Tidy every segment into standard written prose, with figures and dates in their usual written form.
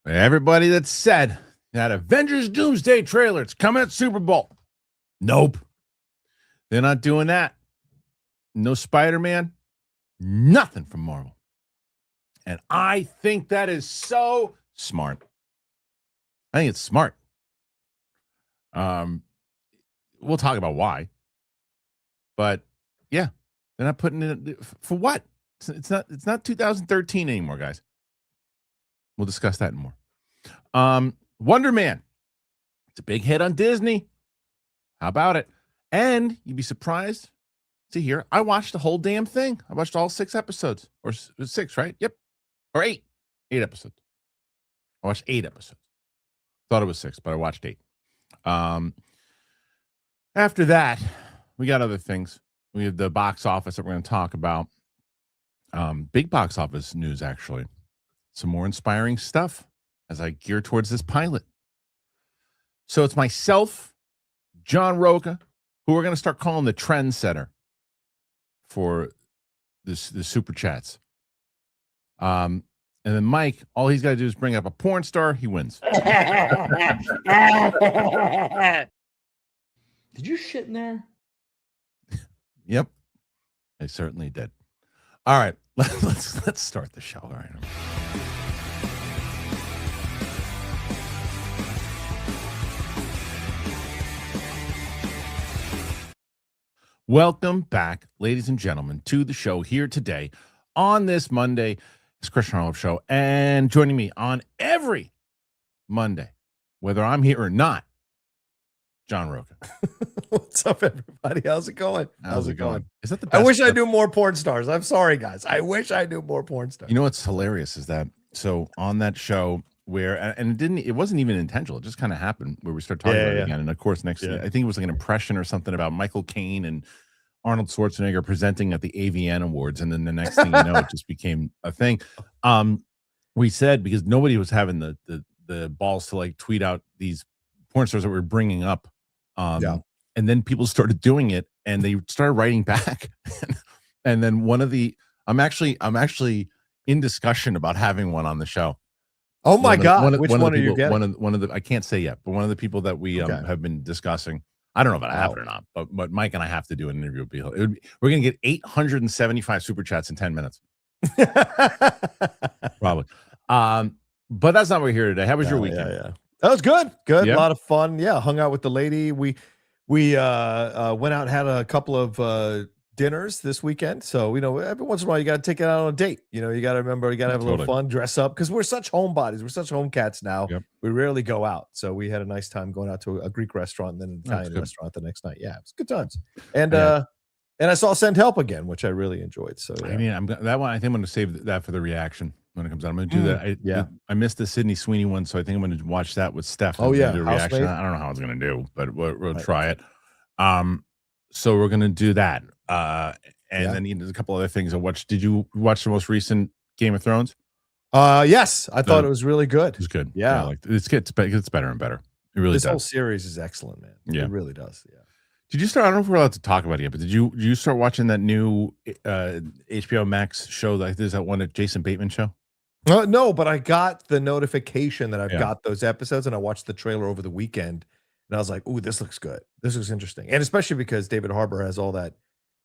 Everybody that said that Avengers Doomsday trailer, it's coming at Super Bowl. Nope. They're not doing that. No Spiderman. Nothing from Marvel. And I think that is so smart. I think it's smart. We'll talk about why. But yeah, they're not putting it for what? It's not 2013 anymore, guys. We'll discuss that more. Wonder Man. It's a big hit on Disney. How about it? And you'd be surprised to hear I watched the whole damn thing. I watched all 6 episodes. Or 6, right? Yep. Or 8. 8 episodes. I watched 8 episodes. Thought it was 6, but I watched 8. After that, we got other things. We have the box office that we're going to talk about. Big box office news, actually. Some more inspiring stuff as I gear towards this pilot. So it's myself, John Roca, who we're going to start calling the trendsetter for the super chats. And then Mike, all he's got to do is bring up a porn star. He wins. Did you shit in there? Yep, I certainly did. All right, let's start the show. All right. Welcome back, ladies and gentlemen, to the show here today on this Monday. It's Kristian Harloff Show, and joining me on every Monday, whether I'm here or not, John Roca. What's up, everybody? How's it going? How's it going? Is that the best I wish stuff? I knew more porn stars. I'm sorry, guys. I wish I knew more porn stars. You know what's hilarious is that on that show where and it wasn't even intentional. It just kind of happened where we started talking about it again. And of course, I think it was like an impression or something about Michael Caine and Arnold Schwarzenegger presenting at the AVN Awards, and then the next thing you know, it just became a thing. We said because nobody was having the balls to like tweet out these porn stars that we're bringing up. And then people started doing it, and they started writing back. And then I'm actually in discussion about having one on the show. Oh my God! Which one are you getting? One of the I can't say yet, but one of the people that we have been discussing. I don't know if it'll happen or not, but Mike and I have to do an interview. We're going to get 875 super chats in 10 minutes. Probably. But that's not what we're here today. How was your weekend? Yeah. That was good. Good. Yeah. A lot of fun. Yeah. Hung out with the lady. We went out and had a couple of dinners this weekend. So, every once in a while you got to take it out on a date. You got to remember, you got to have a little fun, dress up, because we're such homebodies. We're such home cats now. Yep. We rarely go out. So we had a nice time going out to a Greek restaurant and then an Italian restaurant the next night. Yeah, it was good times. And I saw Send Help again, which I really enjoyed. So yeah. I mean, that one, I think I'm going to save that for the reaction when it comes out. I'm going to do that. I missed the Sydney Sweeney one, so I think I'm going to watch that with Steph. Oh yeah, the reaction. I don't know how it's going to do, but we'll try it. So we're going to do that. And then there's a couple other things I watched. Did you watch the most recent Game of Thrones? Yes, I thought it was really good. It was good. Yeah, it gets better and better. It really does. This whole series is excellent, man. Yeah, it really does. Yeah. Did you start? I don't know if we're allowed to talk about it yet, but did you start watching that new HBO Max show? Like there's that one Jason Bateman show. No, but I got the notification that I've got those episodes, and I watched the trailer over the weekend, and I was like, "Ooh, this looks good. This looks interesting," and especially because David Harbour has all that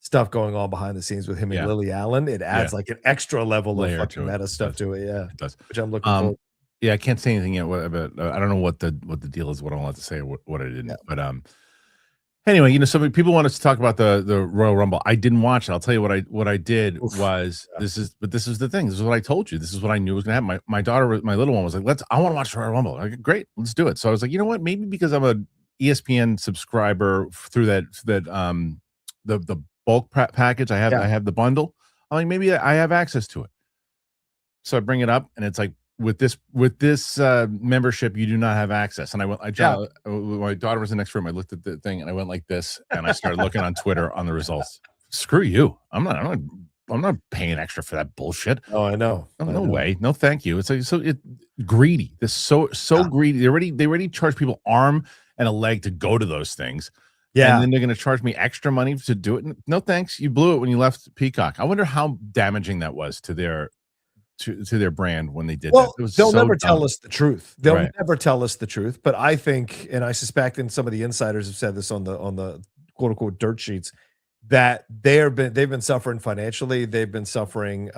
stuff going on behind the scenes with him and Lily Allen. It adds like an extra level of fucking meta stuff to it. Yeah, it does. Which I'm looking forward. Yeah, I can't say anything yet. But I don't know what the deal is. What I'm allowed to say. What I didn't. But anyway, some people want us to talk about the Royal Rumble. I didn't watch it. I'll tell you what I did was this is the thing. This is what I told you. This is what I knew was gonna happen. My daughter, my little one, was like, I want to watch the Royal Rumble. Like, great, let's do it. So I was like, you know what? Maybe because I'm a ESPN subscriber through that the bulk package. I have the bundle. I'm like, maybe I have access to it. So I bring it up, and it's like, with this membership, you do not have access. And my daughter was in the next room. I looked at the thing and I went like this, and I started looking on Twitter on the results. Screw you. I'm not paying extra for that bullshit. Oh, I know. No way. No, thank you. It's like greedy. This so greedy. They already charge people arm and a leg to go to those things. Yeah. And then they're going to charge me extra money to do it. No, thanks. You blew it when you left Peacock. I wonder how damaging that was to their to their brand when they did Well, that. It was they'll so never dumb. tell us the truth. They'll Right. never tell us the truth. But I think, and I suspect, and some of the insiders have said this on the quote unquote dirt sheets, that they've been suffering financially. They've been suffering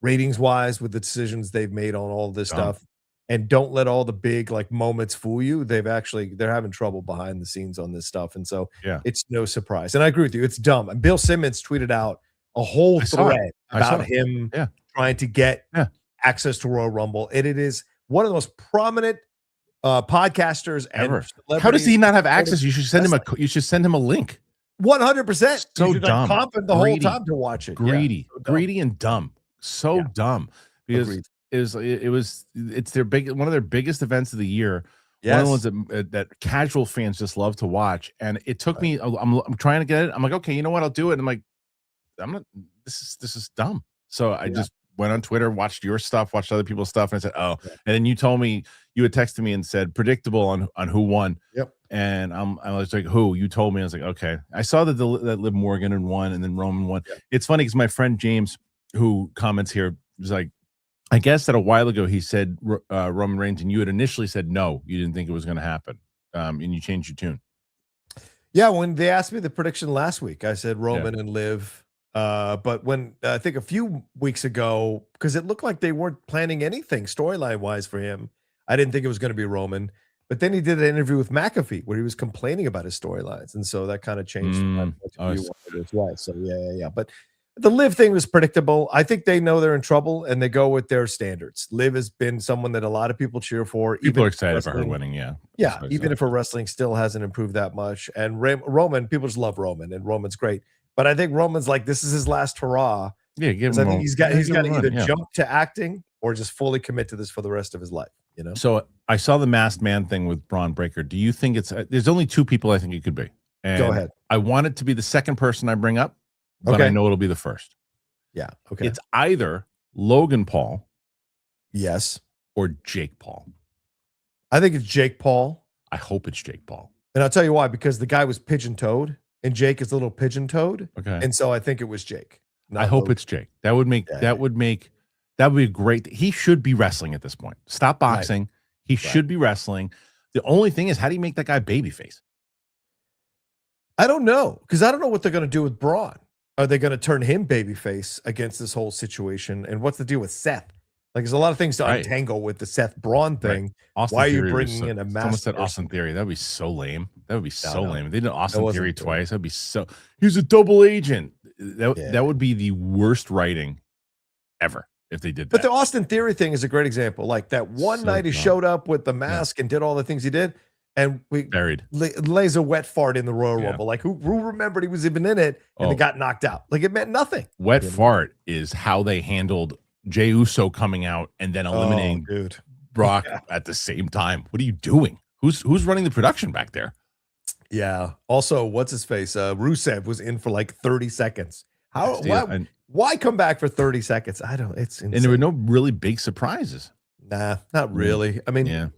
ratings wise with the decisions they've made on all this Dumb. stuff. And don't let all the big like moments fool you. They're having trouble behind the scenes on this stuff. And so Yeah. it's no surprise. And I agree with you. It's dumb. And Bill Simmons tweeted out a whole thread about him trying to get access to Royal Rumble. And it is one of the most prominent podcasters ever. How does he not have access? You should send him a link. 100%. So dumb. Like comping the whole time to watch it. Greedy, greedy and dumb. So dumb. Because it's their one of their biggest events of the year. One of the ones that casual fans just love to watch. And it took me. I'm trying to get it. I'm like, okay, you know what? I'll do it. And I'm like, I'm not. This is dumb. So I just went on Twitter, watched your stuff, watched other people's stuff, and I said, oh. And then you told me, you had texted me and said predictable on who won. Yep. And I was like, who? You told me. I was like, okay. I saw that Liv Morgan and won, and then Roman won. Yep. It's funny because my friend James, who comments here, was like, I guess that a while ago he said Roman Reigns, and you had initially said no, you didn't think it was going to happen, and you changed your tune. Yeah, when they asked me the prediction last week, I said Roman and Liv. But when I think a few weeks ago, because it looked like they weren't planning anything storyline wise for him, I didn't think it was going to be Roman. But then he did an interview with McAfee where he was complaining about his storylines, and so that kind of changed my view on it as well. So yeah. But the Liv thing was predictable. I think they know they're in trouble and they go with their standards. Liv has been someone that a lot of people cheer for. People are excited for her winning, Yeah, even if her wrestling still hasn't improved that much. And Roman, people just love Roman, and Roman's great. But I think Roman's like, this is his last hurrah. Yeah, I think he's got to either jump to acting or just fully commit to this for the rest of his life. You know. So I saw the Masked Man thing with Braun Breaker. Do you think it's? There's only two people I think it could be. And go ahead. I want it to be the second person I bring up, but I know it'll be the first. Yeah. Okay. It's either Logan Paul, yes, or Jake Paul. I think it's Jake Paul. I hope it's Jake Paul. And I'll tell you why, because the guy was pigeon-toed and Jake is a little pigeon-toed. Okay. And so I think it was Jake. I hope it's Jake. That would make that would be a great. He should be wrestling at this point. Stop boxing. Right. He should be wrestling. The only thing is, how do you make that guy babyface? I don't know, because I don't know what they're going to do with Braun. Are they going to turn him babyface against this whole situation? And what's the deal with Seth? Like, there's a lot of things to untangle with the Seth Braun thing. Right. Why are you bringing in a master? Someone said Austin Theory. That would be so lame. That would be so lame. If they did Austin Theory twice, that'd be so. He's a double agent. That would be the worst writing ever if they did that. But the Austin Theory thing is a great example. Like that one night he showed up with the mask and did all the things he did. And we lays a wet fart in the Royal Rumble. Like who remembered he was even in it and it got knocked out? Like it meant nothing. Wet fart is how they handled Jey Uso coming out and then eliminating Brock at the same time. What are you doing? Who's running the production back there? Yeah. Also, what's his face? Rusev was in for like 30 seconds. Why come back for 30 seconds? I don't. It's insane. And there were no really big surprises. Nah, not really. I mean,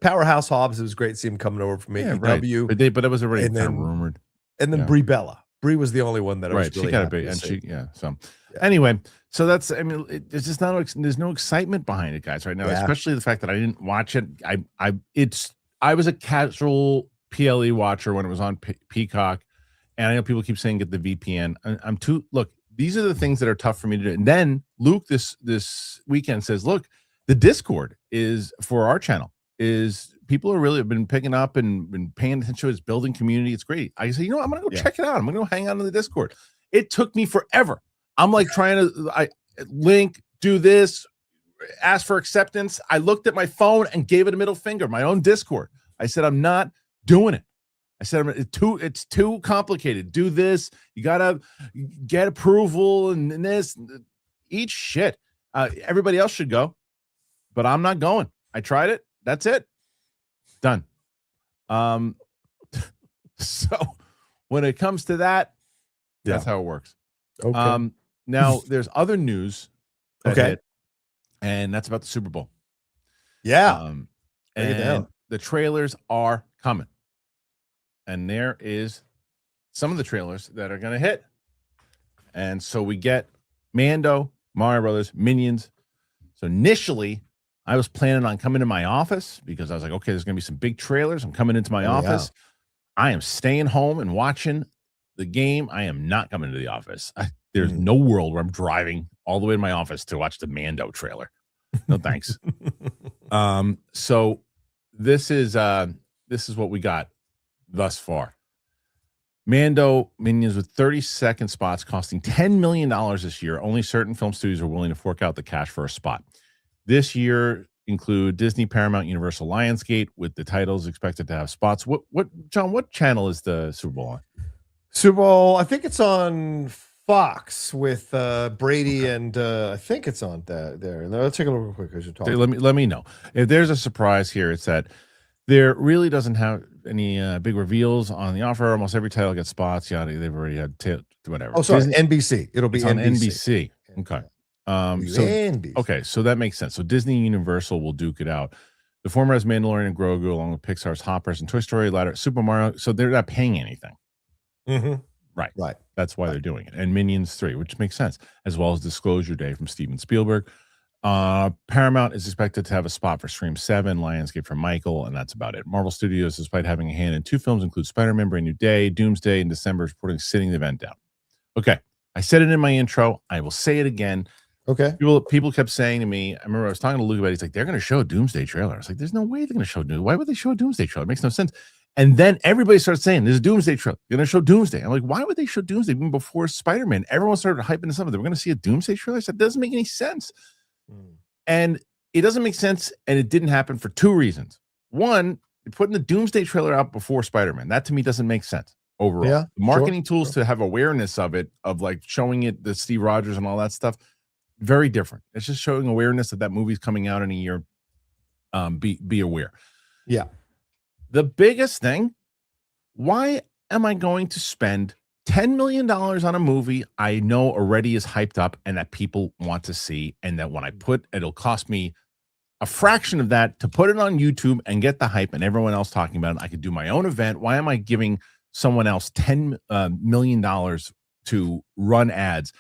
Powerhouse Hobbs, it was great to see him coming over from AEW. Right. But it was already kind of rumored. And then Brie Bella. Brie was the only one that I was really she got a big, and she anyway, so that's, I mean, it's just not, there's no excitement behind it, guys, right now, especially the fact that I didn't watch it. I was a casual PLE watcher when it was on Peacock, and I know people keep saying get the VPN. Look, these are the things that are tough for me to do. And then Luke this weekend says, look, the Discord is for our channel is people are really have been picking up and been paying attention to his building community. It's great. I say, I'm going to go check it out. I'm going to go hang out on the Discord. It took me forever. I'm like trying to link, do this, ask for acceptance. I looked at my phone and gave it a middle finger, my own Discord. I said, I'm not doing it. I said, it's too complicated. Do this. You got to get approval and this. Eat shit. Everybody else should go, but I'm not going. I tried it. That's it. Done. So when it comes to that, that's how it works. Okay. Now there's other news that hit, and that's about the Super Bowl. Yeah. And the trailers are coming. And there is some of the trailers that are going to hit. And so we get Mando, Mario Brothers, Minions, So initially, I was planning on coming to my office because I was like, okay, there's going to be some big trailers. I'm coming into my office. I am staying home and watching the game. I am not coming to the office. There's no world where I'm driving all the way to my office to watch the Mando trailer. No thanks. So this is what we got thus far. Mando Minions with 30-second spots costing $10 million this year. Only certain film studios are willing to fork out the cash for a spot. This year include Disney, Paramount, Universal, Lionsgate, with the titles expected to have spots. What John, what channel is the Super Bowl on? Super Bowl, I think it's on Fox with Brady, and I think it's on there. Let's take a look real quick as you're talking. Let me know. If there's a surprise here, it's that there really doesn't have any big reveals on the offer. Almost every title gets spots. Yeah, they've already had whatever. Oh, sorry, NBC. It'll be on NBC. Okay. NBC. So that makes sense. So Disney and Universal will duke it out. The former has Mandalorian and Grogu, along with Pixar's Hoppers and Toy Story, Ladder, Super Mario. So they're not paying anything. Right. That's why they're doing it. And Minions 3, which makes sense, as well as Disclosure Day from Steven Spielberg. Paramount is expected to have a spot for Scream 7, Lionsgate for Michael, and that's about it. Marvel Studios, despite having a hand in 2 films, include Spider-Man, Brand New Day, Doomsday in December, is reporting sitting the event down. Okay. I said it in my intro. I will say it again. Okay. People kept saying to me, I remember I was talking to Luke about it. He's like, they're going to show a Doomsday trailer. I was like, there's no way they're going to show Doomsday. Why would they show a Doomsday trailer? It makes no sense. And then everybody starts saying, there's a Doomsday trailer. They're going to show Doomsday. I'm like, why would they show Doomsday even before Spider-Man? Everyone started hyping this up. They were going to see a Doomsday trailer. I said, it doesn't make any sense. And it doesn't make sense. And it didn't happen for 2 reasons. One, you're putting the Doomsday trailer out before Spider-Man. That to me doesn't make sense overall. Yeah, marketing tools to have awareness of it, of like showing it, the Steve Rogers and all that stuff, very different. It's just showing awareness that movie's coming out in a year. Be aware. Yeah. The biggest thing, why am I going to spend $10 million on a movie I know already is hyped up and that people want to see, and that when I put, it'll cost me a fraction of that to put it on YouTube and get the hype and everyone else talking about it. I could do my own event. Why am I giving someone else $10 million to run ads?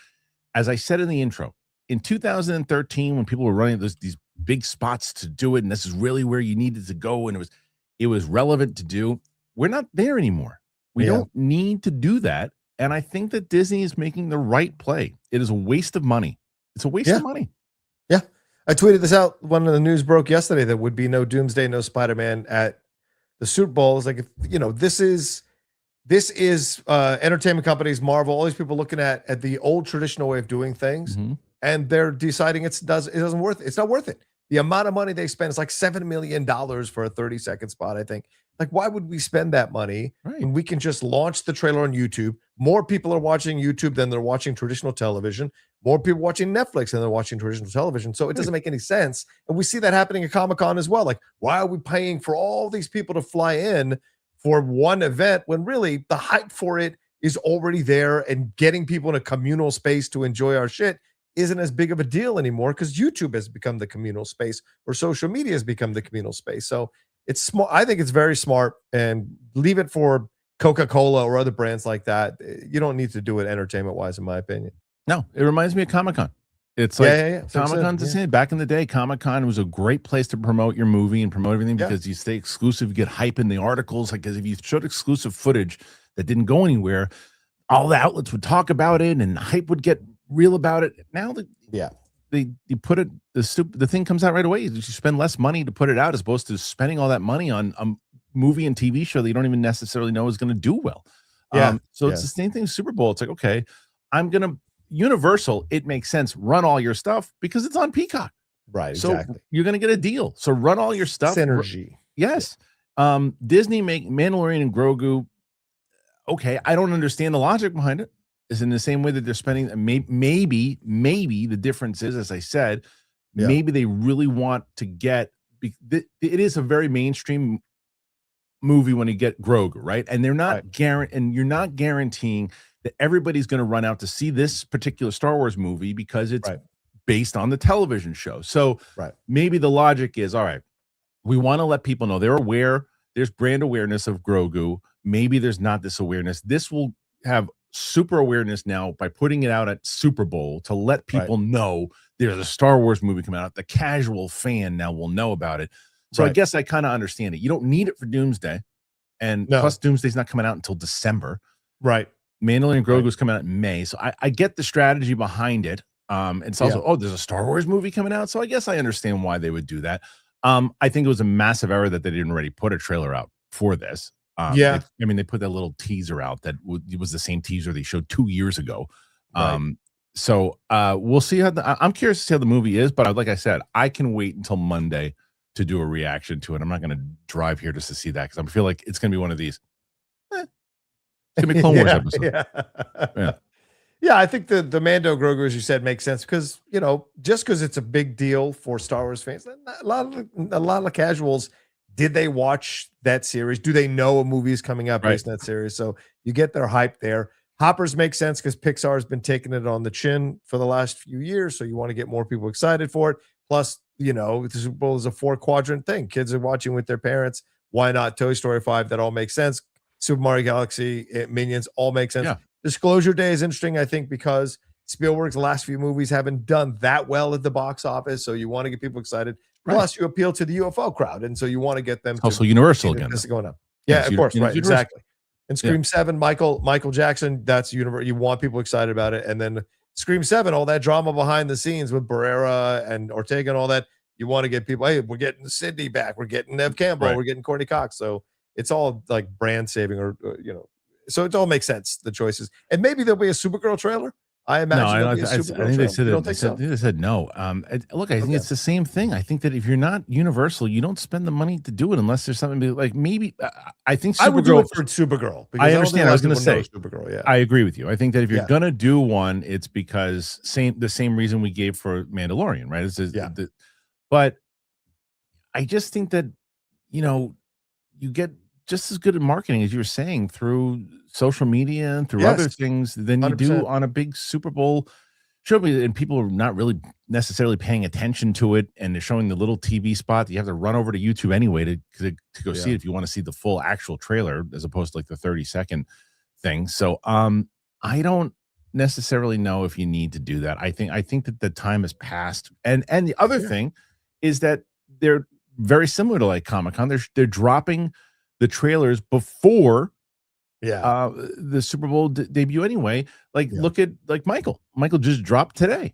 As I said in the intro, in 2013, when people were running these big spots to do it, and this is really where you needed to go, and it was relevant to do, we're not there anymore. We don't need to do that. And I think that Disney is making the right play. It is a waste of money. It's a waste of money. Yeah. I tweeted this out. One of the news broke yesterday that would be no Doomsday, no Spider-Man at the Super Bowl. It's like, this is entertainment companies, Marvel, all these people looking at the old traditional way of doing things. And they're deciding it's not worth it. The amount of money they spend is like $7 million for a 30-second spot, I think. Like, why would we spend that money when we can just launch the trailer on YouTube? More people are watching YouTube than they're watching traditional television. More people watching Netflix than they're watching traditional television. So it doesn't make any sense. And we see that happening at Comic-Con as well. Like, why are we paying for all these people to fly in for one event when really the hype for it is already there, and getting people in a communal space to enjoy our shit isn't as big of a deal anymore because YouTube has become the communal space, or social media has become the communal space. So it's smart. I think it's very smart, and leave it for Coca-Cola or other brands like that. You don't need to do it entertainment-wise, in my opinion. No, it reminds me of Comic-Con. It's like Comic-Con's the same. Back in the day, Comic-Con was a great place to promote your movie and promote everything because you stay exclusive, you get hype in the articles. Like, because if you showed exclusive footage that didn't go anywhere, all the outlets would talk about it and hype would get real about it. Now you put it, the thing comes out right away. You spend less money to put it out as opposed to spending all that money on a movie and TV show that you don't even necessarily know is going to do well. It's the same thing with Super Bowl. It's like, okay, Universal, it makes sense. Run all your stuff because it's on Peacock. Right. So exactly. You're going to get a deal. So run all your stuff. Synergy. Yes. Disney make Mandalorian and Grogu. Okay. I don't understand the logic behind it. Is in the same way that they're spending. Maybe the difference is, as I said, maybe they really want to get. It is a very mainstream movie when you get Grogu, right? And they're not and you're not guaranteeing that everybody's going to run out to see this particular Star Wars movie because it's based on the television show. So maybe the logic is, all right, we want to let people know they're aware. There's brand awareness of Grogu. Maybe there's not this awareness. This will have super awareness now by putting it out at Super Bowl to let people know there's a Star Wars movie coming out. The casual fan now will know about it. So I guess I kind of understand it. You don't need it for Doomsday. And plus Doomsday's not coming out until December. Right. Mandalorian Grogu's coming out in May. So I get the strategy behind it. It's also, there's a Star Wars movie coming out. So I guess I understand why they would do that. I think it was a massive error that they didn't already put a trailer out for this. I mean, they put that little teaser out that was the same teaser they showed 2 years ago. So we'll see how I'm curious to see how the movie is, but like I said, I can wait until Monday to do a reaction to it. I'm not going to drive here just to see that because I feel like it's going to be one of these. It's going to be Clone Wars episode. Yeah, I think the Mando Grogu, as you said, makes sense because, you know, just because it's a big deal for Star Wars fans, a lot of casuals, did they watch that series? Do they know a movie is coming up based on that series? So you get their hype there. Hoppers make sense because Pixar has been taking it on the chin for the last few years. So you want to get more people excited for it. Plus, you know, the Super Bowl is a 4-quadrant thing. Kids are watching with their parents. Why not Toy Story 5? That all makes sense. Super Mario Galaxy, Minions, all make sense. Disclosure Day is interesting, I think, because Spielberg's last few movies haven't done that well at the box office. So you want to get people excited. Plus, you appeal to the UFO crowd. And so you want to get them also Universal again. This is going up. Yeah, of course. Right. Exactly. And Scream 7, Michael Jackson, that's universal. You want people excited about it. And then Scream 7, all that drama behind the scenes with Barrera and Ortega and all that. You want to get people, hey, we're getting Sydney back. We're getting Nev Campbell. We're getting Courtney Cox. So it's all like brand saving or you know, so it all makes sense, the choices. And maybe there'll be a Supergirl trailer. I imagine I think they said no. Look, I think it's the same thing. I think that if you're not Universal, you don't spend the money to do it unless there's something like maybe. I think Supergirl, I would do it for Supergirl. I understand. I was going to say Supergirl. Yeah, I agree with you. I think that if you're going to do one, it's because the same reason we gave for Mandalorian, right? But I just think that you know you get just as good at marketing as you were saying through social media and through other things than you 100%. Do on a big Super Bowl show. And people are not really necessarily paying attention to it. And they're showing the little TV spot that you have to run over to YouTube anyway to go see it if you want to see the full actual trailer as opposed to like the 30-second thing. So I don't necessarily know if you need to do that. I think that the time has passed. And the other thing is that they're very similar to like Comic-Con. They're dropping the trailers before the Super Bowl debut anyway. Like look at like Michael just dropped today.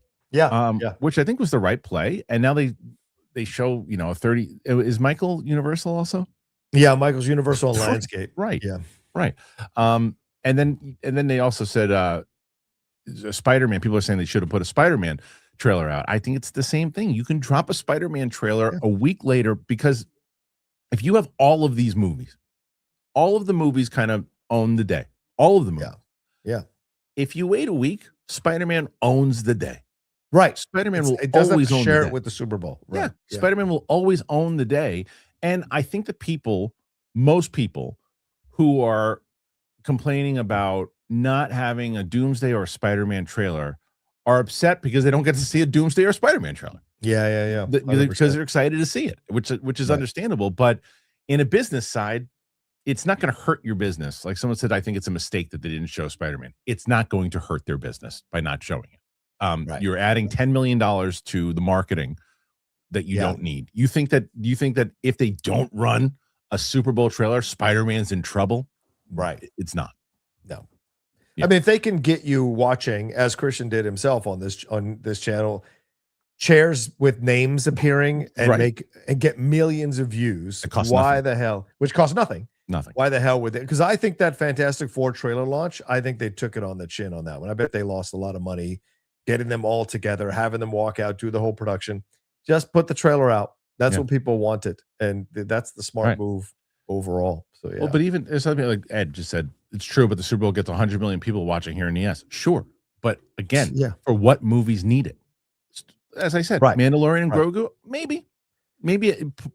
Which I think was the right play. And now they show, you know, a 30. Is Michael Universal also? Yeah, Michael's Universal and Lionsgate. Right. And then they also said Spider-Man. People are saying they should have put a Spider-Man trailer out. I think it's the same thing. You can drop a Spider-Man trailer a week later because if you have all of these movies, all of the movies kind of own the day. All of the movies. Yeah. If you wait a week, Spider-Man owns the day. Right. Spider-Man will always own share the day. It with the Super Bowl. Right. Yeah. Spider-Man will always own the day. And I think that most people who are complaining about not having a Doomsday or a Spider-Man trailer are upset because they don't get to see a Doomsday or Spider-Man trailer. Yeah. Because they're excited to see it, which is understandable. But in a business side, it's not going to hurt your business. Like someone said, I think it's a mistake that they didn't show Spider-Man. It's not going to hurt their business by not showing it. You're adding $10 million to the marketing that you don't need. Do you think that if they don't run a Super Bowl trailer, Spider-Man's in trouble? Right. It's not. No. Yeah. I mean, if they can get you watching, as Kristian did himself on this channel, chairs with names appearing and get millions of views. Why the hell? Which costs nothing. Nothing. Why the hell would they? Because I think that Fantastic Four trailer launch, I think they took it on the chin on that one. I bet they lost a lot of money getting them all together, having them walk out, do the whole production. Just put the trailer out. That's what people wanted, and that's the smart move overall. So Well, but even there's something like Ed just said, it's true, but the Super Bowl gets 100 million people watching here in the US. Sure, but again, for what movies need it? As I said, Mandalorian and Grogu, maybe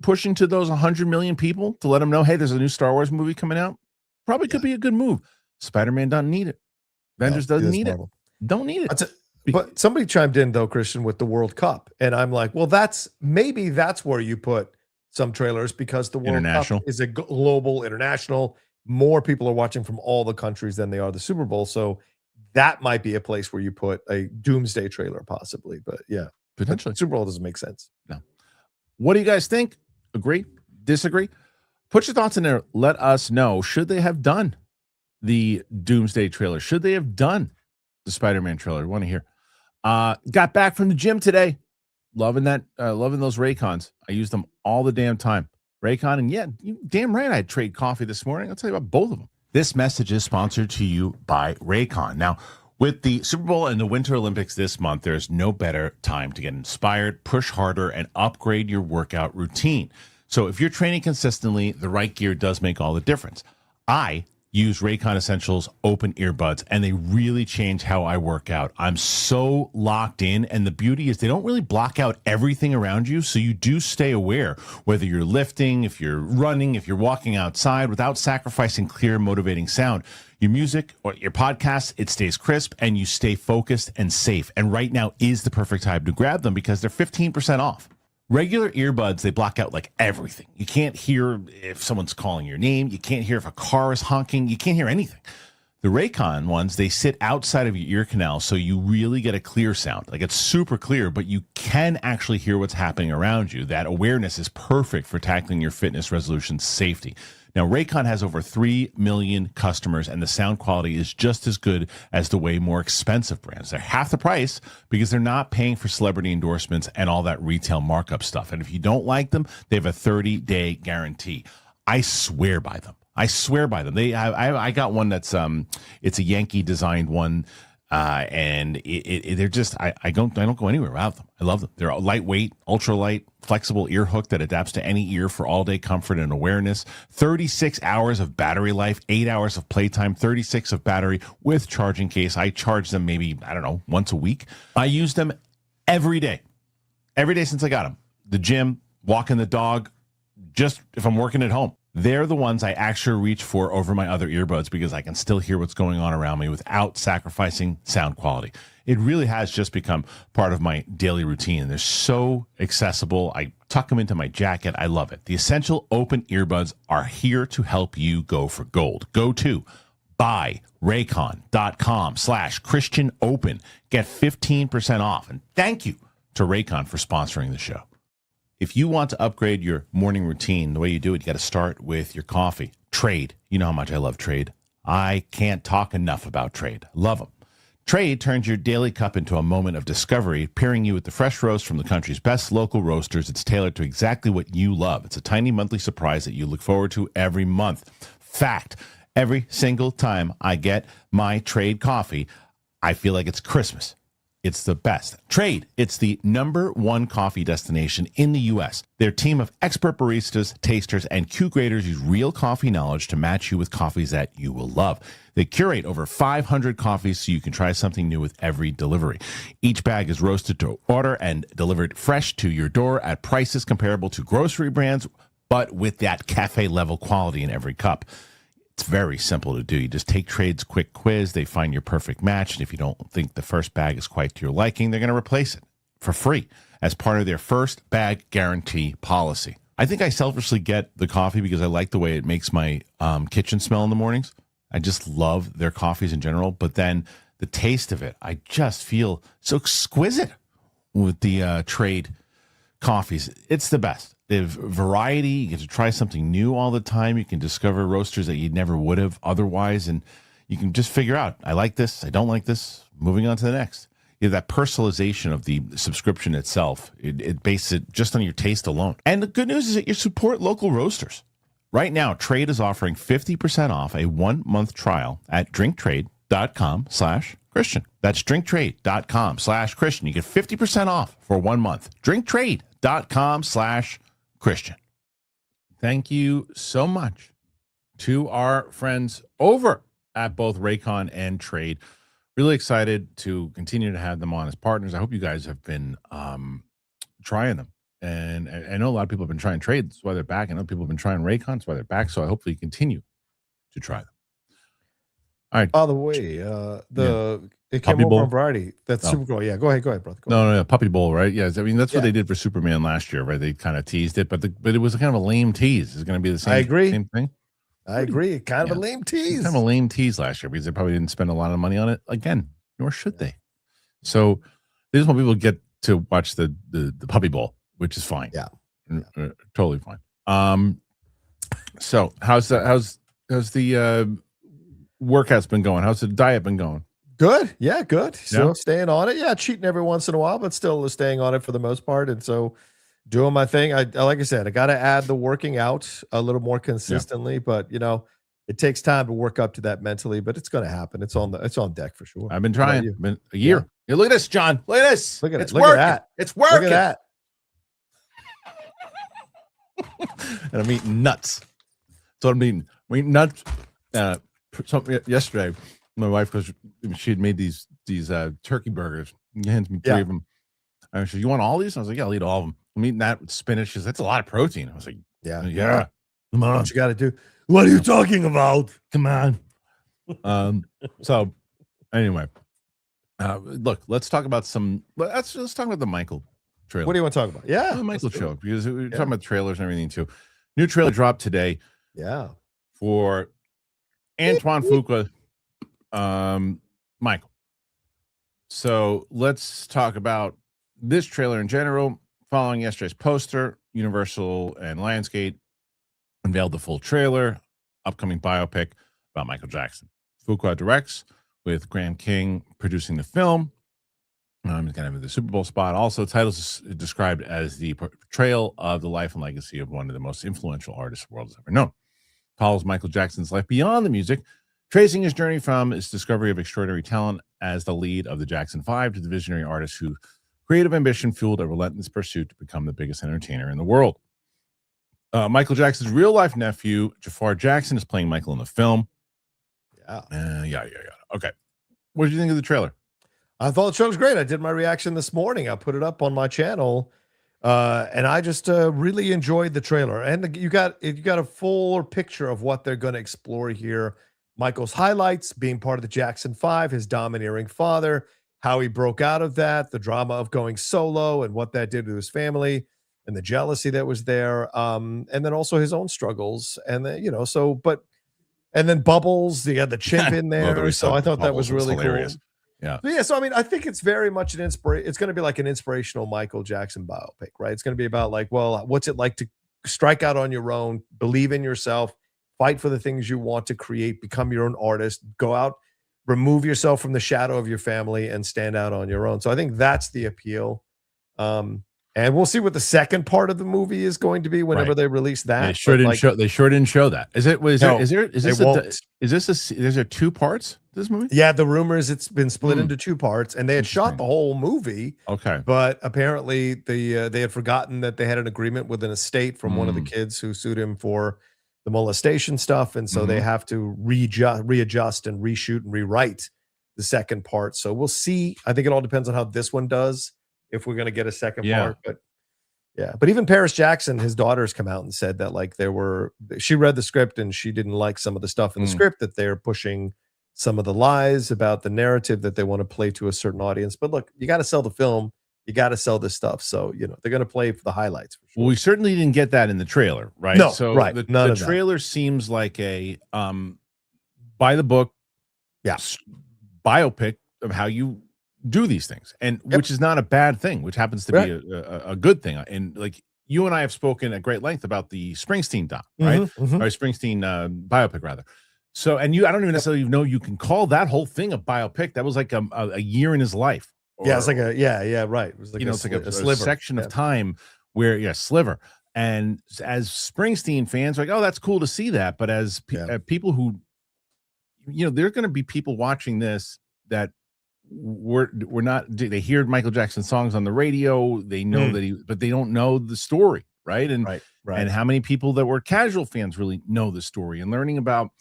pushing to those 100 million people to let them know, hey, there's a new Star Wars movie coming out. Probably could be a good move. Spider-Man doesn't need it. Avengers doesn't need it. Don't need it. But somebody chimed in though, Kristian, with the World Cup, and I'm like, well, that's where you put some trailers because the World Cup is a global, international. More people are watching from all the countries than they are the Super Bowl. So that might be a place where you put a doomsday trailer, possibly. But yeah, Potentially. Super Bowl doesn't make sense. No. What do you guys think? Agree? Disagree? Put your thoughts in there. Let us know. Should they have done the Doomsday trailer? Should they have done the Spider-Man trailer? I want to hear. Got back from the gym today. Loving that. Loving those Raycons. I use them all the damn time. Raycon, and yeah, you damn right I had Trade coffee this morning. I'll tell you about both of them. This message is sponsored to you by Raycon. Now, with the Super Bowl and the Winter Olympics this month, there's no better time to get inspired, push harder, and upgrade your workout routine. So if you're training consistently, the right gear does make all the difference. I use Raycon Essentials open earbuds, and they really change how I work out. I'm so locked in, and the beauty is they don't really block out everything around you, so you do stay aware, whether you're lifting, if you're running, if you're walking outside, without sacrificing clear, motivating sound. Your music or your podcast, it stays crisp, and you stay focused and safe. And right now is the perfect time to grab them because they're 15% off. Regular earbuds, they block out like everything. You can't hear if someone's calling your name. You can't hear if a car is honking. You can't hear anything. The Raycon ones, they sit outside of your ear canal, so you really get a clear sound. Like, it's super clear, but you can actually hear what's happening around you. That awareness is perfect for tackling your fitness resolution safety. Now, Raycon has over 3 million customers, and the sound quality is just as good as the way more expensive brands. They're half the price because they're not paying for celebrity endorsements and all that retail markup stuff. And if you don't like them, they have a 30-day guarantee. I swear by them. I swear by them. I got one that's it's a Yankee designed one. And they're just I don't go anywhere without them. I love them. They're lightweight, ultralight, flexible ear hook that adapts to any ear for all-day comfort and awareness. 36 hours of battery life, 8 hours of playtime, 36 of battery with charging case. I charge them maybe, I don't know, once a week. I use them every day since I got them. The gym, walking the dog, just if I'm working at home. They're the ones I actually reach for over my other earbuds because I can still hear what's going on around me without sacrificing sound quality. It really has just become part of my daily routine. They're so accessible. I tuck them into my jacket. I love it. The Essential Open Earbuds are here to help you go for gold. Go to buyraycon.com/ChristianOpen. Get 15% off. And thank you to Raycon for sponsoring the show. If you want to upgrade your morning routine, the way you do it, you got to start with your coffee. Trade. You know how much I love Trade. I can't talk enough about Trade. Love them. Trade turns your daily cup into a moment of discovery, pairing you with the fresh roast from the country's best local roasters. It's tailored to exactly what you love. It's a tiny monthly surprise that you look forward to every month. Fact, every single time I get my Trade coffee, I feel like it's Christmas. It's the best. Trade, it's the #1 coffee destination in the U.S. Their team of expert baristas, tasters, and Q-graders use real coffee knowledge to match you with coffees that you will love. They curate over 500 coffees so you can try something new with every delivery. Each bag is roasted to order and delivered fresh to your door at prices comparable to grocery brands, but with that cafe-level quality in every cup. It's very simple to do. You just take Trade's quick quiz. They find your perfect match. And if you don't think the first bag is quite to your liking, they're going to replace it for free as part of their first bag guarantee policy. I think I selfishly get the coffee because I like the way it makes my kitchen smell in the mornings. I just love their coffees in general. But then the taste of it, I just feel so exquisite with the Trade coffees. It's the best. They have variety. You get to try something new all the time. You can discover roasters that you never would have otherwise, and you can just figure out, I like this, I don't like this, moving on to the next. You have that personalization of the subscription itself. It bases it just on your taste alone. And the good news is that you support local roasters. Right now, Trade is offering 50% off a 1-month trial at drinktrade.com/Christian. That's drinktrade.com/Christian. You get 50% off for 1 month. drinktrade.com/Christian. Thank you so much to our friends over at both Raycon and Trade. Really excited to continue to have them on as partners. I hope you guys have been trying them. And I know a lot of people have been trying Trade. That's why they're back. I know people have been trying Raycon. That's why they're back. So I hopefully continue to try them. All right. By the way, it came over on Variety. That's super cool. Yeah, go ahead, brother. No, Puppy Bowl, right? Yeah, I mean that's what they did for Superman last year, right? They kind of teased it, but it was kind of a lame tease. It's going to be the same. I agree. Same thing. I agree. Kind of a lame tease. Kind of a lame tease last year because they probably didn't spend a lot of money on it again, nor should they. So they just want people to get to watch the Puppy Bowl, which is fine. Yeah. Totally fine. So how's the workouts been going? How's the diet been going? Good. Yeah, good. So staying on it. Yeah, cheating every once in a while, but still staying on it for the most part. And so doing my thing. I like I said, I got to add the working out a little more consistently, but it takes time to work up to that mentally, but it's going to happen. It's on deck for sure. I've been trying. Been a year. Yeah, look at this, John. Look at this. Look at it's it. Look working. at that. It's working. Look at that. And I'm eating nuts. That's what I'm eating. I'm eating nuts. Yesterday, my wife, because she had made these turkey burgers. She hands me 3 of them. And she said, "You want all these?" I was like, "Yeah, I'll eat all of them." I'm eating that with spinach. She said, "That's a lot of protein." I was like, "Yeah. Come on, what you got to do." What are you talking about? Come on. So anyway, look, let's talk about let's talk about the Michael trailer. What do you want to talk about? Yeah, the Michael show, because we're talking about trailers and everything too. New trailer dropped today. Yeah, for Antoine Fuqua, Michael. So let's talk about this trailer in general. Following yesterday's poster, Universal and Lionsgate unveiled the full trailer, upcoming biopic about Michael Jackson. Fuqua directs, with Graham King producing the film. He's going to have the Super Bowl spot. Also, the title is described as the portrayal of the life and legacy of one of the most influential artists the world has ever known. Follows Michael Jackson's life beyond the music, tracing his journey from his discovery of extraordinary talent as the lead of the Jackson 5 to the visionary artist whose creative ambition fueled a relentless pursuit to become the biggest entertainer in the world. Michael Jackson's real-life nephew, Jafar Jackson, is playing Michael in the film. Yeah. Okay. What did you think of the trailer? I thought the show was great. I did my reaction this morning. I put it up on my channel, and I just really enjoyed the trailer. And you got a full picture of what they're going to explore here. Michael's highlights, being part of the Jackson 5, his domineering father, how he broke out of that, the drama of going solo and what that did to his family and the jealousy that was there. And then also his own struggles. And then, and then Bubbles, you had the chimp in there. So I thought that was really hilarious. Cool. Yeah. So I mean, I think it's very much an inspiration. It's going to be like an inspirational Michael Jackson biopic, right? It's going to be about like, well, what's it like to strike out on your own, believe in yourself, fight for the things you want to create, become your own artist, go out, remove yourself from the shadow of your family and stand out on your own. So I think that's the appeal. And we'll see what the second part of the movie is going to be whenever they release that. They sure didn't show that. Is there 2 parts to this movie? Yeah, the rumor is it's been split into 2 parts, and they had shot the whole movie. Okay. But apparently they had forgotten that they had an agreement with an estate from one of the kids who sued him for the molestation stuff, and so they have to readjust and reshoot and rewrite the second part. So we'll see. I think it all depends on how this one does, if we're going to get a second part. But even Paris Jackson, his daughters, come out and said that like she read the script and she didn't like some of the stuff in the script, that they're pushing some of the lies about the narrative that they want to play to a certain audience. But look, you got to sell the film. You got to sell this stuff. So, they're going to play for the highlights. For sure. Well, we certainly didn't get that in the trailer, right? No, so right. The trailer seems like a by the book biopic of how you do these things, and which is not a bad thing, which happens to be a good thing. And like you and I have spoken at great length about the Springsteen doc, right? Or Springsteen biopic rather. So, and I don't even necessarily know you can call that whole thing a biopic. That was like a year in his life. It's like right. It was like it's like a sliver. Section of time where sliver. And as Springsteen fans, like, oh, that's cool to see that. But as people who, there are going to be people watching this that we're not. They hear Michael Jackson songs on the radio. They know that but they don't know the story, right? And and how many people that were casual fans really know the story and learning about.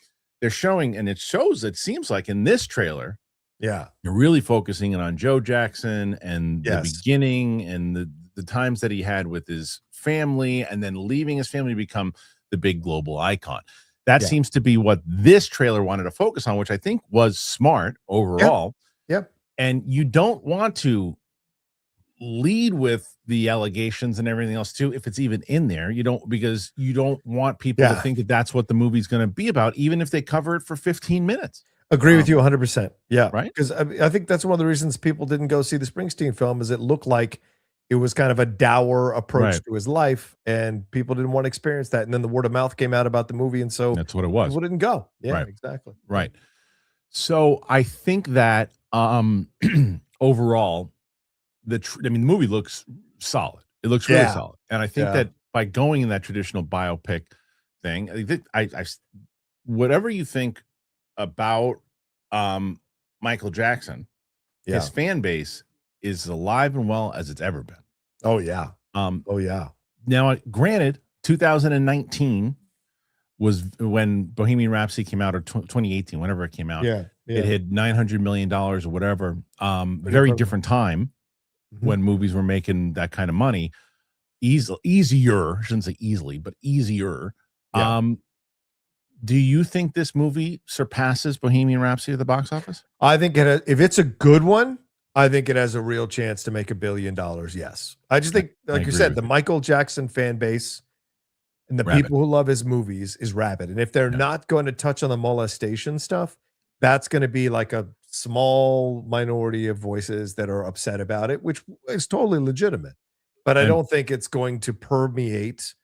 They're showing, and it shows. It seems like in this trailer, you're really focusing on Joe Jackson and the beginning and the times that he had with his family, and then leaving his family to become the big global icon. That seems to be what this trailer wanted to focus on, which I think was smart overall. Yep. And you don't want to lead with the allegations and everything else too, if it's even in there. You don't, because you don't want people to think that that's what the movie's going to be about, even if they cover it for 15 minutes. Agree with you 100%. Yeah. Right. Because I think that's one of the reasons people didn't go see the Springsteen film, is it looked like it was kind of a dour approach to his life, and people didn't want to experience that. And then the word of mouth came out about the movie, and so that's what it was. People didn't go. Yeah, exactly. Right. So I think that overall, the movie looks solid. It looks really solid, and I think that by going in that traditional biopic thing, I think I whatever you think about Michael Jackson, his fan base is alive and well as it's ever been. Oh yeah. Now, granted, 2019 was when Bohemian Rhapsody came out, or 2018, whenever it came out. It hit $900 million or whatever. Very different time when movies were making that kind of money. Easier, I shouldn't say easily, but easier. Do you think this movie surpasses Bohemian Rhapsody at the box office? I think if it's a good one, I think it has a real chance to make $1 billion. Yes. I just think, like you said, the Michael Jackson fan base and the people who love his movies is rabid. And if they're not going to touch on the molestation stuff, that's going to be like a small minority of voices that are upset about it, which is totally legitimate. But I don't think it's going to permeate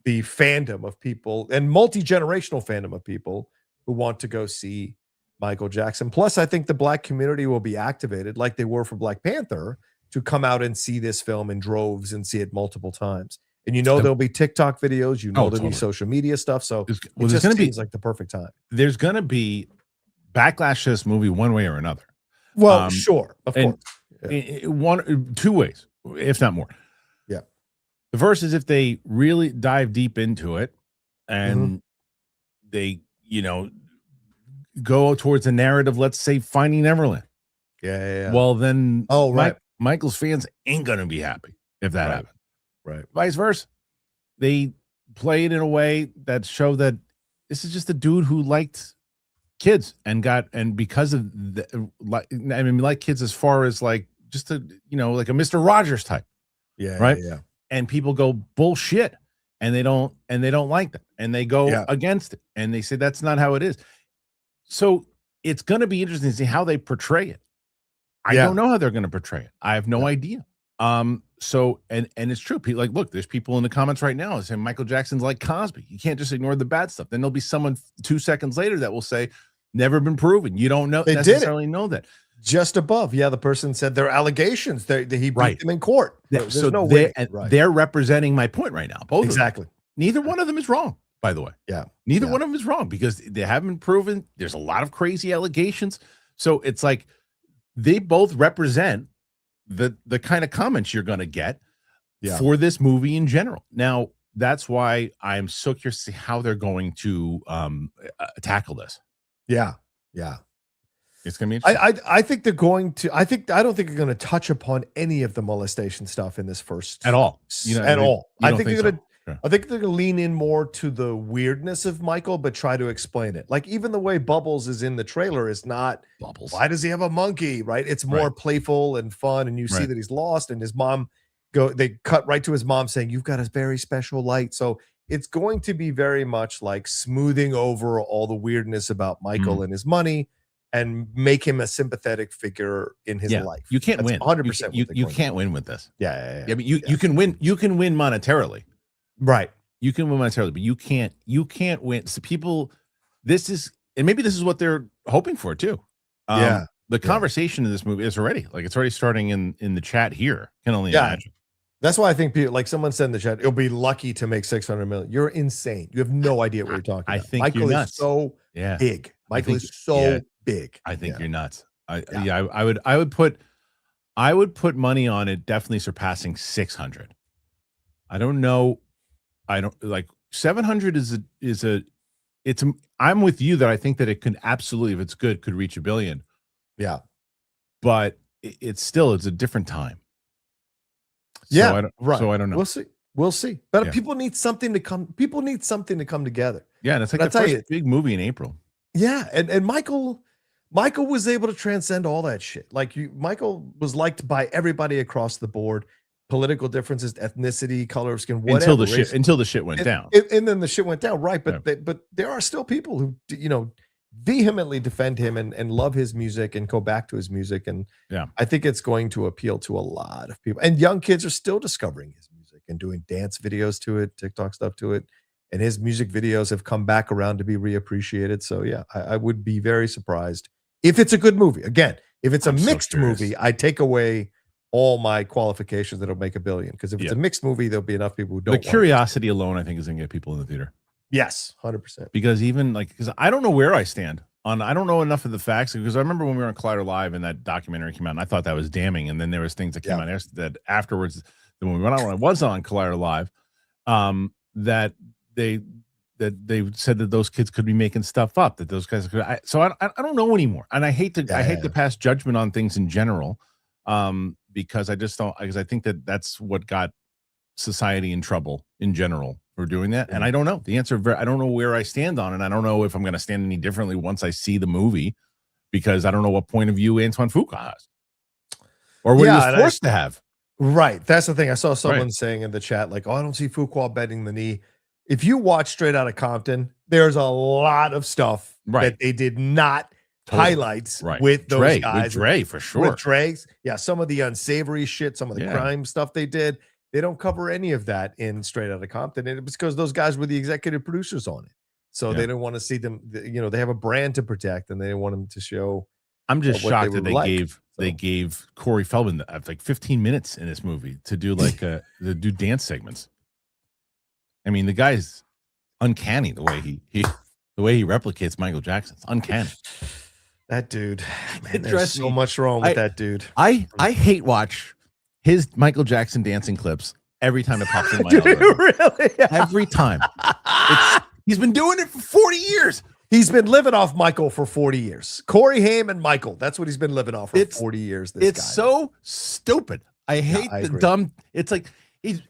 the fandom of people, and multi-generational fandom of people who want to go see Michael Jackson. Plus, I think the Black community will be activated, like they were for Black Panther, to come out and see this film in droves and see it multiple times. And there'll be TikTok videos, there'll be social media stuff. So it just seems like the perfect time. There's going to be backlash to this movie one way or another. Well, sure, of course. Two ways, if not more. Yeah. The first is if they really dive deep into it and they, go towards a narrative, let's say Finding Neverland. Well, then Michael's fans ain't going to be happy if that happens. Right. Vice versa. They play it in a way that show that this is just a dude who liked kids and because of like kids as far as like just like a Mr. Rogers type. Yeah. And people go bullshit, and they don't like that, and they go against it, and they say that's not how it is. So it's going to be interesting to see how they portray it. I don't know how they're going to portray it. I have no idea. So it's true. People look, there's people in the comments right now saying Michael Jackson's like Cosby. You can't just ignore the bad stuff. Then there'll be someone 2 seconds later that will say, never been proven. You don't necessarily know that. Just above. The person said their allegations. He beat them in court. There's no way. They're representing my point right now. Both exactly. Neither one of them is wrong, by the way. Neither one of them is wrong, because they haven't been proven. There's a lot of crazy allegations. So it's like they both represent the kind of comments you're going to get for this movie in general. Now, that's why I'm so curious to see how they're going to tackle this. Yeah. It's going to be interesting. I think they're going to. I don't think they're going to touch upon any of the molestation stuff in this first at all. At all. I think they're going to. I think they're going to lean in more to the weirdness of Michael, but try to explain it. Like even the way Bubbles is in the trailer is not Bubbles. Why does he have a monkey? Right? It's more playful and fun, and you see that he's lost, and his mom they cut right to his mom saying, "You've got a very special light." So it's going to be very much like smoothing over all the weirdness about Michael and his money, and make him a sympathetic figure in his life. You can't win 100%. You can't win with this. Yeah. I mean, you can win. You can win monetarily. Right. You can win monetarily, but you can't win. So people, and maybe this is what they're hoping for too. The conversation in this movie is it's already starting in the chat here. Can only imagine. That's why I think people, like someone said in the chat, it'll be lucky to make 600 million. You're insane. You have no idea what you're talking about. I think Michael you're nuts. is so big. Michael is so big. I think you're nuts. I would put money on it definitely surpassing 600. I don't know. I don't like 700 I'm with you that I think that it can absolutely, if it's good, could reach $1 billion. Yeah. But it's a different time. So I don't know. We'll see. But people need something to come together. Yeah, and it's like the first big movie in April. Yeah, and Michael Michael was able to transcend all that shit. Like Michael was liked by everybody across the board. Political differences, ethnicity, color of skin, whatever. Until the shit went down. And then the shit went down, right? But but there are still people who vehemently defend him and love his music and go back to his music. And I think it's going to appeal to a lot of people. And young kids are still discovering his music and doing dance videos to it, TikTok stuff to it. And his music videos have come back around to be reappreciated. So yeah, I would be very surprised if it's a good movie. Again, if it's a mixed movie, I take away all my qualifications that'll make $1 billion. Because if it's a mixed movie, there'll be enough people who don't. The curiosity alone, I think, is going to get people in the theater. Yes, 100%. Because because I don't know where I stand on. I don't know enough of the facts, because I remember when we were on Collider Live and that documentary came out, and I thought that was damning. And then there was things that came out that afterwards, when I was on Collider Live, that they said that those kids could be making stuff up, that those guys could. So I don't know anymore, and I hate to pass judgment on things in general, because I just don't, because I think that's what got society in trouble in general for doing that. And I don't know the answer. I don't know where I stand on it. I don't know if I'm going to stand any differently once I see the movie, because I don't know what point of view Antoine Fuqua has, or what he was forced to have. Right. That's the thing. I saw someone saying in the chat, like, oh, I don't see Fuqua bending the knee. If you watch Straight Outta Compton, there's a lot of stuff that they did not highlight with those guys. With Dre, for sure. With Dre's. Yeah, some of the unsavory shit, some of the crime stuff they did. They don't cover any of that in Straight Outta Compton. And it's because those guys were the executive producers on it. So they didn't want to see them, they have a brand to protect, and they didn't want them to show. I'm just shocked that they gave Corey Feldman like 15 minutes in this movie to do to do dance segments. I mean, the guy's uncanny the way he replicates Michael Jackson. It's uncanny. That dude, man, there's so much wrong with that dude. I hate watch his Michael Jackson dancing clips every time it pops in my algorithm. Really? Every time. He's been doing it for 40 years. He's been living off Michael for 40 years. Corey Haim and Michael. That's what he's been living off for 40 years. It's so stupid. I hate the dumb. It's like it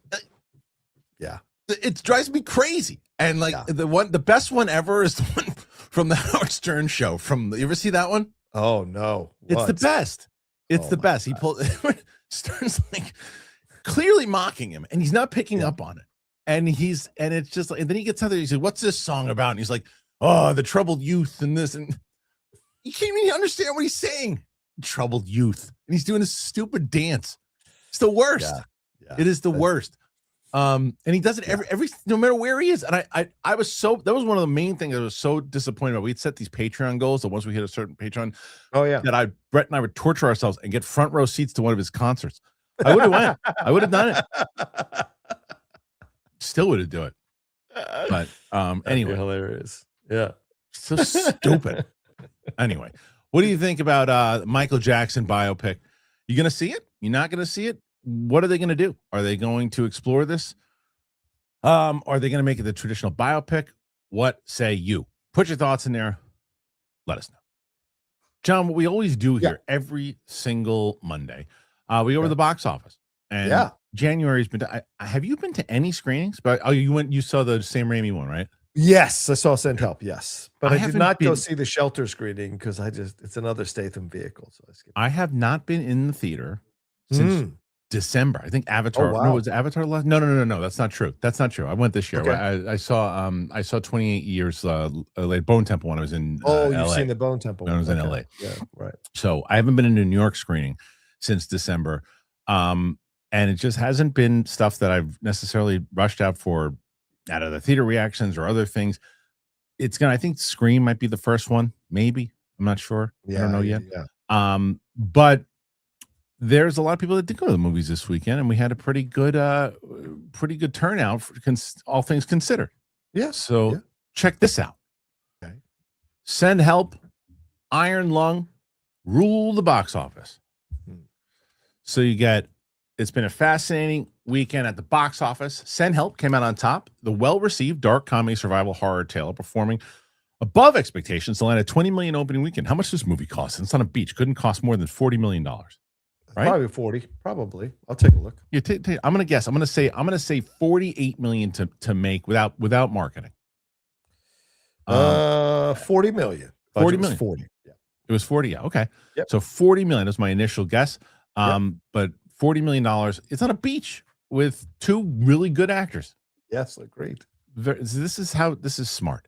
drives me crazy. And the best one ever is the one from the Howard Stern show. You ever see that one? Oh no. It's the best. It's the best. He pulled Stern's like clearly mocking him, and he's not picking up on it. And it's just like, and then he gets out there, he said, "What's this song about?" And he's like, "Oh, the troubled youth and this." And you can't even understand what he's saying. Troubled youth. And he's doing this stupid dance. It's the worst. It is the worst. And he does it every no matter where he is. And I was that was one of the main things I was so disappointed about. We'd set these Patreon goals that once we hit a certain Patreon, that Brett and I would torture ourselves and get front row seats to one of his concerts. I would have went. I would have done it. Still would have do it. But anyway. Hilarious. Yeah. So stupid. Anyway, what do you think about Michael Jackson biopic? You gonna see it? You're not gonna see it? What are they going to do? Are they going to explore this? Are they going to make it the traditional biopic? What say you? Put your thoughts in there. Let us know. John, what we always do here every single Monday, we go over the box office. And January's been have you been to any screenings? But you saw the Sam Raimi one, right? Yes, I saw Send Help, yes. But I did not go see the Shelter screening because it's another Statham vehicle. So I have not been in the theater since December. I think Avatar. Oh, wow. No, was Avatar last? No. That's not true. That's not true. I went this year. Okay. I saw 28 years late Bone Temple when I was in you've LA. Seen the Bone Temple when I was in LA. Yeah, right. So I haven't been in a New York screening since December. And it just hasn't been stuff that I've necessarily rushed out for out of the theater reactions or other things. I think Scream might be the first one, maybe. I'm not sure. I don't know yet. Yeah. But there's a lot of people that did go to the movies this weekend, and we had a pretty good turnout, all things considered. Yeah. So check this out. Okay. Send Help, Iron Lung, rule the box office. So it's been a fascinating weekend at the box office. Send Help came out on top. The well-received dark comedy survival horror tale performing above expectations to land a $20 million opening weekend. How much does this movie cost? It's on a beach. Couldn't cost more than $40 million. Right? Probably 40. Probably. I'll take a look. I'm gonna guess. I'm gonna say 48 million to make without marketing. 40 million. 40 million. 40. Yeah. It was 40. Yeah. Okay. Yep. So 40 million is my initial guess. But $40 million, it's on a beach with two really good actors. Yes, agreed. This is smart.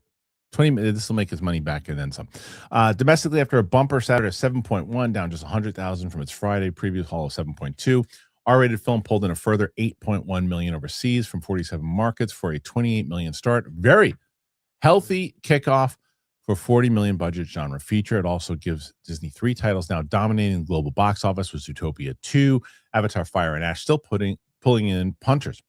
20, this will make his money back and then some. Domestically, after a bumper Saturday of 7.1, down just 100,000 from its Friday previous haul of 7.2. R-rated film pulled in a further 8.1 million overseas from 47 markets for a 28 million start. Very healthy kickoff for 40 million budget genre feature. It also gives Disney 3 titles now dominating the global box office with Zootopia 2, Avatar: Fire and Ash still pulling in punters.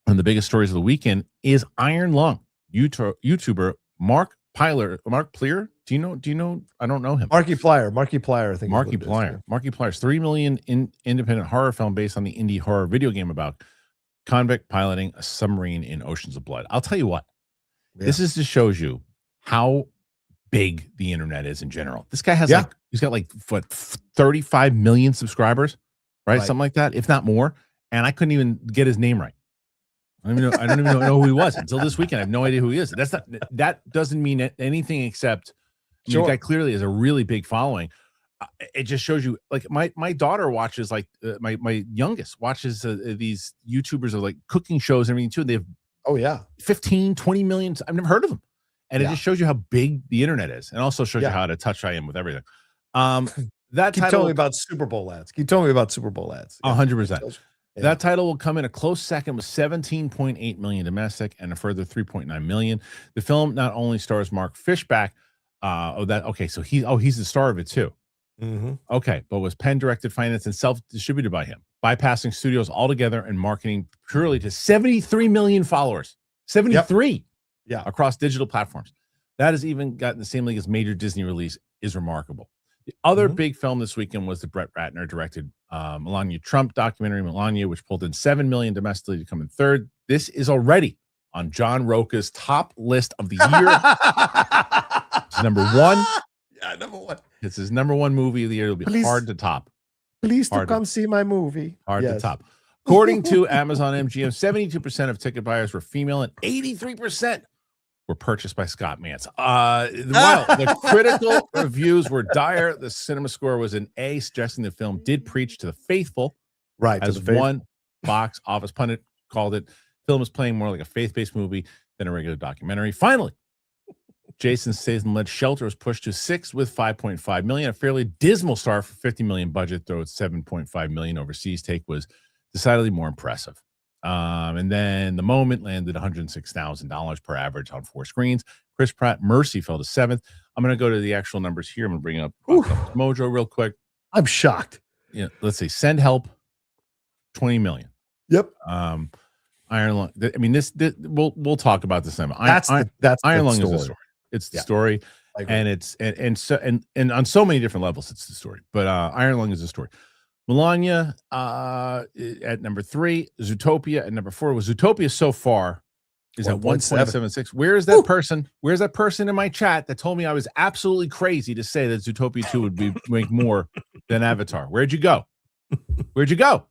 One of the biggest stories of the weekend is Iron Lung. YouTuber Mark Pleer. Do you know? I don't know him. Markiplier, I think. Markiplier's 3 million independent horror film based on the indie horror video game about convict piloting a submarine in oceans of blood. I'll tell you what. Yeah. This just shows you how big the internet is in general. This guy has he's got 35 million subscribers, right? Something like that, if not more. And I couldn't even get his name right. I don't even know who he was until this weekend. I have no idea who he is. That doesn't mean anything except the guy clearly has a really big following. It just shows you, like, my daughter watches, like, my youngest watches these YouTubers of like cooking shows and everything too. And they have 15, 20 million. I've never heard of them. And it just shows you how big the internet is, and also shows you how out of touch I am with everything. That Keep telling me about Super Bowl ads. 100%. That title will come in a close second with 17.8 million domestic and a further 3.9 million. The film not only stars Mark Fishback. So he's the star of it too. Mm-hmm. Okay, but was pen directed, financed, and self-distributed by him, bypassing studios altogether and marketing purely to 73 million followers. 73. Yeah, across digital platforms. That has even gotten the same league as major Disney release is remarkable. The other big film this weekend was the Brett Ratner directed Melania Trump documentary, Melania, which pulled in 7 million domestically to come in third. This is already on John Roca's top list of the year. It's number one. Yeah, number one. It's his number one movie of the year. It'll be hard to top. Please come see my movie. Hard to top. According to Amazon MGM, 72% of ticket buyers were female and 83% were purchased by Scott Mantz. The critical reviews were dire. The cinema score was an A, suggesting the film did preach to the faithful. Right. As one box office pundit called it, film is playing more like a faith-based movie than a regular documentary. Finally, Jason Statham-led Shelter was pushed to 6th with 5.5 million. A fairly dismal start for 50 million budget, though its 7.5 million overseas take was decidedly more impressive. And then The Moment landed $106,000 per average on 4 screens. Chris Pratt, Mercy fell to 7th. I'm going to go to the actual numbers here. I'm going to bring up Mojo real quick. I'm shocked. Yeah, let's see. Send Help, 20 million. Yep. Iron Lung. I mean, this we'll talk about this. That's Iron Lung is the story. It's the story, and it's and on so many different levels, it's the story. But Iron Lung is the story. Melania at number 3, Zootopia at number 4. Zootopia so far is at 1.76. Where is that person? Where's that person in my chat that told me I was absolutely crazy to say that Zootopia 2 would make more than Avatar? Where'd you go? Where'd you go?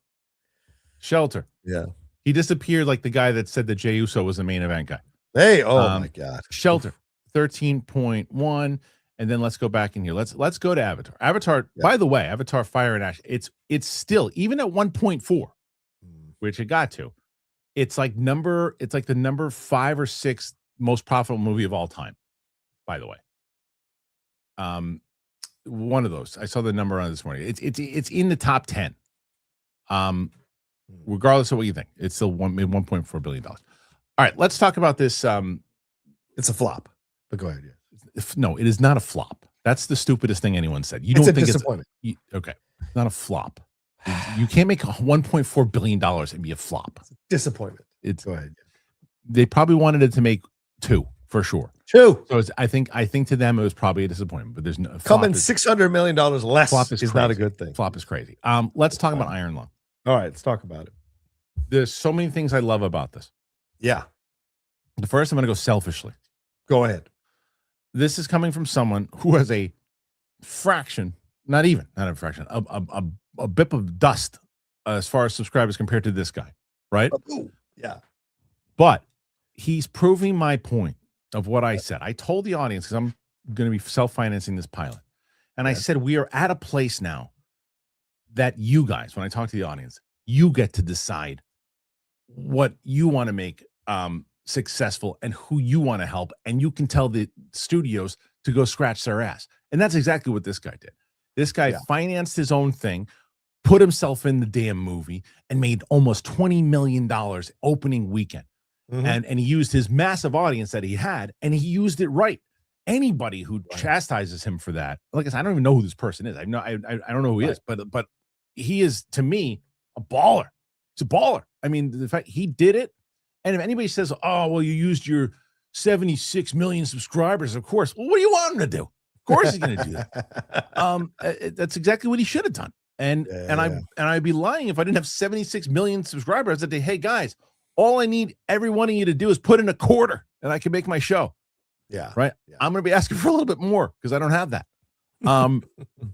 Shelter. Yeah. He disappeared like the guy that said that Jey Uso was the main event guy. Hey, my God. Shelter, 13.1. And then let's go back in here. Let's go to Avatar. Avatar, by the way, Avatar: Fire and Ash, it's still, even at 1.4, which it got to, it's like the number 5 or 6 most profitable movie of all time, by the way. One of those. I saw the number on this morning. It's in the top 10. Regardless of what you think, it's still $1.4 billion. All right, let's talk about this. It's a flop, but go ahead. Yeah. No, it is not a flop. That's the stupidest thing anyone said. You don't think disappointment. Okay, it's not a flop. You can't make $1.4 billion and be a flop. It's a disappointment. Go ahead. They probably wanted it to make 2 for sure. 2. So I think to them it was probably a disappointment. But there's no coming $600 million less. Flop is not a good thing. Flop is crazy. Let's talk about Iron Lung. All right, let's talk about it. There's so many things I love about this. Yeah. The first, I'm going to go selfishly. Go ahead. This is coming from someone who has a fraction, not a fraction, a bit of dust as far as subscribers compared to this guy, right? Yeah. But he's proving my point of what I said. I told the audience, because I'm going to be self-financing this pilot, And I said, we are at a place now that you guys, when I talk to the audience, you get to decide what you want to make successful and who you want to help. And you can tell the studios to go scratch their ass. And that's exactly what this guy did. This guy financed his own thing, put himself in the damn movie, and made almost $20 million opening weekend. And he used his massive audience that he had, and he used it right. Anybody who chastises him for that, like I said, I don't even know who this person is. I don't know who he is, but he is, to me, a baller. It's a baller. I mean, the fact he did it, and if anybody says, "Oh, well, you used your 76 million subscribers," of course. Well, what do you want him to do? Of course, he's going to do that. That's exactly what he should have done. And I'd be lying if I didn't have 76 million subscribers. I'd say, "Hey guys, all I need every one of you to do is put in a quarter, and I can make my show." Yeah. Right. Yeah. I'm going to be asking for a little bit more because I don't have that.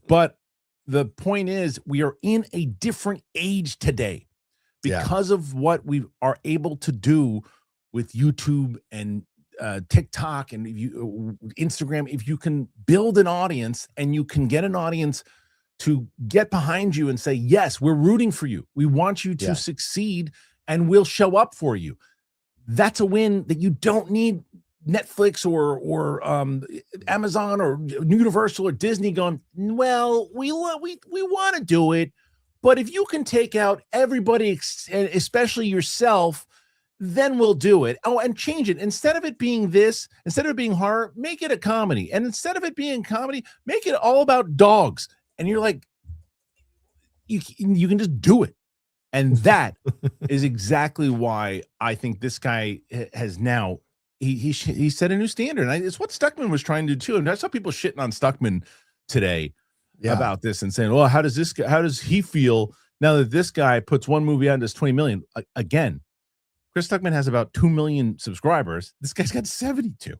But the point is, we are in a different age today because of what we are able to do with YouTube and TikTok and Instagram. If you can build an audience and you can get an audience to get behind you and say, yes, we're rooting for you. We want you to succeed and we'll show up for you. That's a win that you don't need Netflix or Amazon or Universal or Disney going, well, we want to do it, but if you can take out everybody, especially yourself, then we'll do it. Oh, and change it. Instead of it being this, instead of it being horror, make it a comedy. And instead of it being comedy, make it all about dogs. And you're like, you can just do it. And that is exactly why I think this guy has now he set a new standard. And it's what Stuckman was trying to do too. And I saw people shitting on Stuckman today about this and saying, well, how does he feel now that this guy puts one movie out and does 20 million? Again, Chris Stuckman has about 2 million subscribers. This guy's got 72.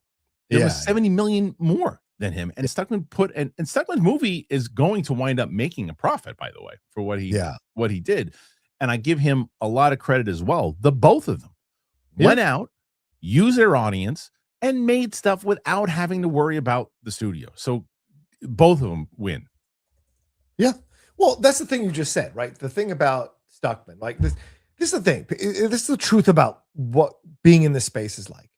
There was 70 million more than him. And Stuckman and Stuckman's movie is going to wind up making a profit, by the way, for what he did. And I give him a lot of credit as well. The both of them went out, used their audience, and made stuff without having to worry about the studio. So both of them win. Yeah. Well, that's the thing you just said, right? The thing about Stuckman, like this is the thing. This is the truth about what being in this space is like.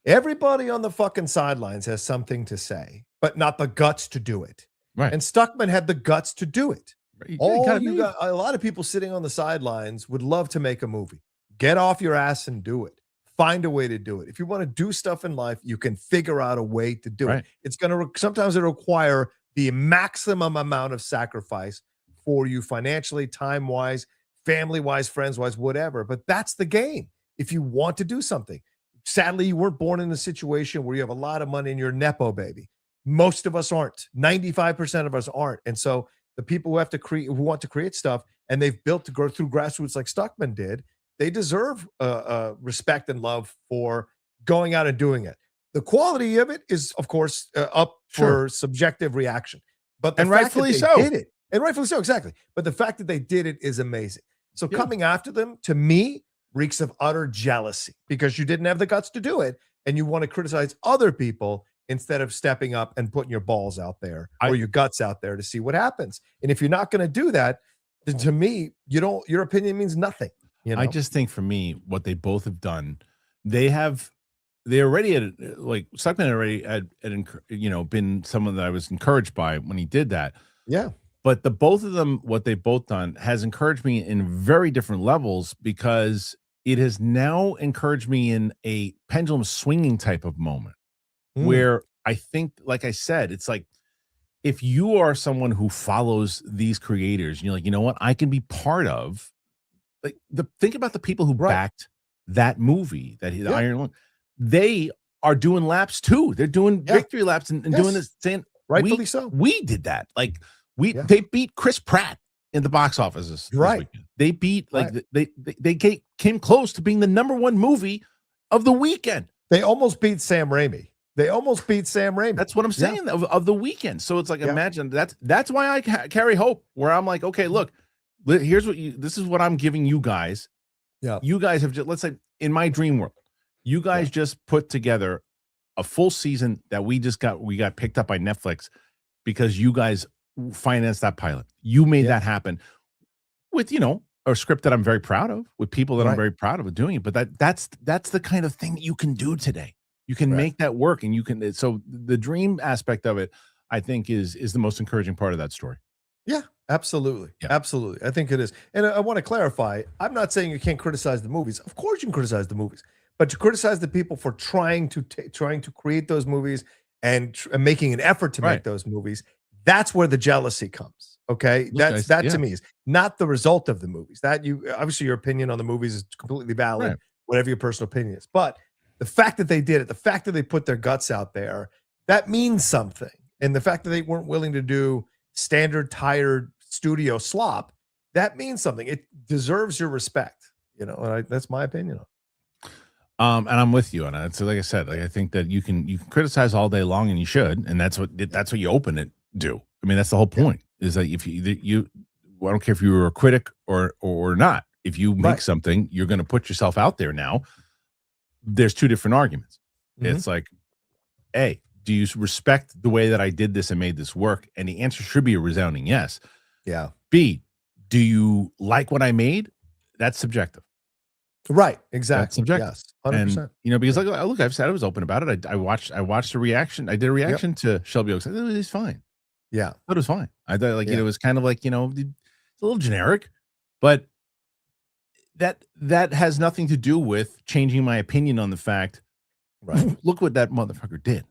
Everybody on the fucking sidelines has something to say, but not the guts to do it. Right. And Stuckman had the guts to do it. Yeah, a lot of people sitting on the sidelines would love to make a movie. Get off your ass and do it. Find a way to do it. If you want to do stuff in life, you can figure out a way to do it. It's going to sometimes it'll require the maximum amount of sacrifice for you financially, time-wise, family-wise, friends-wise, whatever. But that's the game. If you want to do something. Sadly, you weren't born in a situation where you have a lot of money and you're Nepo baby. Most of us aren't. 95% of us aren't. And so the people who have to create, who want to create stuff, and they've built to grow through grassroots like Stuckman did, they deserve respect and love for going out and doing it. The quality of it is, of course, up for subjective reaction. But the fact that they did it, and rightfully so, exactly. But the fact that they did it is amazing. So coming after them, to me, reeks of utter jealousy because you didn't have the guts to do it, and you want to criticize other people instead of stepping up and putting your balls out there or your guts out there to see what happens. And if you're not going to do that, then to me, your opinion means nothing. You know? I just think for me, what they both have done, they already had, like Stuckman already had been someone that I was encouraged by when he did that. Yeah. But the both of them, what they've both done has encouraged me in very different levels because it has now encouraged me in a pendulum swinging type of moment where I think, like I said, it's like, if you are someone who follows these creators, and you're like, you know what, I can be part of, like, think about the people who backed that movie, the Iron Lung. They are doing laps too. They're doing victory laps and doing this, saying, rightfully so. We did that. Like they beat Chris Pratt in the box office this weekend. They beat they came close to being the #1 movie of the weekend. They almost beat Sam Raimi. That's what I'm saying of the weekend. So it's like, imagine that's why I carry hope, where I'm like, okay, look, here's this is what I'm giving you guys. Yeah. You guys have just, let's say in my dream world, you guys just put together a full season that we got picked up by Netflix. because you guys financed that pilot. You made that happen with, a script that I'm very proud of, with people that I'm very proud of doing it. But that's the kind of thing you can do today. You can make that work, and you can. So the dream aspect of it, I think, is the most encouraging part of that story. Yeah, absolutely. Yeah. Absolutely. I think it is. And I want to clarify, I'm not saying you can't criticize the movies. Of course you can criticize the movies, but you criticize the people for trying to create those movies and making an effort to make those movies. That's where the jealousy comes. Okay? Look, That to me is not the result of the movies. That you obviously your opinion on the movies is completely valid, whatever your personal opinion is. But the fact that they did it, the fact that they put their guts out there, that means something. And the fact that they weren't willing to do standard tired studio slop, that means something. It deserves your respect, and that's my opinion on it. And I'm with you on it. So like I said, I think that you can criticize all day long, and you should, and that's what you open it do. I mean, that's the whole point, is that if you I don't care if you were a critic or not, if you make something, you're going to put yourself out there. Now there's two different arguments. It's like, A, do you respect the way that I did this and made this work? And the answer should be a resounding yes. Yeah. B, do you like what I made? That's subjective. Right. Exactly. That's subjective. Yes. 100%. And, because look, I've said I was open about it. I watched the reaction. I did a reaction to Shelby Oaks. I thought it was fine. Yeah. I thought it was fine. I thought it was kind of like, it's a little generic, but that has nothing to do with changing my opinion on the fact, look what that motherfucker did.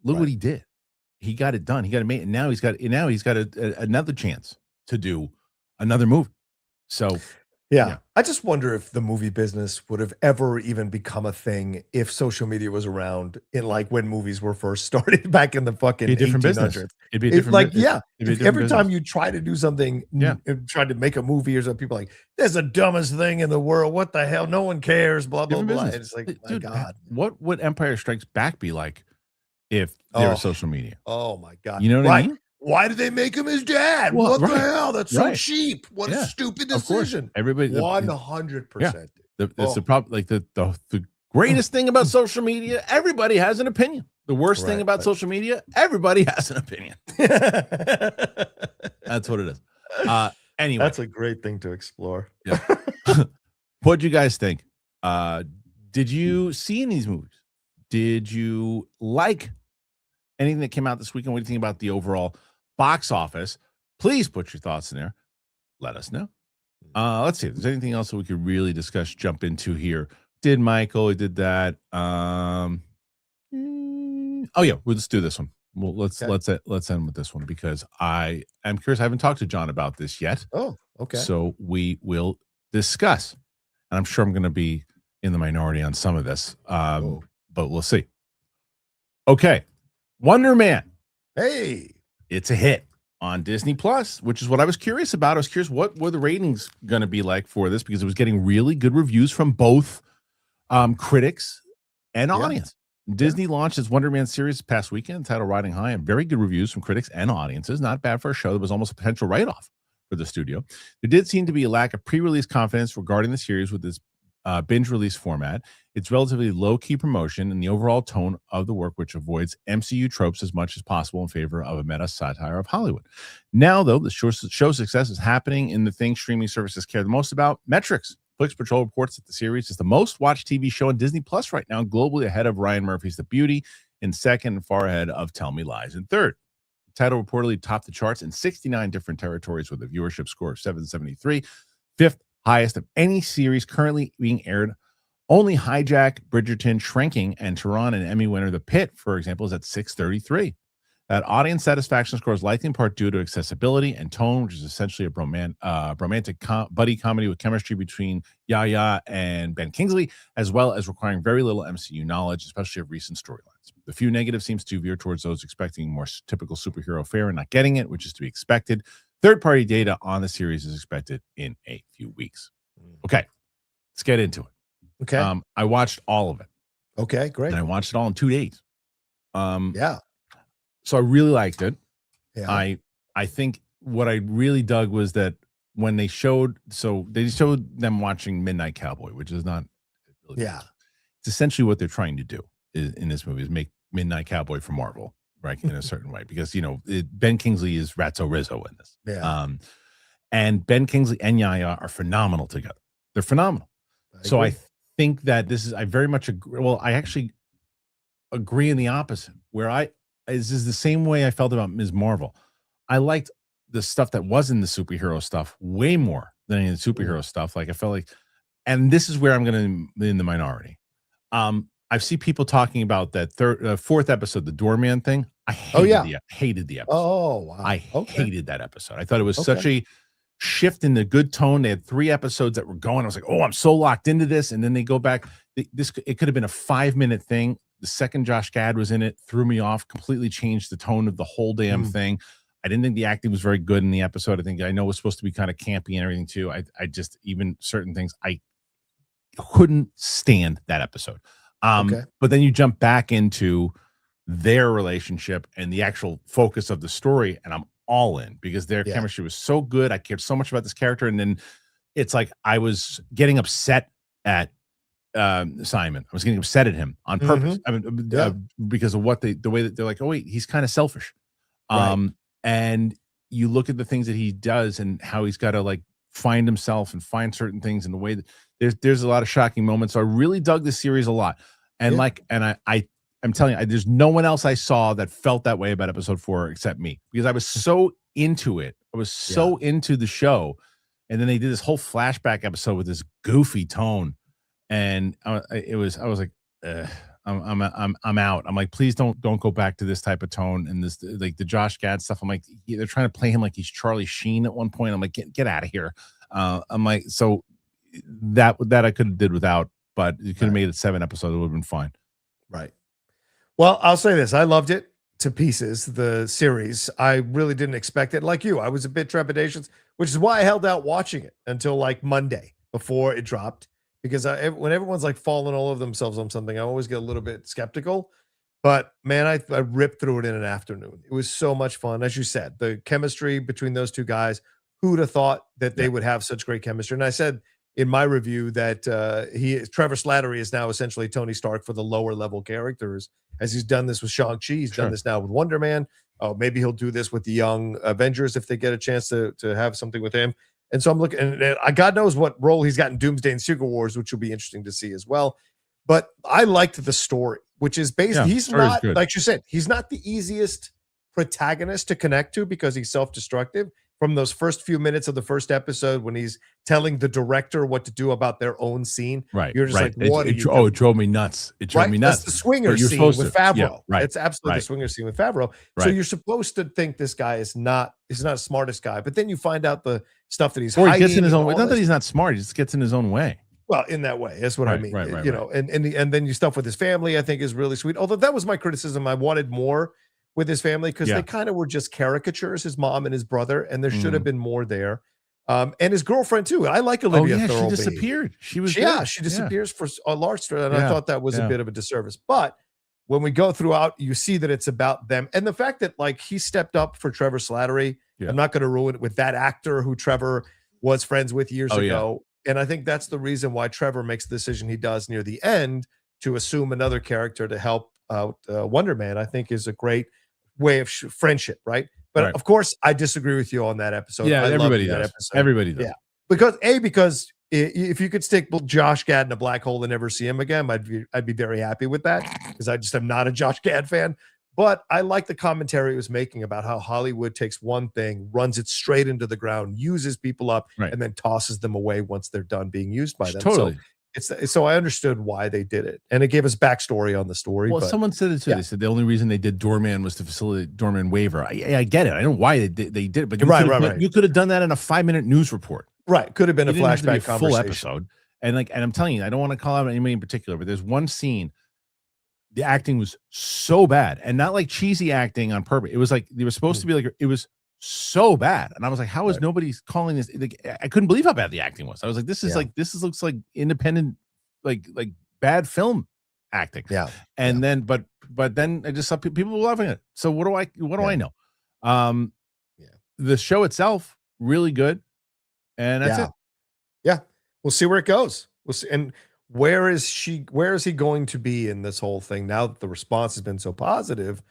Look what he did. He got it done. He got it made. And now he's got another chance to do another movie. So yeah. I just wonder if the movie business would have ever even become a thing if social media was around in like when movies were first started back in the fucking 1800s. It'd be a different business. Every time you try to do something, try to make a movie or something, people are like, "That's the dumbest thing in the world. What the hell? No one cares." Blah blah blah. It's like, my God, what would Empire Strikes Back be like if there was social media? Oh my God, you know what I mean? Why did they make him his dad? Well, what the hell? That's so cheap. What a stupid decision. Everybody, 100%. That's the problem. Like the greatest thing about social media, everybody has an opinion. The worst thing about social media, everybody has an opinion. That's what it is. Anyway, that's a great thing to explore. Yeah. What'd you guys think? Did you see any of these movies? Did you like anything that came out this weekend? What do you think about the overall box office? Please put your thoughts in there. Let us know. Let's see if there's anything else that we could really discuss, jump into here. Did Michael? He did that. Oh yeah, let's do this one. Well, let's end with this one, because I am curious. I haven't talked to John about this yet. Oh, okay. So we will discuss, and I'm sure I'm going to be in the minority on some of this, but we'll see. Okay. Wonder Man. Hey, it's a hit on Disney Plus, which is what I was curious about. I was curious what were the ratings going to be like for this, because it was getting really good reviews from both critics and audience. Disney launched its Wonder Man series this past weekend, titled Riding High, and very good reviews from critics and audiences. Not bad for a show that was almost a potential write-off for the studio. There did seem to be a lack of pre-release confidence regarding the series with this binge release format. It's relatively low-key promotion and the overall tone of the work, which avoids MCU tropes as much as possible in favor of a meta satire of Hollywood. Now, though, the show success is happening in the thing streaming services care the most about: metrics. Flix Patrol reports that the series is the most watched TV show on Disney Plus right now, globally, ahead of Ryan Murphy's The Beauty in second, and far ahead of Tell Me Lies in third. The title reportedly topped the charts in 69 different territories with a viewership score of 773, fifth highest of any series currently being aired. Only Hijack, Bridgerton, Shrinking, and Tehran and Emmy winner The Pit, for example, is at 633. That audience satisfaction score is likely in part due to accessibility and tone, which is essentially a romantic buddy comedy with chemistry between Yahya and Ben Kingsley, as well as requiring very little MCU knowledge, especially of recent storylines. The few negatives seems to veer towards those expecting more typical superhero fare and not getting it, which is to be expected. Third-party data on the series is expected in a few weeks. Okay, let's get into it. Okay. I watched all of it. Okay, great. And I watched it all in 2 days. Yeah. So I really liked it. Yeah. I think what I really dug was that when they showed them watching Midnight Cowboy, which is not really, it's essentially what they're trying to do in this movie, is make Midnight Cowboy for Marvel. right, in a certain way, because Ben Kingsley is Ratso Rizzo in this. Yeah. And Ben Kingsley and Yaya are phenomenal together. They're phenomenal. So I think that I very much agree. Well, I actually agree in the opposite, where this is the same way I felt about Ms. Marvel. I liked the stuff that was in the superhero stuff way more than any of the superhero stuff. Like, I felt like, and this is where I'm going to in the minority. I see people talking about that fourth episode, the Doorman thing. I hated the episode. Oh, wow. I hated that episode. I thought it was such a shift in the good tone. They had 3 episodes that were going. I was like, oh, I'm so locked into this. And then they go back. It could have been a 5-minute thing. The second Josh Gad was in it, threw me off, completely changed the tone of the whole damn thing. I didn't think the acting was very good in the episode. I know it was supposed to be kind of campy and everything too. I just, even certain things, I couldn't stand that episode. But then you jump back into their relationship and the actual focus of the story, and I'm all in, because their chemistry was so good. I cared so much about this character. And then it's like I was getting upset at Simon. I was getting upset at him on purpose. I mean, because of the way that they're like, oh wait, he's kind of selfish. And you look at the things that he does and how he's got to like find himself and find certain things, in the way that there's a lot of shocking moments. So I really dug this series a lot. And I'm telling you, there's no one else I saw that felt that way about episode 4 except me, because I was so into it. I was so into the show. And then they did this whole flashback episode with this goofy tone. And I was like, I'm out. I'm like, please don't go back to this type of tone and this, like the Josh Gad stuff. I'm like, they're trying to play him like he's Charlie Sheen at one point. I'm like, get out of here. I'm like, so that I could have did without, but you could have made it 7 episodes. It would have been fine. Right. Well, I'll say this. I loved it to pieces, the series. I really didn't expect it. Like you, I was a bit trepidatious, which is why I held out watching it until like Monday before it dropped. Because when everyone's like falling all over themselves on something, I always get a little bit skeptical. But man, I ripped through it in an afternoon. It was so much fun. As you said, the chemistry between those two guys, who'd have thought that they would have such great chemistry? And I said in my review that Trevor Slattery is now essentially Tony Stark for the lower level characters, as he's done this with Shang-Chi. He's done this now with Wonder Man. Oh, maybe he'll do this with the young Avengers if they get a chance to have something with him. And so I'm looking, and God knows what role he's got in Doomsday and Secret Wars, which will be interesting to see as well. But I liked the story, which is based. He's not, like you said, he's not the easiest protagonist to connect to, because he's self-destructive. From those first few minutes of the first episode, when he's telling the director what to do about their own scene, you're just like, what? It drove me nuts. It drove me nuts. That's the swinger scene with Favreau. Yeah, it's absolutely the swinger scene with Favreau. So you're supposed to think this guy is not the smartest guy, but then you find out the stuff that he's hiding. He gets in his own way. Not that he's not smart; he just gets in his own way. Well, in that way, that's what I mean. You know, and then you stuff with his family, I think, is really sweet. Although that was my criticism. I wanted more with his family, because they kind of were just caricatures, his mom and his brother, and there should have been more there. And his girlfriend too. I like Olivia Thirlby. She disappeared. She disappears for a large stretch, and I thought that was a bit of a disservice. But when we go throughout, you see that it's about them, and the fact that like he stepped up for Trevor Slattery. I'm not going to ruin it with that actor who Trevor was friends with years ago. And I think that's the reason why Trevor makes the decision he does near the end to assume another character to help out Wonder Man. I think is a great way of friendship, right? But of course, I disagree with you on that episode. Yeah, everybody does. Everybody does. Yeah, because if you could stick Josh Gad in a black hole and never see him again, I'd be very happy with that, because I just am not a Josh Gad fan. But I like the commentary he was making about how Hollywood takes one thing, runs it straight into the ground, uses people up, and then tosses them away once they're done being used by them. Totally. So I understood why they did it, and it gave us backstory on the story. Well, someone said it too. They said the only reason they did Doorman was to facilitate Doorman waiver. I get it. I don't know why they did it, but you could have done that in a 5-minute news report. Right. Could have been a flashback conversation. Full episode. And I'm telling you, I don't want to call out anybody in particular, but there's one scene. The acting was so bad, and not like cheesy acting on purpose. It was like they were supposed to be like, it was so bad. And I was like, how is nobody calling this? Like, I couldn't believe how bad the acting was. I was like, this looks like independent, like bad film acting. Yeah. And then, but then I just saw people were loving it. So what do I know? The show itself, really good. And that's it. Yeah. We'll see where it goes. We'll see. And where is he going to be in this whole thing now that the response has been so positive?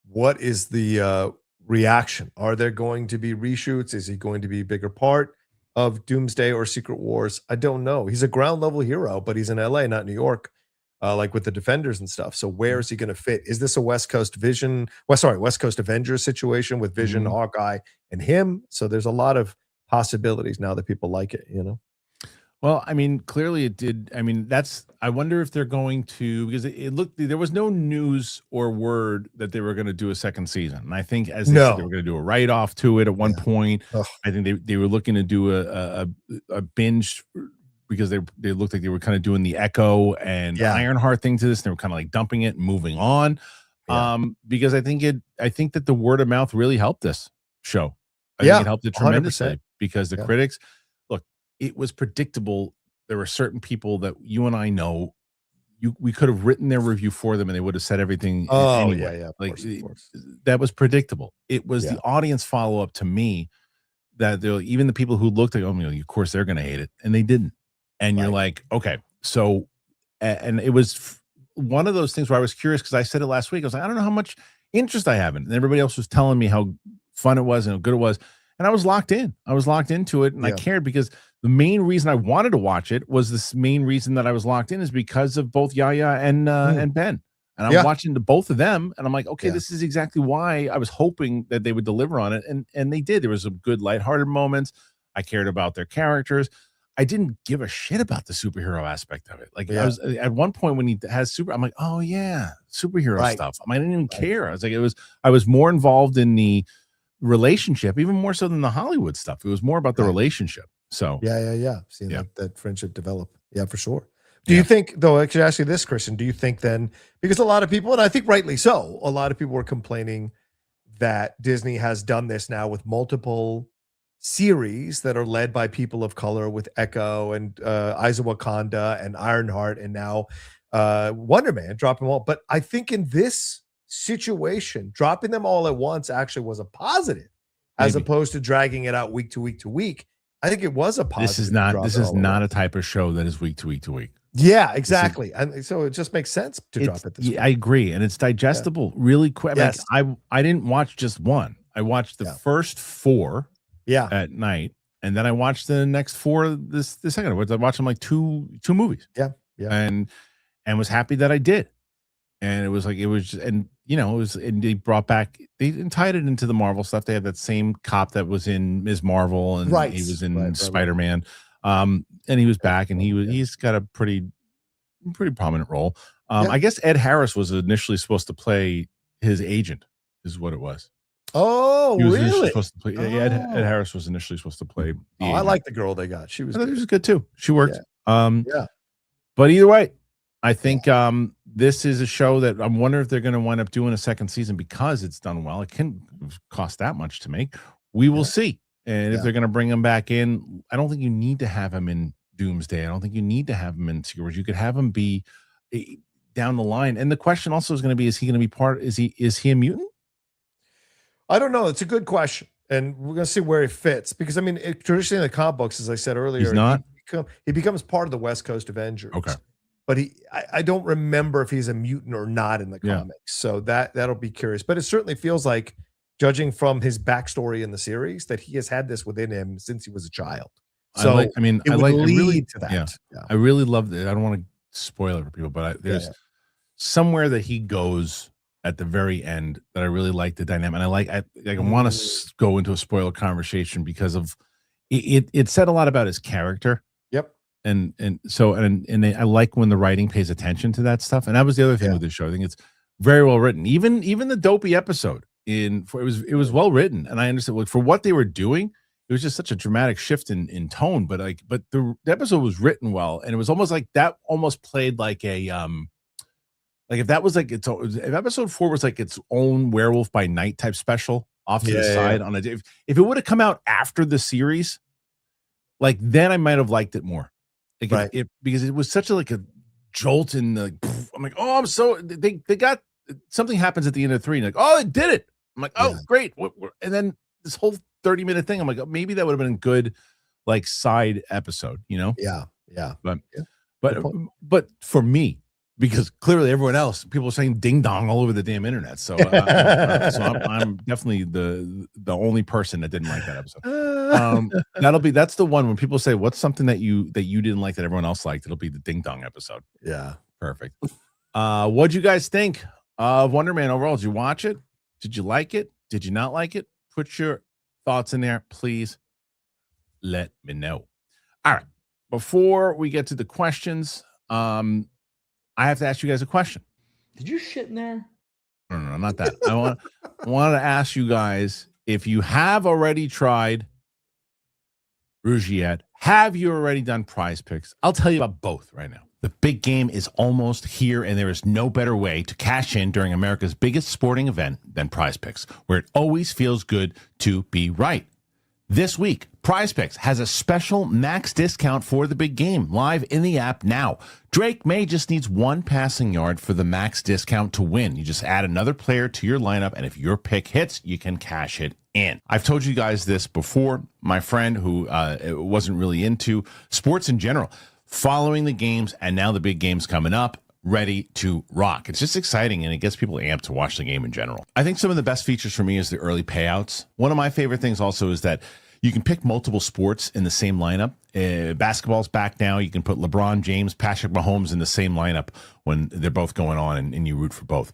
What is the reaction? Are there going to be reshoots? Is he going to be a bigger part of Doomsday or Secret Wars? I don't know. He's a ground level hero, but he's in LA, not New York, like with the Defenders and stuff. So where is he going to fit? Is this a West Coast West Coast Avengers situation with Vision, Hawkeye, and him? So there's a lot of possibilities now that people like it, you know? Well, I mean, clearly it did. I mean, I wonder if they're going to, because it looked, there was no news or word that they were going to do a second season. And I think, as they said, they were going to do a write off to it at one point. Ugh. I think they were looking to do a binge, because they looked like they were kind of doing the Echo and Ironheart thing to this. And they were kind of like dumping it and moving on. Because I think that the word of mouth really helped this show. I think it helped it tremendously 100%. because the critics, look, it was predictable. There were certain people that you and I know, we could have written their review for them and they would have said everything. Anyway. Of Like course. that was predictable. It was the audience follow up to me that even the people who looked like, oh, of course they're going to hate it, and they didn't. And you're like, okay, so, and it was one of those things where I was curious because I said it last week. I was like, I don't know how much interest I have in it. And everybody else was telling me how fun it was and how good it was. And I was locked in. I was locked into it, and I cared because the main reason I wanted to watch it was this main reason that I was locked in is because of both Yaya and Ben. And I'm watching both of them, and I'm like, okay, this is exactly why I was hoping that they would deliver on it, and they did. There was some good lighthearted moments. I cared about their characters. I didn't give a shit about the superhero aspect of it. Like I was at one point when he has I'm like, oh yeah, superhero stuff. I didn't even care. I was like, I was more involved in the relationship, even more so than the Hollywood stuff. It was more about the relationship. So seeing that friendship develop, for sure. Do you think, though, I should ask you this, Kristian, do you think then, because a lot of people, and I think rightly so, a lot of people were complaining that Disney has done this now with multiple series that are led by people of color, with Echo and Eyes of Wakanda and Ironheart, and now Wonder Man, dropping them all. But I think in this situation, dropping them all at once actually was a positive, as opposed to dragging it out week to week to week. I think it was a positive. This is not a type of show that is week to week to week. Yeah, exactly. And so it just makes sense to drop it this way. I agree. And it's digestible really quick. Like, I didn't watch just one. I watched the first 4 at night, and then I watched the next 4 the second. I watched them like two movies. And was happy that I did. And it was like, and they tied it into the Marvel stuff. They had that same cop that was in Ms. Marvel, and he was in Spider-Man. And he was back, and he's got a pretty prominent role. I guess Ed Harris was initially supposed to play his agent, is what it was. Oh, really? Supposed to play, Ed Harris was initially supposed to play. I like the girl they got. She was good too. She worked. But either way, I think this is a show that I'm wondering if they're going to wind up doing a second season because it's done well. It can cost that much to make. We will see. And if they're going to bring him back in, I don't think you need to have him in Doomsday. I don't think you need to have him in Secret Wars. You could have him be down the line. And the question also is going to be: is he going to be is he a mutant? I don't know. It's a good question, and we're going to see where he fits. Because traditionally in the comic books, as I said earlier, he's not. He becomes part of the West Coast Avengers. Okay. But I don't remember if he's a mutant or not in the comics. So that'll be curious. But it certainly feels like, judging from his backstory in the series, that he has had this within him since he was a child. So it would lead to that. I really love it. I don't want to spoil it for people, but there's somewhere that he goes at the very end that I really like the dynamic. And I want to go into a spoiler conversation because of it said a lot about his character. Yep. And I like when the writing pays attention to that stuff. And that was the other thing with this show. I think it's very well written. Even the dopey episode it was well written, and I understand, like, for what they were doing, it was just such a dramatic shift in tone. But the episode was written well, and it was almost like that almost played like a like if that was like if episode 4 was like its own Werewolf by Night type special off to the side on if it would have come out after the series, like, then I might have liked it more. Like because it was such a jolt in the. I'm like, oh, I'm so they got something happens at the end of 3, and like, oh, they did it. I'm like, oh, great. And then this whole 30-minute thing, I'm like, oh, maybe that would have been a good like side episode, Yeah. But for me, because clearly everyone else, people are saying ding dong all over the damn internet. So, I'm definitely the only person that didn't like that episode. That's the one when people say, what's something that you didn't like that everyone else liked? It'll be the ding dong episode. Yeah. Perfect. What'd you guys think of Wonder Man overall? Did you watch it? Did you like it? Did you not like it? Put your thoughts in there. Please let me know. All right. Before we get to the questions, I have to ask you guys a question. Did you shit in there? No, not that. I want to ask you guys if you have already tried Rougiette. Have you already done Prize Picks? I'll tell you about both right now. The big game is almost here, and there is no better way to cash in during America's biggest sporting event than Prize Picks, where it always feels good to be right. This week, Prize Picks has a special max discount for the big game live in the app now. Drake May just needs one passing yard for the max discount to win. You just add another player to your lineup, and if your pick hits, you can cash it in. I've told you guys this before. My friend who wasn't really into sports in general, following the games, and now the big game's coming up, ready to rock. It's just exciting, and it gets people amped to watch the game in general. I think some of the best features for me is the early payouts. One of my favorite things also is that you can pick multiple sports in the same lineup. Basketball's back now. You can put LeBron James, Patrick Mahomes in the same lineup when they're both going on, and you root for both.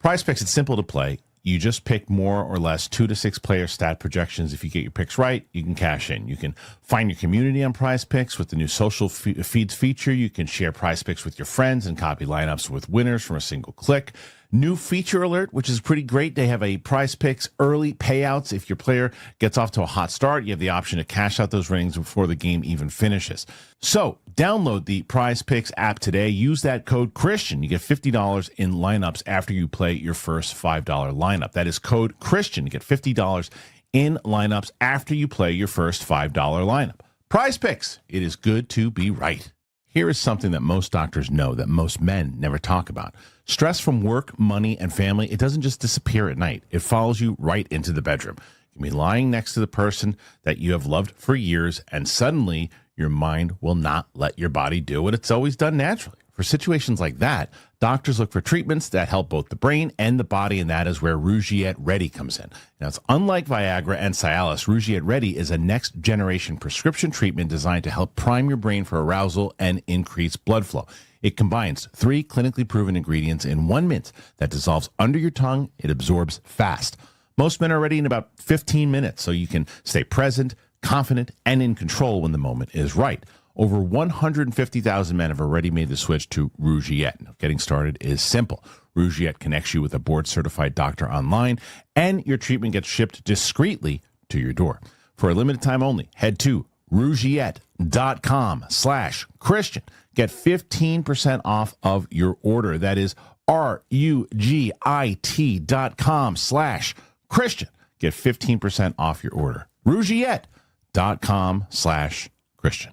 Prize Picks, it's simple to play. You just pick more or less 2 to 6 player stat projections. If you get your picks right, you can cash in. You can find your community on Prize Picks with the new social feeds feature. You can share Prize Picks with your friends and copy lineups with winners from a single click. New feature alert, which is pretty great. They have a Prize Picks early payouts. If your player gets off to a hot start, you have the option to cash out those winnings before the game even finishes. So download the Prize Picks app today. Use that code Kristian. You get $50 in lineups after you play your first $5 lineup. That is code Kristian. You get $50 in lineups after you play your first $5 lineup. Prize Picks. It is good to be right. Here is something that most doctors know that most men never talk about. Stress from work, money, and family, it doesn't just disappear at night. It follows you right into the bedroom. You can be lying next to the person that you have loved for years, and suddenly your mind will not let your body do what it's always done naturally. For situations like that, doctors look for treatments that help both the brain and the body, and that is where Rougiette Ready comes in. Now, it's unlike Viagra and Cialis. Rougiette Ready is a next-generation prescription treatment designed to help prime your brain for arousal and increase blood flow. It combines 3 clinically proven ingredients in 1 mint that dissolves under your tongue. It absorbs fast. Most men are ready in about 15 minutes, so you can stay present, confident, and in control when the moment is right. Over 150,000 men have already made the switch to Rougiette. Now, getting started is simple. Rougiette connects you with a board-certified doctor online, and your treatment gets shipped discreetly to your door. For a limited time only, head to rougiette.com/Kristian. Get 15% off of your order. That is RUGIT.com/Kristian. Get 15% off your order. Rougiette.com/Kristian.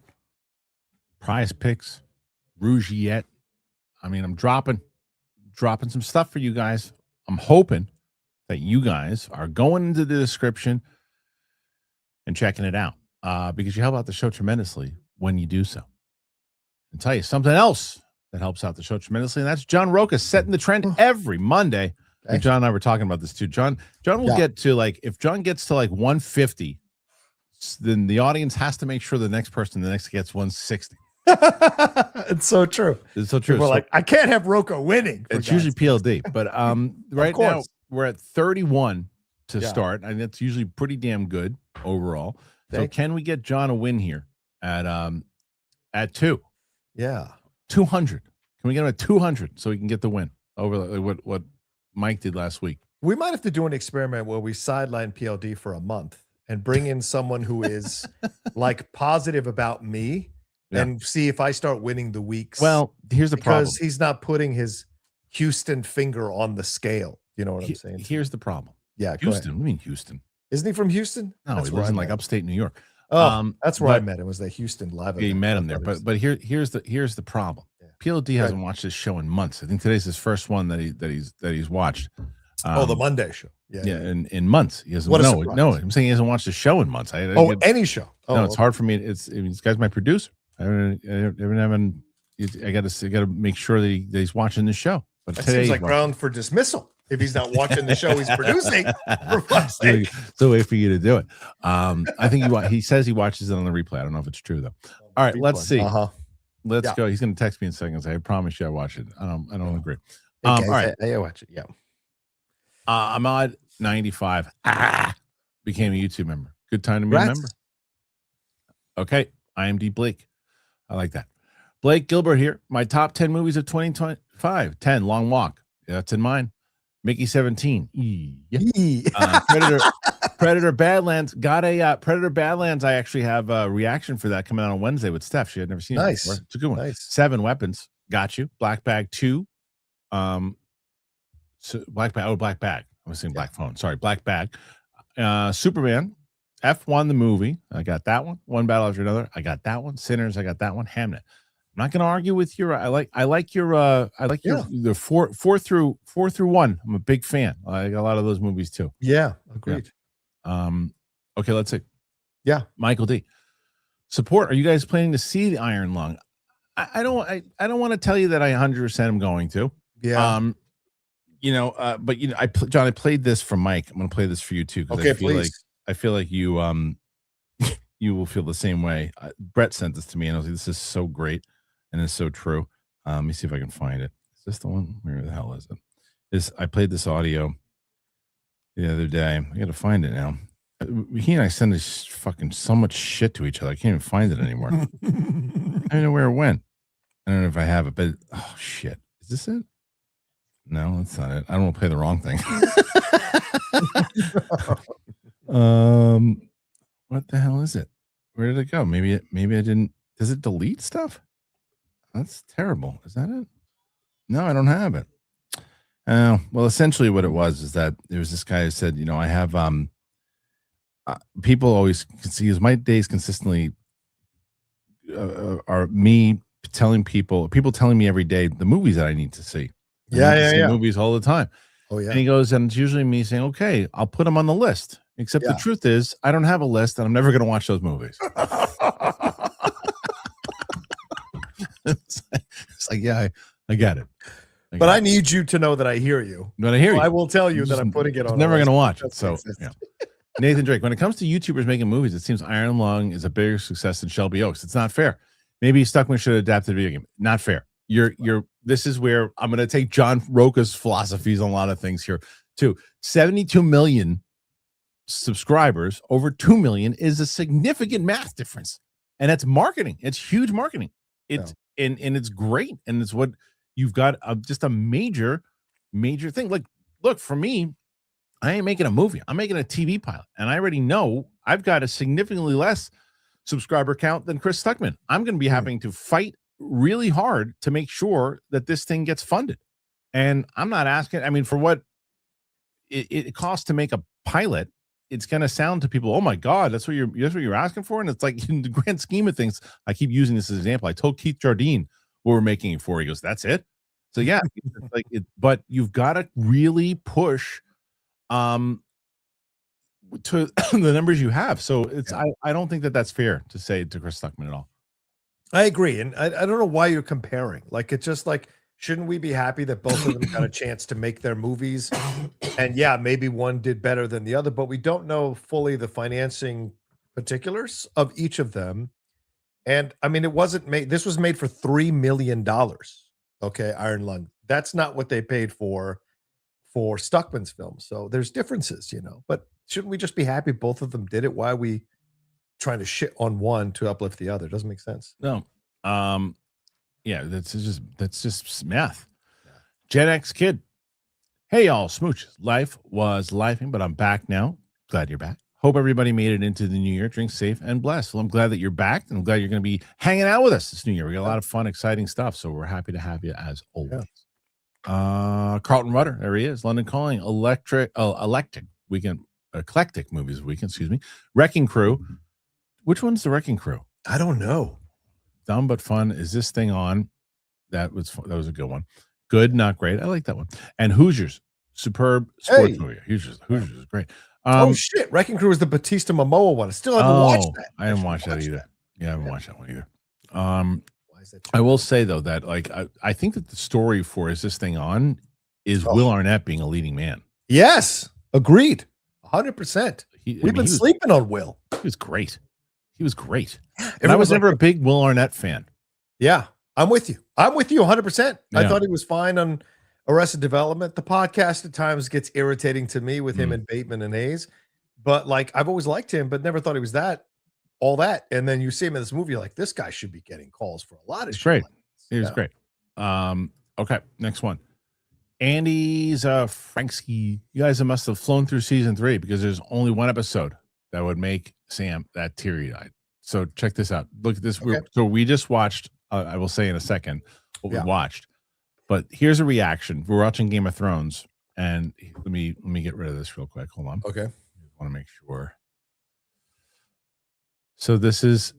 Prize Picks, Rougiette. I mean, I'm dropping some stuff for you guys. I'm hoping that you guys are going into the description and checking it out because you help out the show tremendously when you do so. I'll tell you something else that helps out the show tremendously, and that's John Roca setting the trend every Monday. And John and I were talking about this too. John will get to if John gets to 150, then the audience has to make sure the next gets 160. It's so true. It's so true. We're I can't have Roca winning. It's usually PLD, but right now we're at 31 to start, and it's usually pretty damn good overall. So can we get John a win here at 2? Yeah, 200. Can we get him at 200 so he can get the win over what Mike did last week? We might have to do an experiment where we sideline PLD for a month and bring in someone who is positive about me and see if I start winning the weeks. Well, here's the problem. Because he's not putting his Houston finger on the scale. You know what I'm saying? Here's the problem. Yeah, Houston. What do you mean Houston? Isn't he from Houston? No, he lives in upstate New York. Oh, that's where I met him. Was the Houston live event. Yeah, you met him there. But here's the problem. Yeah. PLD hasn't watched this show in months. I think today's his first one that he's watched. The Monday show. Yeah. In months. He hasn't. No, I'm saying he hasn't watched the show in months. Any show. No, it's hard for me. This guy's my producer. I haven't I gotta make sure that, that he's watching the show. But that today seems like ground for dismissal if he's not watching the show he's producing. For fuck's sake. So wait for you to do it. I think he says he watches it on the replay. I don't know if it's true though. All right, let's see. Let's go. He's gonna text me in seconds. I promise you, I watch it. I don't agree. All right, I watch it. Yeah. Ahmad 95 became a YouTube member. Good time to be a member. Okay, IMD Blake. I like that. Blake Gilbert here. My top 10 movies of 2025. 10, Long Walk. Yeah, that's in mine. Mickey 17. Predator Badlands. Got a Predator Badlands. I actually have a reaction for that coming out on Wednesday with Steph. She had never seen it before. It's a good one. Nice. 7 Weapons. Got you. Black Bag 2. So Black Bag. I was saying Black Phone. Sorry, Black Bag. Superman. F1 the movie. I got that one. One Battle After Another. I got that one. Sinners. I got that one. Hamnet. I'm not going to argue with your. I like your the four through 1. I'm a big fan. I like a lot of those movies too. Yeah, agreed. Yeah. Okay, let's see. Yeah, Michael D. Support. Are you guys planning to see the Iron Lung? I don't want to tell you that I 100% am going to. Yeah. But John, I played this for Mike. I'm going to play this for you too. Okay, please. I feel like you you will feel the same way. Brett sent this to me, and I was like, "This is so great, and it's so true." Let me see if I can find it. Is this the one? Where the hell is it? I played this audio the other day. I got to find it now. He and I send this fucking so much shit to each other. I can't even find it anymore. I don't know where it went. I don't know if I have it, but oh shit, is this it? No, that's not it. I don't want to play the wrong thing. What the hell is it? Where did it go? Maybe I didn't. Does it delete stuff? That's terrible. Is that it? No, I don't have it. Well, essentially what it was is that there was this guy who said, I have people always see my days consistently are me telling people telling me every day the movies that I need to see. Yeah. Movies all the time. Oh yeah. And he goes, and it's usually me saying, okay, I'll put them on the list. Except the truth is, I don't have a list, and I'm never going to watch those movies. It's like, yeah, I get it. But I need you to know that I hear you. But I hear you. I will tell you that I'm putting it on. Never going to watch it. So, yeah. Nathan Drake, when it comes to YouTubers making movies, it seems Iron Lung is a bigger success than Shelby Oaks. It's not fair. Maybe Stuckman should adapt the video game. Not fair. This is where I'm going to take John Roca's philosophies on a lot of things here too. 72 million subscribers, over 2 million is a significant math difference, and it's marketing. It's huge marketing. It's and it's great, and it's what you've got. Just a major thing. Like, look, for me, I ain't making a movie. I'm making a TV pilot, and I already know I've got a significantly less subscriber count than Chris Stuckman. I'm going to be having to fight really hard to make sure that this thing gets funded, and I'm not asking. I mean, for what it costs to make a pilot, it's going to sound to people, oh my God, that's what you're asking for. And it's like, in the grand scheme of things, I keep using this as an example. I told Keith Jardine what we're making it for. He goes, that's it. So yeah, it's like it, but you've got to really push to the numbers you have. So it's, I don't think that that's fair to say to Chris Stuckman at all. I agree. And I don't know why you're comparing. Like, it's just like, shouldn't we be happy that both of them got a chance to make their movies? And yeah, maybe one did better than the other, but we don't know fully the financing particulars of each of them. And I mean, it wasn't made, this was made for $3 million. Okay, Iron Lung. That's not what they paid for Stuckman's film. So there's differences, but shouldn't we just be happy both of them did it? Why are we trying to shit on one to uplift the other? It doesn't make sense. No. Yeah, that's just math. Yeah. Gen X kid. Hey, y'all, smooches. Life was lifing, but I'm back now. Glad you're back. Hope everybody made it into the new year. Drink safe and blessed. Well, I'm glad that you're back, and I'm glad you're going to be hanging out with us this new year. We got a lot of fun, exciting stuff, so we're happy to have you as always. Yeah. Carlton Rudder, there he is. London Calling, Eclectic Movies Weekend, excuse me. Wrecking Crew. Which one's the Wrecking Crew? I don't know. Dumb but fun. Is this thing on? That was a good one. Good, not great. I like that one. And Hoosiers, superb sports movie. Hoosiers is great. Oh shit! Wrecking Crew is the Batista Momoa one. I still haven't watched that. I haven't watched that either. Yeah, I haven't watched that one either. Why is that? I will say though that like I think that the story for Is This Thing On is Will Arnett being a leading man. Yes, agreed, 100%. We've been sleeping on Will. He was great. He was great. And I was never a big Will Arnett fan. Yeah, I'm with you. I'm with you 100%. Yeah. I thought he was fine on Arrested Development. The podcast at times gets irritating to me with him and Bateman and Hayes, but like I've always liked him, but never thought he was all that. And then you see him in this movie, you're like, this guy should be getting calls for a lot of shit. Great. He was great. Okay, next one. Andy's Franksky. You guys must have flown through season 3 because there's only one episode that would make Sam that teary-eyed. So check this out. Look at this. Okay. So we just watched. I will say in a second what we watched, but here's a reaction. We're watching Game of Thrones, and let me get rid of this real quick. Hold on. Okay. I want to make sure. So this is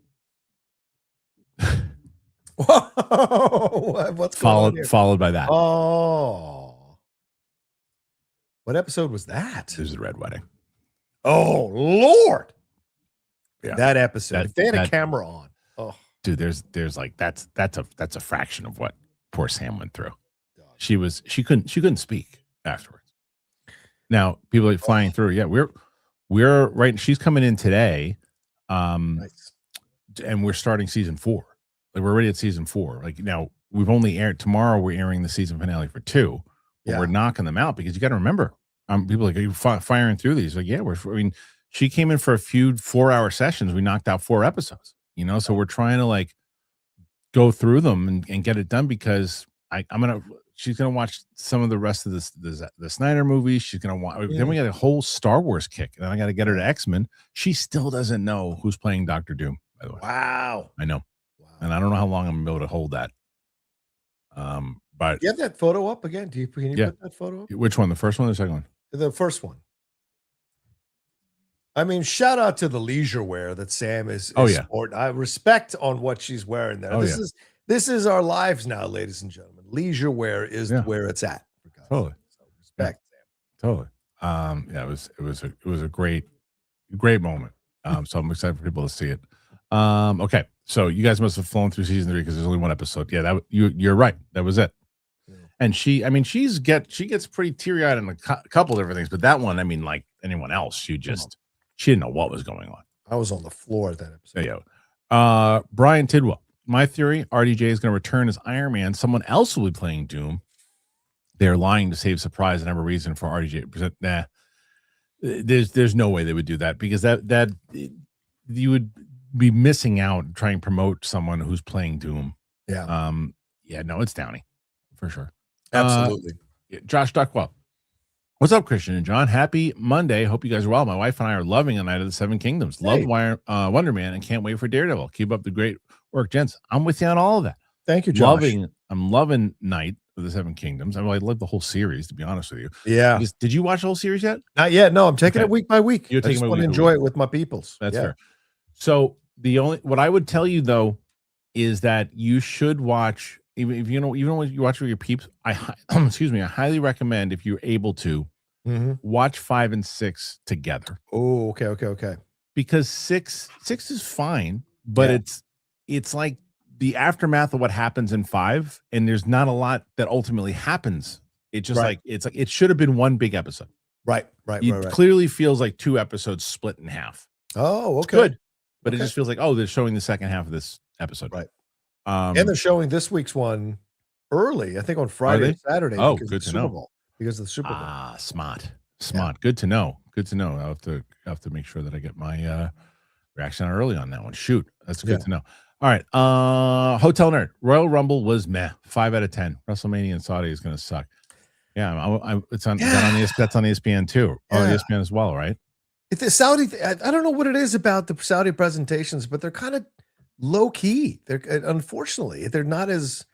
Whoa, what's followed by that. Oh, what episode was that? This is the Red Wedding. Oh Lord, yeah, that episode. If they had a camera on, oh, dude, there's like that's a fraction of what poor Sam went through. She couldn't speak afterwards. Now people are flying through. Yeah, we're right. She's coming in today, nice. And we're starting season 4. Like we're already at season 4. Like now we've only aired tomorrow. We're airing the season finale for 2. But we're knocking them out because you got to remember. People are like, are you firing through these? Like, yeah, she came in for a few 4-hour sessions. We knocked out 4 episodes. So we're trying to like go through them and get it done because she's gonna watch some of the rest of the Snyder movies. She's gonna watch. Then we got a whole Star Wars kick, and then I got to get her to X-Men. She still doesn't know who's playing Doctor Doom. By the way, wow, I know, and I don't know how long I'm gonna be able to hold that. But you have that photo up again? Can you put that photo up? Which one? The first one or the second one? The first one. I mean, shout out to the leisure wear that Sam is sporting. I respect on what she's wearing there. This is our lives now, ladies and gentlemen. Leisure wear is where it's at. Totally. So respect, Sam. Totally. It was a great moment. So I'm excited for people to see it. Okay. So you guys must have flown through season 3 because there's only one episode. Yeah, you're right. That was it. And she gets pretty teary-eyed on a couple different things, but that one, I mean, like anyone else, she didn't know what was going on. I was on the floor at that episode. Yeah. Brian Tidwell. My theory, RDJ is going to return as Iron Man. Someone else will be playing Doom. They're lying to save surprise and have a reason for RDJ to present. Nah. There's no way they would do that because that you would be missing out trying to promote someone who's playing Doom. Yeah. No, it's Downey for sure. Absolutely. Josh Duckwell. What's up, Christian and John? Happy Monday. Hope you guys are well. My wife and I are loving A Night of the Seven Kingdoms. Love Wonder Man and can't wait for Daredevil. Keep up the great work, gents. I'm with you on all of that. Thank you, Josh. I'm loving Night of the Seven Kingdoms. I love the whole series, to be honest with you. Yeah. Did you watch the whole series yet? Not yet. No, I'm taking it week by week. You're taking I just want to enjoy it with my peoples. That's fair. So what I would tell you though is that you should watch. Even when you watch with your peeps, I highly recommend if you're able to watch 5 and 6 together. Oh, okay. Because 6 is fine, but it's like the aftermath of what happens in 5, and there's not a lot that ultimately happens. It's just it should have been one big episode. Right. It clearly feels like 2 episodes split in half. Oh, okay. It's good, but it just feels like they're showing the second half of this episode. Right. And they're showing this week's one early, I think on Friday or Saturday. Oh, good to know. Because of the Super Bowl. Smart. Good to know. I'll have to make sure that I get my reaction early on that one. Shoot, that's good to know. All right. Hotel Nerd. Royal Rumble was meh. 5 out of 10. WrestleMania in Saudi is going to suck. Yeah, that's on ESPN too. Oh, ESPN as well, right? If the Saudi, I don't know what it is about the Saudi presentations, but they're kind of low key. Unfortunately, they're not as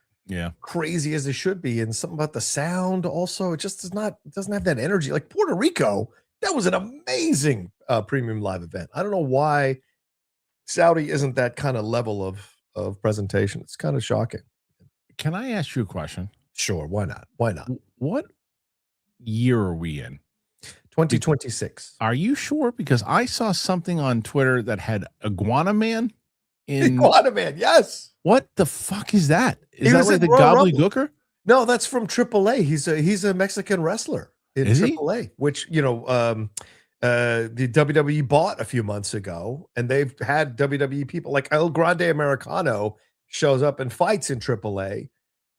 crazy as they should be, and something about the sound also. It just doesn't have that energy. Like Puerto Rico, that was an amazing premium live event. I don't know why Saudi isn't that kind of level of presentation. It's kind of shocking. Can I ask you a question? Sure, why not? What year are we in? 2026. Are you sure? Because I saw something on Twitter that had Iguana Man Iguana Man, yes. What the fuck is that? Is He that was like in the Royal Rumble. gobbledygooker? No, that's from AAA. He's a Mexican wrestler in Is he? AAA, which the WWE bought a few months ago, and they've had WWE people like El Grande Americano shows up and fights in AAA,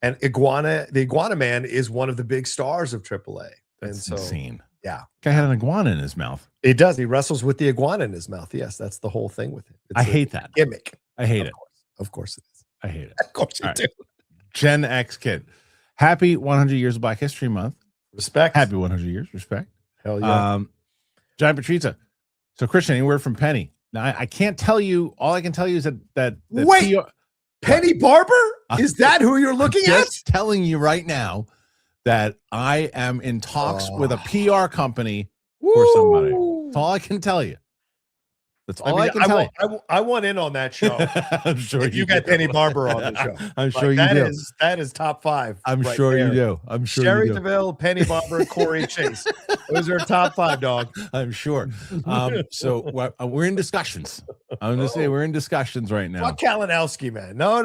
and the Iguana Man is one of the big stars of AAA. That's and so, insane. yeah, Guy had an iguana in his mouth. it does. He wrestles with the iguana in his mouth. Yes, that's the whole thing with it. I hate that gimmick. I hate it. Of course it is. I hate it. Of course you All do. right. Gen X kid. Happy 100 years of Black History Month. Respect. Happy 100 years. Respect. Hell yeah. Giant Patrizia. So Kristian, any word from Penny? Now I can't tell you. All I can tell you is that Wait, Penny Barber? Is that who you're looking at? Just telling you right now that I am in talks with a PR company for somebody. That's all I can tell you. That's all I can tell you. I want in on that show. I'm sure if you got Penny Barber on the show. I'm sure you do. That is top 5. I'm sure you do. I'm sure Sherry you do. DeVille, Penny Barber, Corey Chase. Those are top 5, dog. I'm sure. So we're in discussions. I'm going to say we're in discussions right now. Fuck Kalinowski, man. No.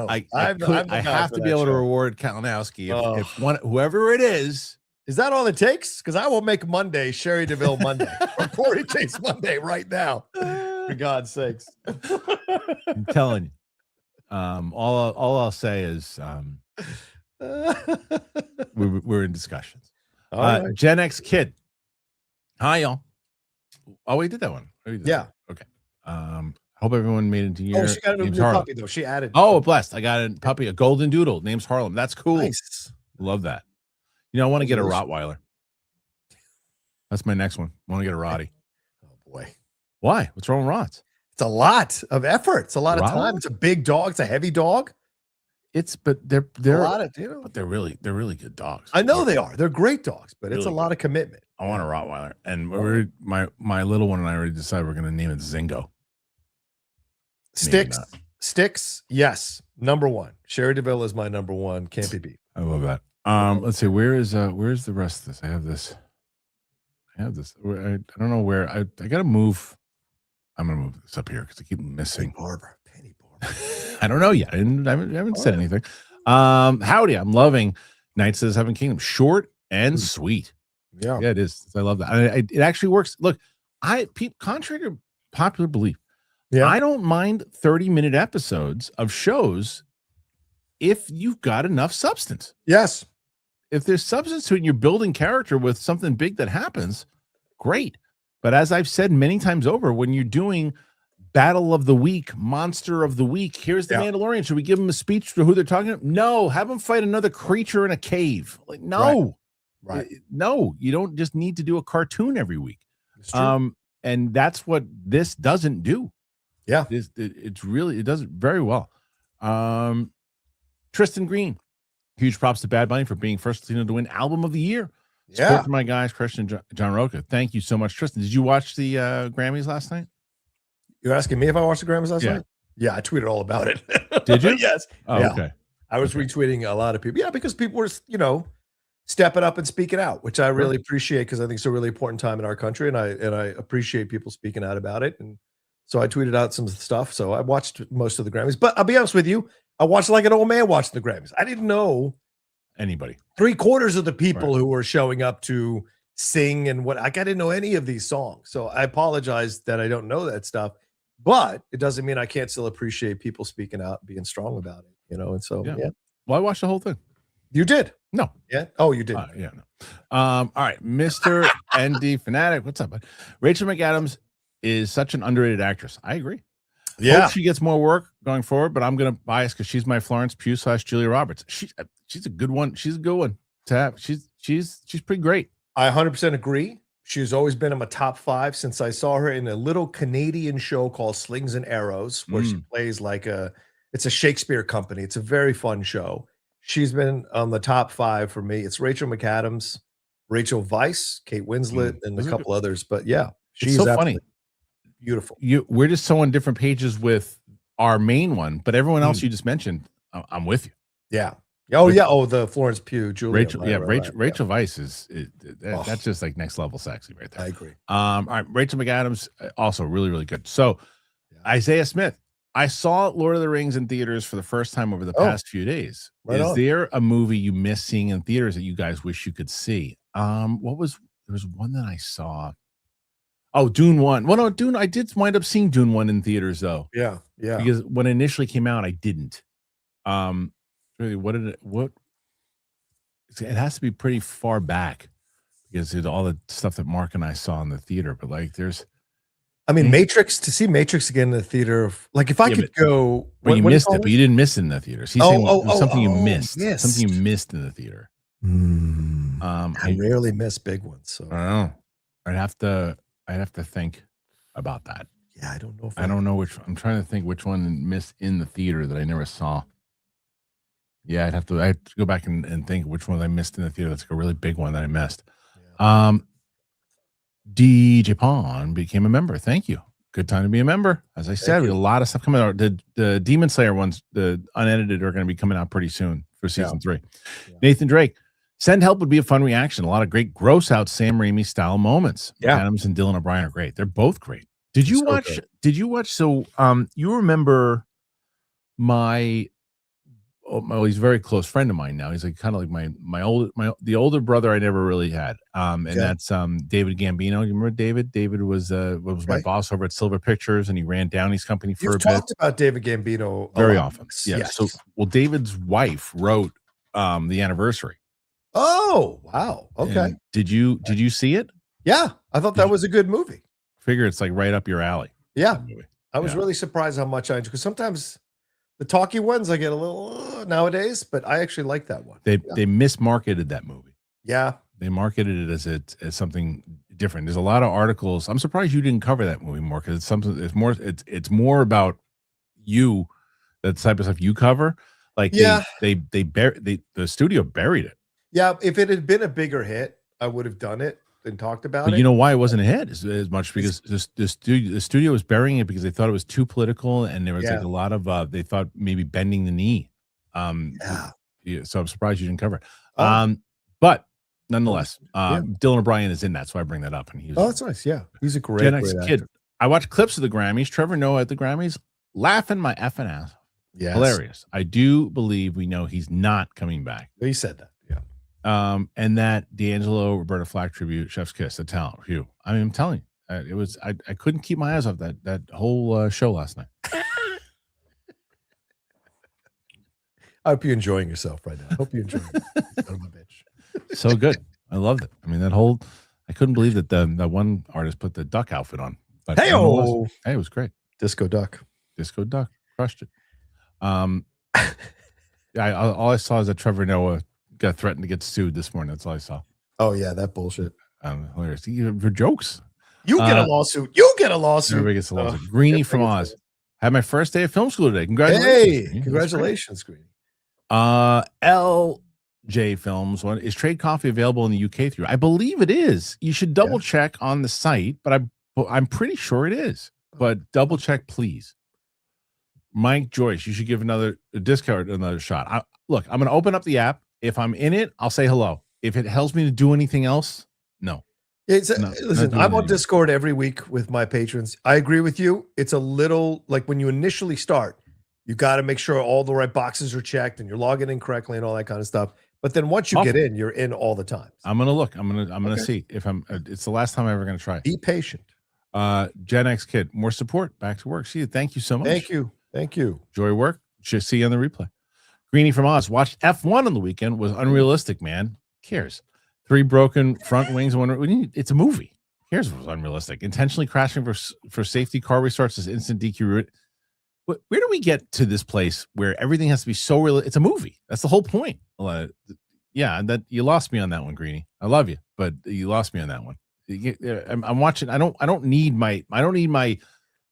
I have to be able to reward Kalinowski if whoever it is. Is that all it takes? Because I will make Monday Sherry DeVille Monday or Corey Chase Monday right now. For God's sakes. I'm telling you. All I'll say is we're in discussions. Right. Gen X kid. Hi, y'all. Oh, we did that one. Yeah. Okay. Hope everyone made it to your. Oh, she got a new puppy though. She added. Oh, blessed. I got a puppy, a golden doodle. Name's Harlem. That's cool. Nice. Love that. You know, I want to get a Rottweiler. That's my next one. I want to get a Rottie. Oh boy. Why? What's wrong with Rots? It's a lot of effort. It's a lot of time. It's a big dog. It's a heavy dog. But they're a lot of, but they're really good dogs. I know they are. They're great dogs, but it's a lot of commitment. I want a Rottweiler, and my little one and I already decided we're going to name it Zingo. Sticks. Yes, number 1. Sherry DeVille is my number 1. Can't be beat. I love that. Let's see. Where's the rest of this? I have this. I don't know where. I got to move. I'm gonna move this up here because I keep missing. Penny Barber. I don't know yet. I haven't said anything. Howdy. I'm loving Knights of the Seven Kingdoms. Short and sweet. Yeah, it is. I love that. It actually works. Look, contrary to popular belief, I don't mind 30-minute episodes of shows if you've got enough substance. Yes. If there's substance to it and you're building character with something big that happens, great. But as I've said many times over, when you're doing Battle of the Week, Monster of the Week, here's the Mandalorian. Should we give him a speech to who they're talking to? No, have him fight another creature in a cave. Like, no. Right. No, you don't just need to do a cartoon every week. And that's what this doesn't do. Yeah. It does it very well. Tristan Green. Huge props to Bad Bunny for being first Latino to win Album of the Year. Support for my guys, Kristian and John Roca. Thank you so much, Tristan. Did you watch the Grammys last night? You're asking me if I watched the Grammys last night? Yeah, I tweeted all about it. Did you? Yes. Oh, okay. I was retweeting a lot of people. Yeah, because people were, stepping up and speaking out, which I really appreciate because I think it's a really important time in our country, and I appreciate people speaking out about it. And so I tweeted out some stuff. So I watched most of the Grammys. But I'll be honest with you, I watched like an old man watching the Grammys. I didn't know anybody. 3/4 of the people who were showing up to sing and I didn't know any of these songs. So I apologize that I don't know that stuff, but it doesn't mean I can't still appreciate people speaking out, being strong about it, And so, Well, I watched the whole thing. You did? No. Yeah. Oh, you did. Yeah. No. All right. Mr. ND Fanatic. What's up, bud? Rachel McAdams is such an underrated actress. I agree. Yeah. Hope she gets more work going forward, but I'm going to bias because she's my Florence Pugh / Julia Roberts. She's a good one. She's a good one to have. She's pretty great. I 100% agree. She's always been in my top 5 since I saw her in a little Canadian show called Slings and Arrows, where she plays it's a Shakespeare company. It's a very fun show. She's been on the top 5 for me. It's Rachel McAdams, Rachel Weisz, Kate Winslet, and a couple others. But yeah, she's so funny. Beautiful. We're just so on different pages with our main one, but everyone else you just mentioned, I'm with you. Yeah. Oh, yeah. Oh, the Florence Pugh, Julia. Rachel, Rachel Weisz is that's just like next level sexy right there. I agree. All right, Rachel McAdams also really, really good. So Isaiah Smith, I saw Lord of the Rings in theaters for the first time over the past few days. Right Is on. there a movie you miss seeing in theaters that you guys wish you could see? There was one that I saw. Oh, Dune 1. Well, no, Dune. I did wind up seeing Dune 1 in theaters though. Yeah. Because when it initially came out, I didn't. Really, what it has to be pretty far back because of all the stuff that Mark and I saw in the theater. But like, I mean, Matrix, to see Matrix again in the theater, like if I could go, but you missed it, but you didn't miss it in the theaters. He's saying something you missed. Yes. Something you missed in the theater. I rarely miss big ones. So I don't know. I'd have to think about that. Yeah, I don't know if I don't know which. I'm trying to think which one missed in the theater that I never saw. Yeah, I have to go back and think which one I missed in the theater. That's like a really big one that I missed. Yeah. DJ Pond became a member. Thank you. Good time to be a member. As I said, we have a lot of stuff coming out. The Demon Slayer ones, the unedited, are going to be coming out pretty soon for season 3. Yeah. Nathan Drake, send help would be a fun reaction. A lot of great gross out Sam Raimi style moments. Yeah, Adams and Dylan O'Brien are great. They're both great. Did you watch? Good. Did you watch? So, you remember he's a very close friend of mine now. He's like kind of like the older brother I never really had. And that's David Gambino. You remember David? David was my boss over at Silver Pictures, and he ran Downey's company for a bit. Talked about David Gambino very often. Yeah. Yes. So, David's wife wrote the anniversary. Oh, wow. Okay. And did you see it? Yeah, I thought that was a good movie. Figure it's like right up your alley. Yeah, I was really surprised how much I enjoyed, because sometimes the talky ones I get a little nowadays, but I actually like that one. They mismarketed that movie. Yeah, they marketed it as something different. There's a lot of articles. I'm surprised you didn't cover that movie more, because it's something. It's more about you, that type of stuff you cover. Like the studio buried it. Yeah, if it had been a bigger hit, I would have done it and talked about it. But you know why it wasn't a hit as much? Because the studio was burying it because they thought it was too political, and there was like a lot of they thought maybe bending the knee. So I'm surprised you didn't cover it. But nonetheless, Dylan O'Brien is in that, so I bring that up. And that's nice. Yeah, he's a great, Gen X kid. I watched clips of the Grammys. Trevor Noah at the Grammys, laughing my effing ass. Yeah, hilarious. I do believe we know he's not coming back. He said that. And that D'Angelo Roberta Flack tribute, Chef's Kiss, the talent review. I mean, I'm telling you, it was. I couldn't keep my eyes off that whole show last night. I hope you're enjoying yourself right now. I hope you're enjoying it. Son of a bitch. So good. I loved it. I mean, I couldn't believe that that one artist put the duck outfit on. But hey, it was great. Disco Duck crushed it. All I saw is that Trevor Noah got threatened to get sued this morning. That's all I saw. Oh yeah, that bullshit. Hilarious. For jokes. You get a lawsuit. You get a lawsuit. Everybody gets a lawsuit. Greenie from Oz. Had my first day of film school today. Congratulations. Hey, congratulations, Greenie. LJ Films. Is Trade Coffee available in the UK through? I believe it is. You should double check on the site, but I'm pretty sure it is. But double check, please. Mike Joyce, you should give another shot. Look, I'm going to open up the app. If I'm in it, I'll say hello. If it helps me to do anything else, no. Listen, I'm on Discord every week with my patrons. I agree with you. It's a little like when you initially start, you got to make sure all the right boxes are checked and you're logging in correctly and all that kind of stuff. But then once you get in, you're in all the time. I'm gonna look. I'm gonna see if I'm. It's the last time I'm ever gonna try it. Be patient. Gen X kid, more support. Back to work. See you. Thank you so much. Thank you. Enjoy work. Just see you on the replay. Greenie from Oz watched F1 on the weekend. Was unrealistic, man. Who cares? 3 broken front wings. It's a movie. Who cares if it was unrealistic? Intentionally crashing for safety. Car restarts as instant DQ route. But where do we get to this place where everything has to be so real? It's a movie. That's the whole point. Yeah, that you lost me on that one, Greenie. I love you, but you lost me on that one. I'm watching. I don't need my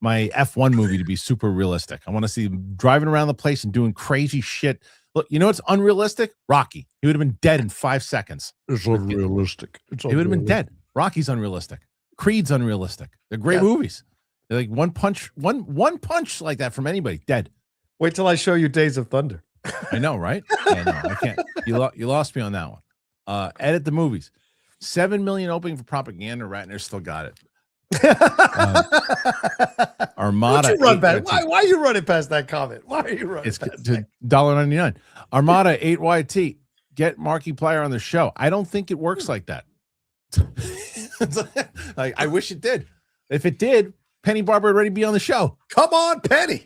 F1 movie to be super realistic. I want to see him driving around the place and doing crazy shit. Look, you know what's unrealistic? Rocky. He would have been dead in 5 seconds. It's unrealistic. He would have been dead. Rocky's unrealistic. Creed's unrealistic. They're great movies. They're like one punch like that from anybody, dead. Wait till I show you Days of Thunder. I know, right? Yeah, no, I can't. You lost me on that one. Edit the movies. 7 million opening for propaganda. Ratner still got it. Armada. Why are you running past that comment? Why are you running It's past to $1.99. Armada 8YT. Get Markiplier on the show. I don't think it works like that. I wish it did. If it did, Penny Barber would already be on the show. Come on, Penny.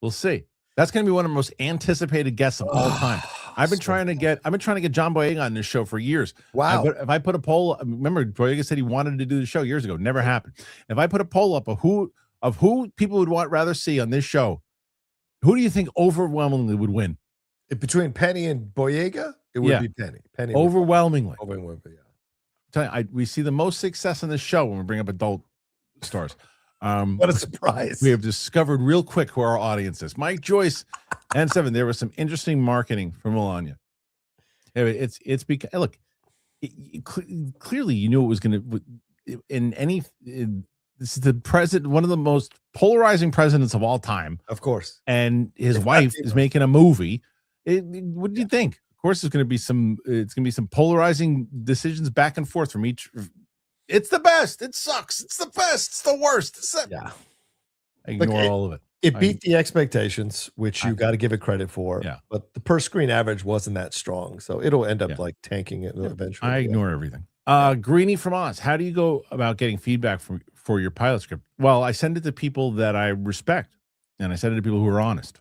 We'll see. That's going to be one of the most anticipated guests of all time. I've been trying to get John Boyega on this show for years. Wow. If I put a poll, remember Boyega said he wanted to do the show years ago. Never happened. If I put a poll up of who people would rather see on this show, who do you think overwhelmingly would win? Between Penny and Boyega, it would be Penny. Penny overwhelmingly. Yeah. We see the most success on this show when we bring up adult stars. What a surprise. We have discovered real quick who our audience is. Mike Joyce and 7. There was some interesting marketing from Melania. It's because look, clearly you knew it was going to this is the president, one of the most polarizing presidents of all time. Of course. And his wife is making a movie. What do you think? Of course, it's going to be some polarizing decisions back and forth from each. It's the best. It sucks. It's the best. It's the worst. Ignore all of it. It beat the expectations, which you got to give it credit for. Yeah. But the per screen average wasn't that strong. So it'll end up like tanking it eventually. I ignore everything. Greenie from Oz. How do you go about getting feedback for your pilot script? Well, I send it to people that I respect, and I send it to people who are honest.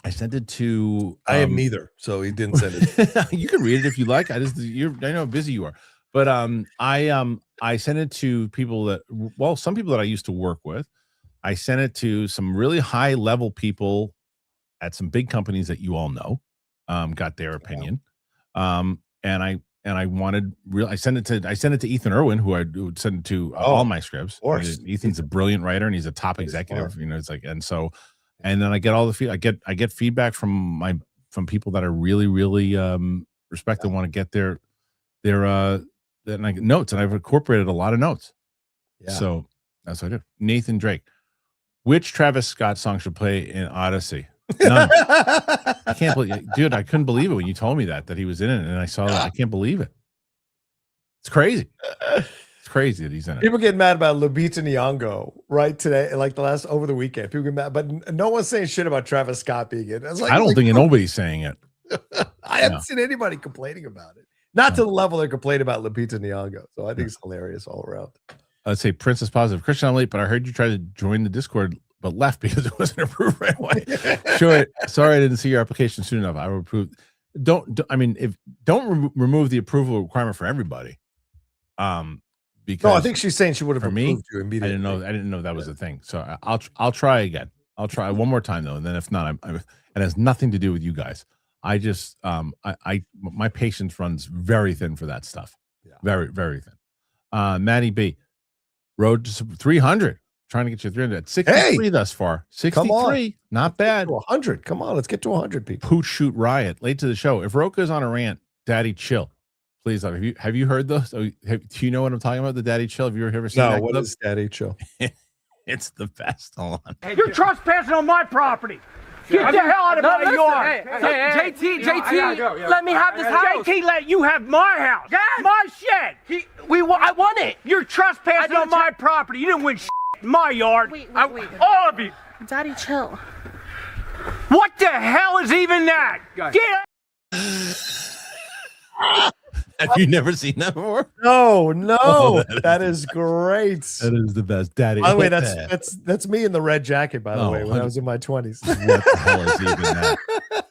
I sent it to. I am neither, so he didn't send it. You can read it if you like. I know how busy you are, but I sent it to people some people that I used to work with. I sent it to some really high level people at some big companies that you all know. Got their opinion, and I sent it to Ethan Irwin, who I would send it to all my scripts. Of course. Ethan's a brilliant writer and he's a top executive. You know, it's like, and then I get all the feedback. I get feedback from people that I really, really respect and want to get their and I get notes, and I've incorporated a lot of notes. Yeah. So that's what I do. Nathan Drake. Which Travis Scott song should play in Odyssey? None. I can't believe, dude. I couldn't believe it when you told me that he was in it, and I saw that. I can't believe it. It's crazy. It's crazy that he's in it. People get mad about Lupita Nyong'o right today, like over the weekend. People get mad, but no one's saying shit about Travis Scott being in it. I don't think nobody's saying it. I haven't seen anybody complaining about it. Not to the level they're complaining about Lupita Nyong'o. So I think it's hilarious all around. Let's say Princess Positive. Kristian, I'm late, but I heard you tried to join the Discord, but left because it wasn't approved right away. Sure. Sorry, I didn't see your application soon enough. I will approve. Don't remove the approval requirement for everybody. Because no, I think she's saying she would have approved you immediately. I didn't know that was a thing. So I'll try again. I'll try one more time though, and then if not, it has nothing to do with you guys. I just my patience runs very thin for that stuff. Yeah. Very, very thin. Maddie B. Road to 300. Trying to get you 300. 63 thus far. 63. Not bad. 100. Come on, let's get to 100 people. Poot Shoot Riot. Late to the show. If Roka's on a rant, Daddy Chill. Please. Have you heard those? Do you know what I'm talking about? The Daddy Chill? Have you ever seen that? No, what is Daddy Chill? It's the best. Hold on. You're trespassing on my property. Get the hell out of my yard. Hey, JT, let me have this house. JT let you have my house. Yes. My shed. I want it. You're trespassing on my property. You didn't win shit in my yard. Wait. All of you. Daddy, chill. What the hell is even that? Get Have you never seen that before? No. Oh, that is great. That is the best, Daddy. By the way, that's me in the red jacket. By the way, when I was in my 20s. What the hell is even that?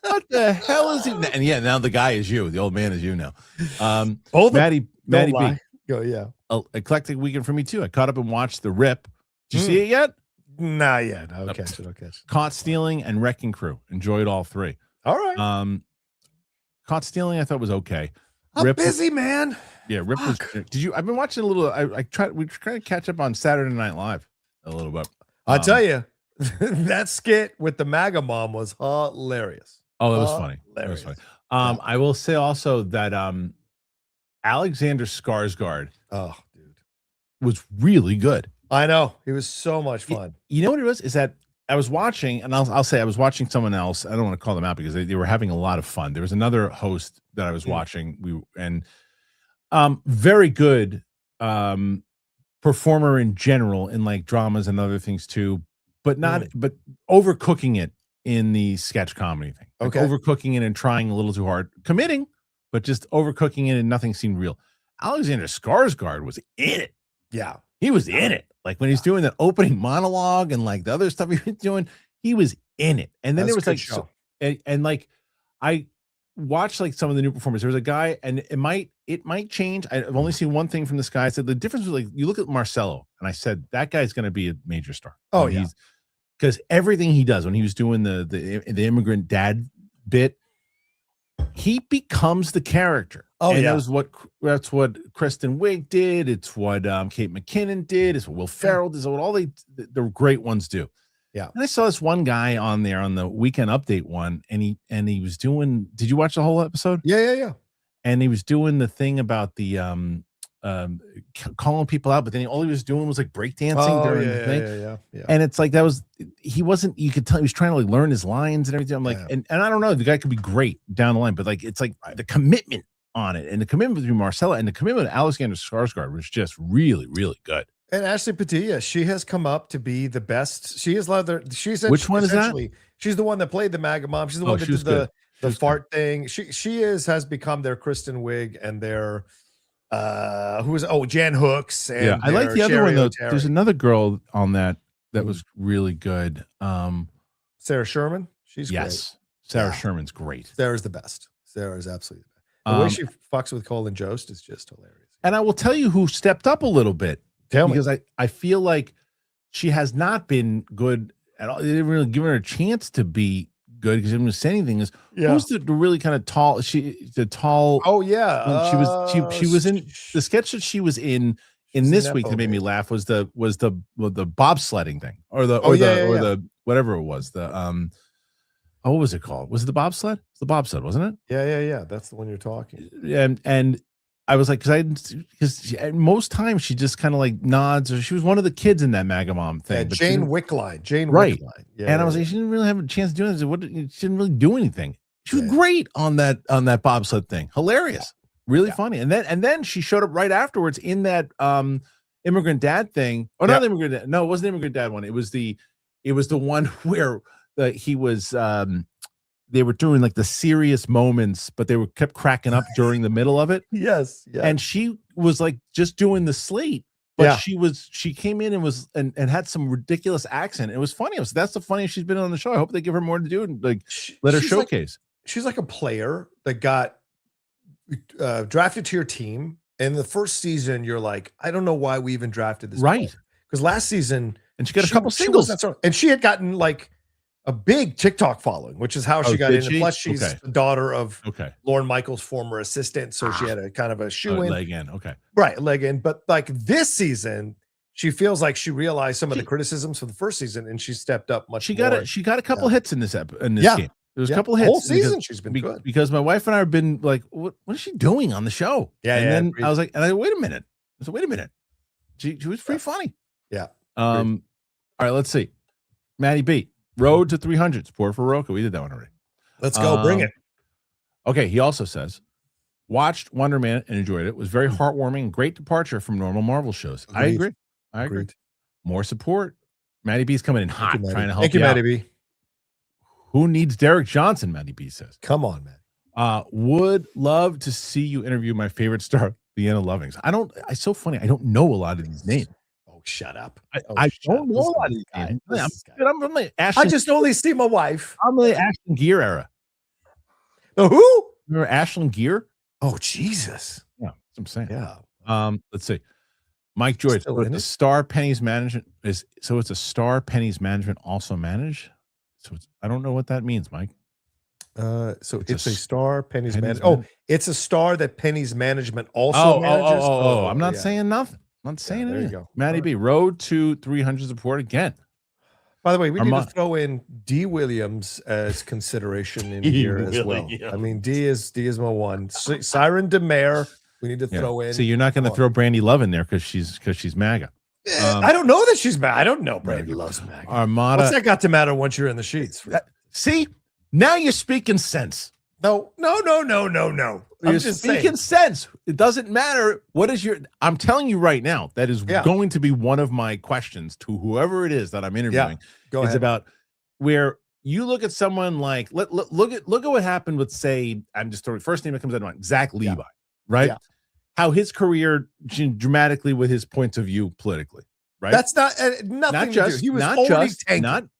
What the hell is even that? And yeah, now the guy is you. The old man is you now. Maddie B. Go, yeah. Eclectic weekend for me too. I caught up and watched The Rip. Did you see it yet? Not yet. I'll catch it. Caught Stealing and Wrecking Crew. Enjoyed all three. All right. Caught Stealing I thought was okay. I'm busy, man. Yeah, Rip was. I've been watching a little. We tried to catch up on Saturday Night Live a little bit. I'll tell you, that skit with the MAGA mom was hilarious. Oh, it was funny. It was funny. I will say also that Alexander Skarsgård, was really good. I know, he was so much fun. You know what it was? Is that I was watching, and I'll say I was watching someone else. I don't want to call them out because they were having a lot of fun. There was another host that I was watching. Very good. performer in general in like dramas and other things too, but not but overcooking it in the sketch comedy thing. Like overcooking it and trying a little too hard, committing, but just overcooking it and nothing seemed real. Alexander Skarsgård was in it. Yeah. He was in it. Like when he's doing the opening monologue and like the other stuff he was doing, he was in it. And then there was like and like I watched like some of the new performers. There was a guy, and it might change. I've only seen one thing from this guy. I said the difference was like you look at Marcelo, and I said that guy's going to be a major star. Oh yeah, because everything he does when he was doing the immigrant dad bit, he becomes the character. Oh and yeah, that's what Kristen Wiig did. It's what Kate McKinnon did. It's what Will Ferrell does. What all the great ones do. Yeah. And I saw this one guy on there on the Weekend Update one, and he was doing. Did you watch the whole episode? Yeah. And he was doing the thing about the calling people out, but then all he was doing was like breakdancing during the thing. Yeah. And it's like he wasn't. You could tell he was trying to like learn his lines and everything. I'm like, and I don't know, the guy could be great down the line, but like it's like the commitment on it, and the commitment between Marcella and the commitment of Alexander Skarsgård was just really, really good. And Ashley Padilla, she has come up to be the best. She is she's which one is that? She's the one that played the MAGA mom. She's the one that did the fart thing. She has become their Kristen Wiig and their Jan Hooks. And I like the other one though. There's another girl on that was really good. Sarah Sherman. She's great. Sarah Sherman's great. Sarah's the best. Sarah is absolutely the best. The way she fucks with Colin Jost is just hilarious. And I will tell you who stepped up a little bit. Because I feel like she has not been good at all. They didn't really give her a chance to be good because they didn't say anything. Who's the really kind of tall? Oh yeah, she was in the sketch that she was in this week that made me laugh was the bobsledding thing or the whatever it was what was it called? Was it the bobsled? It's the bobsled, wasn't it? Yeah. That's the one you're talking. And I was like, because most times she just kind of like nods, or she was one of the kids in that MAGA mom thing. Yeah, but Jane Wickline. Right. Wickline. Yeah, and I was like, she didn't really have a chance to do anything. She didn't really do anything. She was great on that bobsled thing. Hilarious. Really funny. And then she showed up right afterwards in that immigrant dad thing. Oh, not the immigrant dad. No, it wasn't the immigrant dad one. It was the one where he was they were doing like the serious moments, but they kept cracking up during the middle of it. Yes. And she was like just doing the slate, but she came in and was and had some ridiculous accent. It was funny. That's the funniest she's been on the show. I hope they give her more to do and like let her showcase. She's like a player that got drafted to your team. And the first season, you're like, I don't know why we even drafted this. Right. Because last season, and she got a couple singles. And she had gotten like a big TikTok following, which is how she got in. Plus, she's the daughter of Lorne Michaels' former assistant, so she had a kind of a shoe-in. Leg in, leg in. But like this season, she feels like she realized some of the criticisms from the first season, and she stepped up much more. She got a couple hits in this game. There was a couple hits. Whole season she's been good. Because my wife and I have been like, what is she doing on the show? And then I was like, wait a minute. I said, wait a minute. She was pretty funny. Yeah. All right, let's see. Maddie B. Road to 300. Support for Roku. We did that one already. Let's go. Bring it. Okay. He also says, watched Wonder Man and enjoyed it. Was very heartwarming and great departure from normal Marvel shows. Agreed. I agree. More support. Maddie B's coming in hot, trying to help Thank you, Maddie B. Who needs Derek Johnson? Maddie B says. Come on, man. Would love to see you interview my favorite star, Leanna Lovings. It's so funny. I don't know a lot of these names. Shut up. I don't know a lot of these guys. I'm like Ashton, I just only see my wife. I'm the Ashton Gear era. The who? Remember Ashton Gear? Oh, Jesus. Yeah, that's what I'm saying. Yeah. Let's see. Mike Joyce. The Star Pennies Management it's a Star Pennies Management also manage. So I don't know what that means, Mike. So it's a Star Pennies Management. Oh, it's a star that Pennies Management also manages. I'm not saying nothing. I'm not saying anything. There you go. Maddie B. Road to 300 support again. By the way, we need to throw in D. Williams as consideration in here as well. I mean, D is my one. Siren DeMare, we need to throw in. See, you're not going to throw Brandy Love in there because she's MAGA. I don't know that she's MAGA. I don't know Brandy loves MAGA. Armada. What's that got to matter once you're in the sheets? See, now you're speaking sense. No. You're speaking sense. It doesn't matter. What is your? I'm telling you right now, that is going to be one of my questions to whoever it is that I'm interviewing. Go is ahead. about where you look at someone like look at what happened with, say, I'm just throwing first name that comes out of mind, Zach Levi, right? Yeah. How his career dramatically with his points of view politically, right? That's not nothing. He was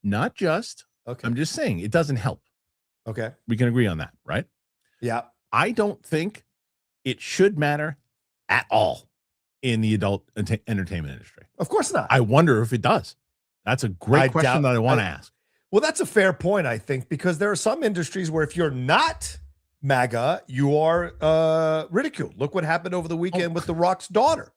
not just. Okay. I'm just saying it doesn't help. Okay. We can agree on that, right? Yeah. I don't think it should matter at all in the adult entertainment industry. Of course not. I wonder if it does. That's a great question that I want to ask. Well, that's a fair point, I think, because there are some industries where if you're not MAGA, you are ridiculed. Look what happened over the weekend with The Rock's daughter.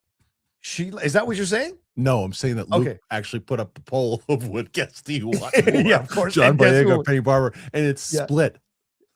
Is that what you're saying? No, I'm saying that Luke actually put up a poll of what guests do you watch. Yeah, of course. John Boyega, Penny Barber, and it's split.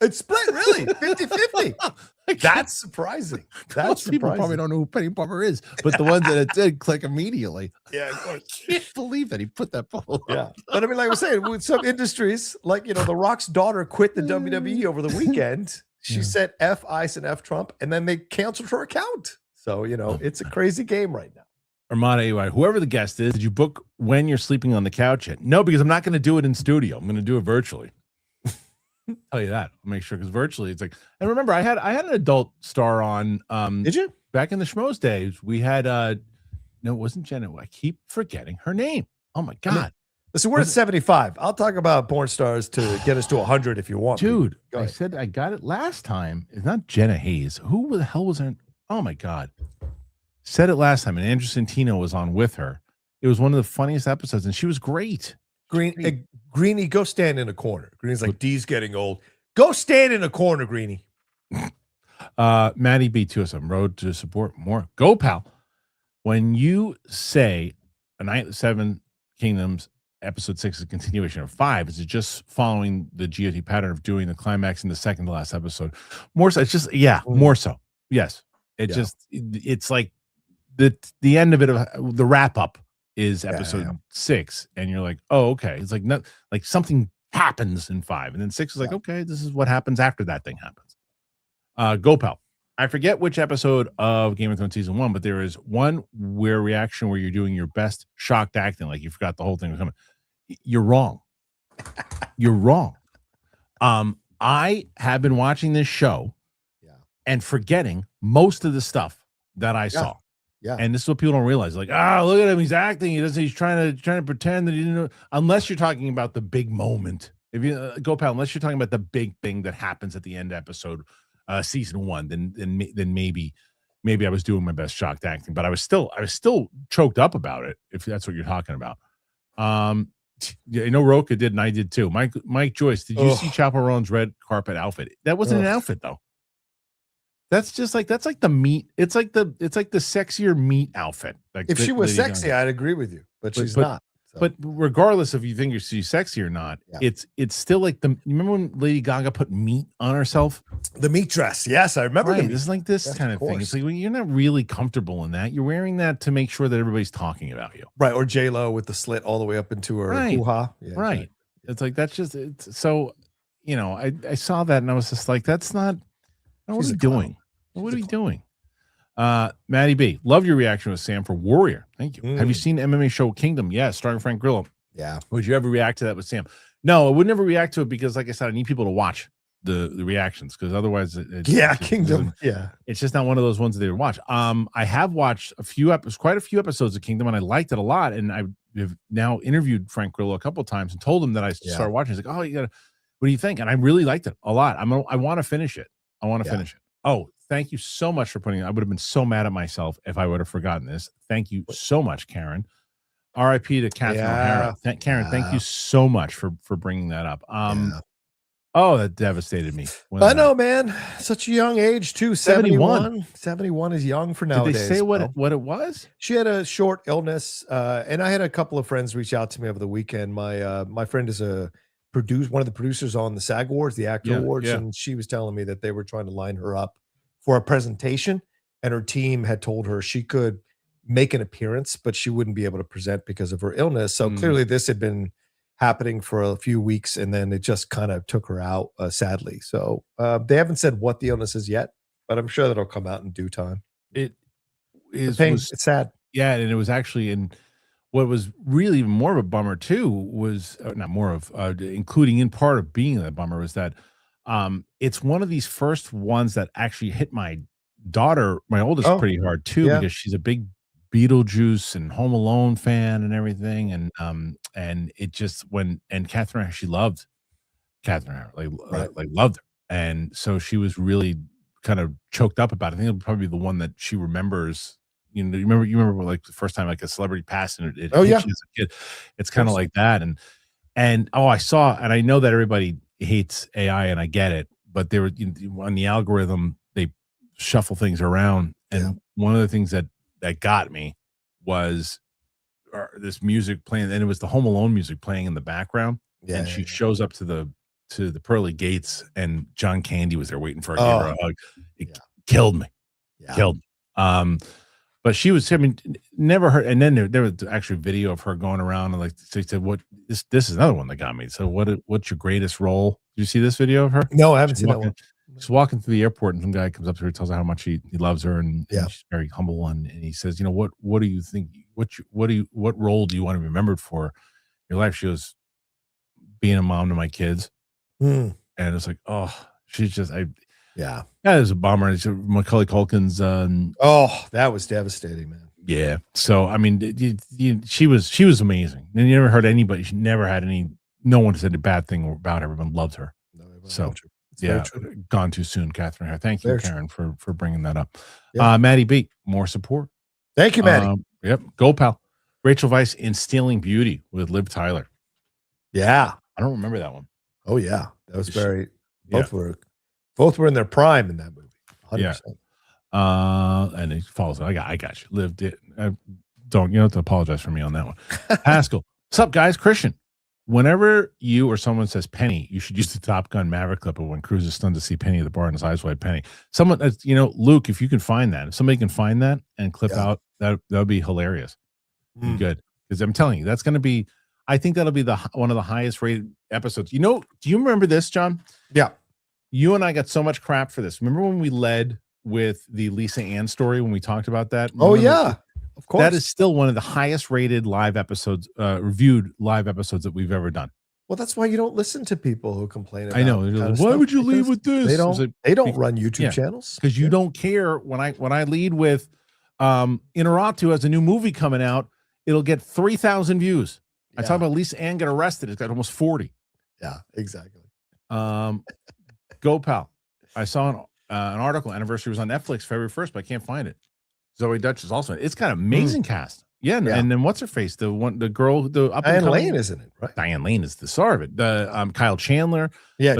It's split, really? 50-50. That's surprising. Most people probably don't know who Penny Barber is, but the ones that it did click immediately. Yeah, of course. I can't believe that he put that poll up. But I mean, like I was saying, with some industries, like, The Rock's daughter quit the WWE over the weekend. She said F ICE and F Trump, and then they canceled her account. So, it's a crazy game right now. Armada AY, whoever the guest is, did you book when you're sleeping on the couch yet? No, because I'm not going to do it in studio. I'm going to do it virtually. Tell you that. I'll make sure, because virtually it's like, and remember, I had an adult star on. Did you? Back in the Schmoes days, we had no, it wasn't Jenna. I keep forgetting her name. Oh my God. Listen, we're at 75. I'll talk about porn stars to get us to 100 if you want. Dude, I said I got it last time. It's not Jenna Hayes. Who the hell was in? Oh my God. Said it last time, and Andrew Santino was on with her. It was one of the funniest episodes, and she was great. Greenie, go stand in a corner. Greenie's like, D's getting old. Go stand in a corner, Greenie. Maddie B2SM, road to support more. Go, pal. When you say A Night of the Seven Kingdoms, episode 6 is a continuation of 5, is it just following the GOT pattern of doing the climax in the second to last episode? More so, it's just, more so. Yes. It's like the end of it, the wrap up is episode 6, and you're like, oh, okay. It's like something happens in 5, and then 6 is like, okay, this is what happens after that thing happens. Go, pal. I forget which episode of Game of Thrones season 1, but there is one reaction where you're doing your best shocked acting, like you forgot the whole thing was coming. You're wrong. You're wrong. I have been watching this show and forgetting most of the stuff that I saw. Yeah. And this is what people don't realize. Like, look at him. He's acting. He's trying to pretend that he didn't know. Unless you're talking about the big moment. If you go, pal, unless you're talking about the big thing that happens at the end of episode season 1, then maybe I was doing my best shocked acting, but I was still choked up about it, if that's what you're talking about. Roca did, and I did too. Mike Joyce, did you see Chappell Roan's red carpet outfit? That wasn't an outfit though. That's like the meat. It's like the sexier meat outfit. Like if she was sexy, I'd agree with you, but she's not. So. But regardless if you think she's sexy or not, it's still like you remember when Lady Gaga put meat on herself? The meat dress. Yes, I remember. Right. It's like this kind of thing. It's like, well, you're not really comfortable in that. You're wearing that to make sure that everybody's talking about you. Right. Or J-Lo with the slit all the way up into her hoo-ha. Yeah, right. Exactly. It's like, that's just, so, I saw that and I was just like, that's not, what are we doing? What are we doing? Maddie B, love your reaction with Sam for Warrior. Thank you. Have you seen the MMA show Kingdom? Yes, starring Frank Grillo. Yeah. Would you ever react to that with Sam? No, I would never react to it because, like I said, I need people to watch the reactions, because otherwise, Kingdom. It's just not one of those ones that they would watch. I have watched quite a few episodes of Kingdom, and I liked it a lot. And I have now interviewed Frank Grillo a couple of times and told him that I started watching. He's like, "Oh, what do you think?" And I really liked it a lot. I want to finish it. Finish it. Oh, thank you so much for putting it. I would have been so mad at myself if I would have forgotten this. Thank you so much, Karen. R.I.P. to Catherine O'Hara. Karen, thank you so much for bringing that up. Oh, that devastated me. I know, man. Such a young age, too. 71. 71 is young for nowadays. Did they say what it was? She had a short illness, and I had a couple of friends reach out to me over the weekend. My friend is one of the producers on the SAG Awards, the Actor Awards, and she was telling me that they were trying to line her up for a presentation, and her team had told her she could make an appearance, but she wouldn't be able to present because of her illness. So clearly this had been happening for a few weeks, and then it just kind of took her out, sadly. So they haven't said what the illness is yet, but I'm sure that'll come out in due time. It It's sad. Yeah, and it was actually, and what was really even more of a bummer too was not more of, including in part of being a bummer was that it's one of these first ones that actually hit my daughter, my oldest, pretty hard too, because she's a big Beetlejuice and Home Alone fan and everything, and it just and Catherine, she loved Catherine, like loved her, and so she was really kind of choked up about it. I think it'll probably be the one that she remembers. You know, you remember like the first time like a celebrity passed and it hit you as a kid. It's kind of like that, and I saw, and I know that everybody hates AI, and I get it, but they were on the algorithm, they shuffle things around, and one of the things that got me was this music playing, and it was the Home Alone music playing in the background, and she shows up to the pearly gates, and John Candy was there waiting for her, give her a hug. It killed me, killed me. But she was, I mean, never heard. And then there was actually video of her going around and like she said, "What this is another one that got me." So what's your greatest role? Did you see this video of her? No, I haven't seen that one. She's walking through the airport, and some guy comes up to her, tells her how much he loves her, and she's very humble. And he says, what do you think? What role do you want to be remembered for in your life? She goes, being a mom to my kids. And it's like, oh, she's just, yeah, it was a bummer. It's Macaulay Culkin's. That was devastating, man. Yeah. So I mean, she was amazing, and you never heard anybody. She never had no one said a bad thing about her. Everyone loved her. So yeah, gone too soon, Catherine Hare. Thank you, Karen, for bringing that up. Maddie B, more support. Thank you, Maddie. Yep, go pal. Rachel Weisz in Stealing Beauty with Liv Tyler. Yeah, I don't remember that one. Oh yeah, that was very. Both were in their prime in that movie. 100%. Yeah. And he follows. I got you. Liv did. You don't have to apologize for me on that one. Pascal, what's up, guys? Christian. Whenever you or someone says Penny, you should use the Top Gun Maverick clip of when Cruise is stunned to see Penny at the bar and his eyes wide. Penny. Someone, Luke, if you can find that, if somebody can find that and clip out, that would be hilarious. Be good, because I'm telling you, that's going to be. I think that'll be one of the highest rated episodes. Do you remember this, John? Yeah. You and I got so much crap for this. Remember when we led with the Lisa Ann story when we talked about that? Of course. That is still one of the highest rated live episodes, reviewed live episodes that we've ever done. Well, that's why you don't listen to people who complain about. I know. Like, why would you lead with this? They don't run YouTube channels because you don't care. When I lead with Inaratu has a new movie coming out, it'll get 3,000 views. I talk about Lisa Ann get arrested. It's got almost 40. Yeah, exactly. Go pal. I saw an article. Anniversary was on Netflix February 1st, but I can't find it. Zoe Dutch is also. It's got an amazing cast. Yeah, and then what's her face? The girl, the up Diane Lane, isn't it? Right. Diane Lane is the star of it. The Kyle Chandler. Yeah,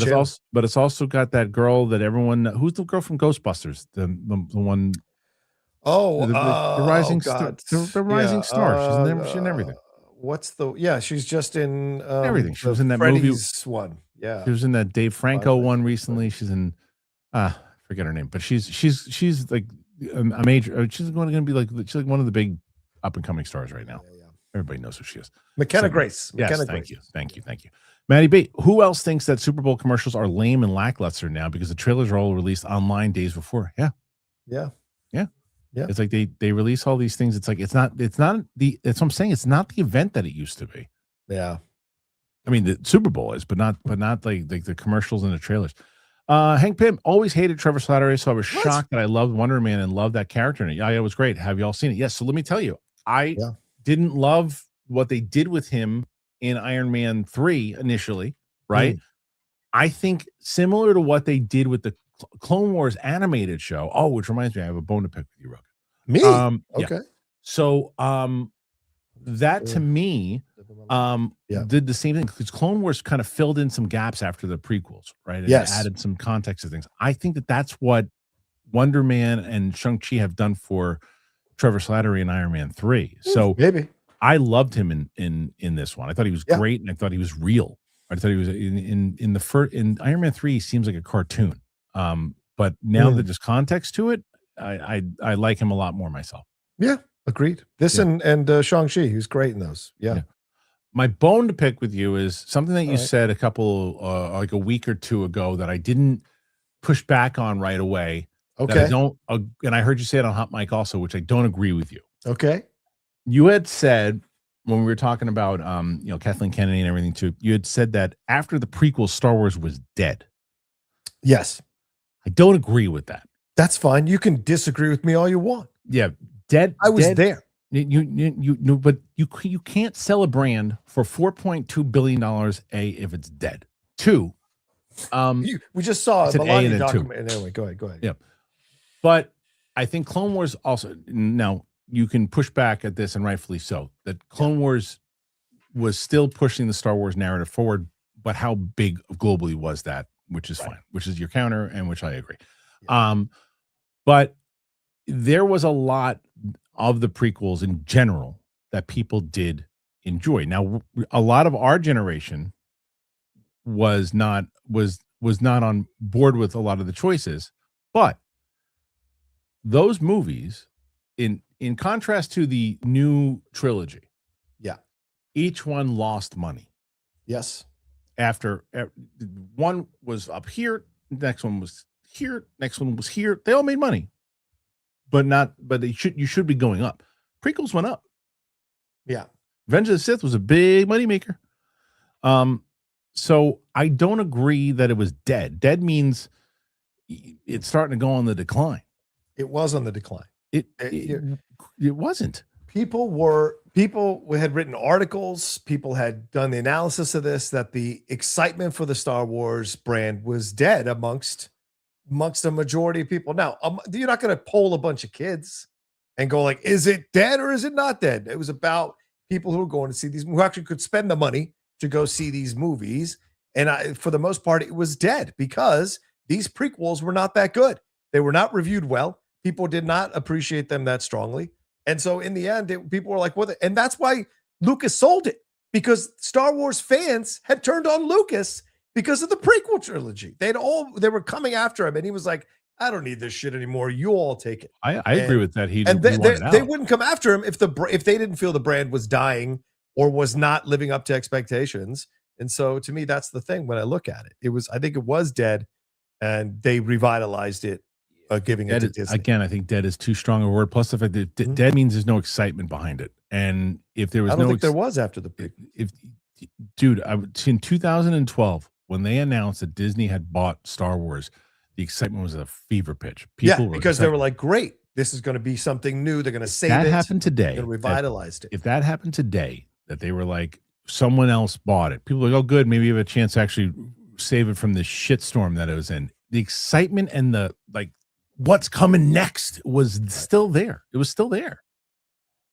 but it's also got that girl that everyone. Who's the girl from Ghostbusters? The one. Oh, the rising star. The rising star. She's in everything. What's the? Yeah, she's just in everything. She was in that Freddy's movie one. Yeah, she was in that Dave Franco one recently. She's in. Forget her name, but she's like a major. She's going to be like she's like one of the big up and coming stars right now. Yeah. Everybody knows who she is. McKenna Grace. Yes, thank you. Maddie B. Who else thinks that Super Bowl commercials are lame and lackluster now because the trailers are all released online days before? Yeah. It's like they release all these things. It's like it's not it's what I'm saying. It's not the event that it used to be. Yeah. I mean, the Super Bowl is, but not like the commercials and the trailers. Hank Pym always hated Trevor Slattery, so I was shocked that I loved Wonder Man and loved that character in it. Yeah, it was great. Have you all seen it? Yes. So let me tell you, I didn't love what they did with him in Iron Man 3 initially, right? I think similar to what they did with the Clone Wars animated show. Oh, which reminds me, I have a bone to pick with you, Rook. Me? Okay. Yeah. So that to me did the same thing because Clone Wars kind of filled in some gaps after the prequels, right? And added some context to things. I think that's what Wonder Man and Shang-Chi have done for Trevor Slattery in Iron Man 3. So maybe I loved him in this one. I thought he was great, and I thought he was real. I thought he was in Iron Man 3. He seems like a cartoon. But now that there's context to it, I like him a lot more myself. Yeah, agreed. This and Shang-Chi, who's great in those. Yeah. My bone to pick with you is something that you said a couple like a week or two ago that I didn't push back on right away. that I Okay. don't, and I heard you say it on Hot Mic also, which I don't agree with you. Okay. You had said when we were talking about, Kathleen Kennedy and everything too, you had said that after the prequel, Star Wars was dead. Yes. I don't agree with that. That's fine. You can disagree with me all you want. Yeah. Dead. I was dead, there. But you can't sell a brand for $4.2 billion, if it's dead. Two, we just saw a it's an A Melania and a two. document. Anyway, go ahead. Yeah. But I think Clone Wars also, now you can push back at this, and rightfully so, that Clone Wars was still pushing the Star Wars narrative forward, but how big globally was that, which is fine, which is your counter, and which I agree. Yeah. But there was a lot of the prequels in general that people did enjoy. Now, a lot of our generation was not on board with a lot of the choices, but those movies, in contrast to the new trilogy, each one lost money. Yes. After one was up here, next one was here, next one was here. They all made money, but you should be going up. Prequels went up. Yeah. Revenge of the Sith was a big moneymaker. So I don't agree that it was dead. Dead means it's starting to go on the decline. It was on the decline. It wasn't. People had written articles. People had done the analysis of this, that the excitement for the Star Wars brand was dead amongst a majority of people. Now, you're not going to poll a bunch of kids and go like, is it dead or is it not dead? It was about people who were going to see these, who actually could spend the money to go see these movies. And for the most part, it was dead because these prequels were not that good. They were not reviewed well. People did not appreciate them that strongly. And so in the end, people were like, what? And that's why Lucas sold it, because Star Wars fans had turned on Lucas because of the prequel trilogy. They were coming after him, and he was like, I don't need this shit anymore. You all take it. I agree with that. They wouldn't come after him if they didn't feel the brand was dying or was not living up to expectations. And so to me, that's the thing when I look at it. I think it was dead, and they revitalized it, giving it to Disney. Again, I think dead is too strong a word. Plus the fact that dead means there's no excitement behind it. And if there was I don't think there was after the prequel. Dude, in 2012, when they announced that Disney had bought Star Wars, the excitement was a fever pitch. People were because excited. they were like, great, this is going to be something new. They're going to save that it. Happened today. They're revitalized it. If that happened today, that they were like, someone else bought it, people were like, oh, good, maybe you have a chance to actually save it from the shitstorm that it was in. The excitement and the what's coming next was still there. It was still there.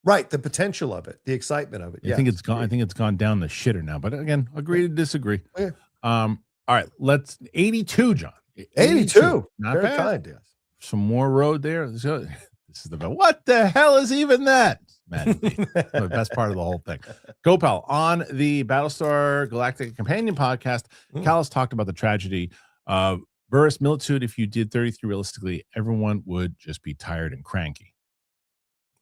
Right. The potential of it, the excitement of it. I think it's gone. I think it's gone down the shitter now. But again, agree to disagree. Yeah. All right. Let's 82, John. 82. Not very bad. kind. Yes. Some more road there. This is what the hell is even that? Man, the best part of the whole thing. Gopal, on the Battlestar Galactica Companion podcast, Callis talked about the tragedy of Burris Militude. If you did 33 realistically, everyone would just be tired and cranky.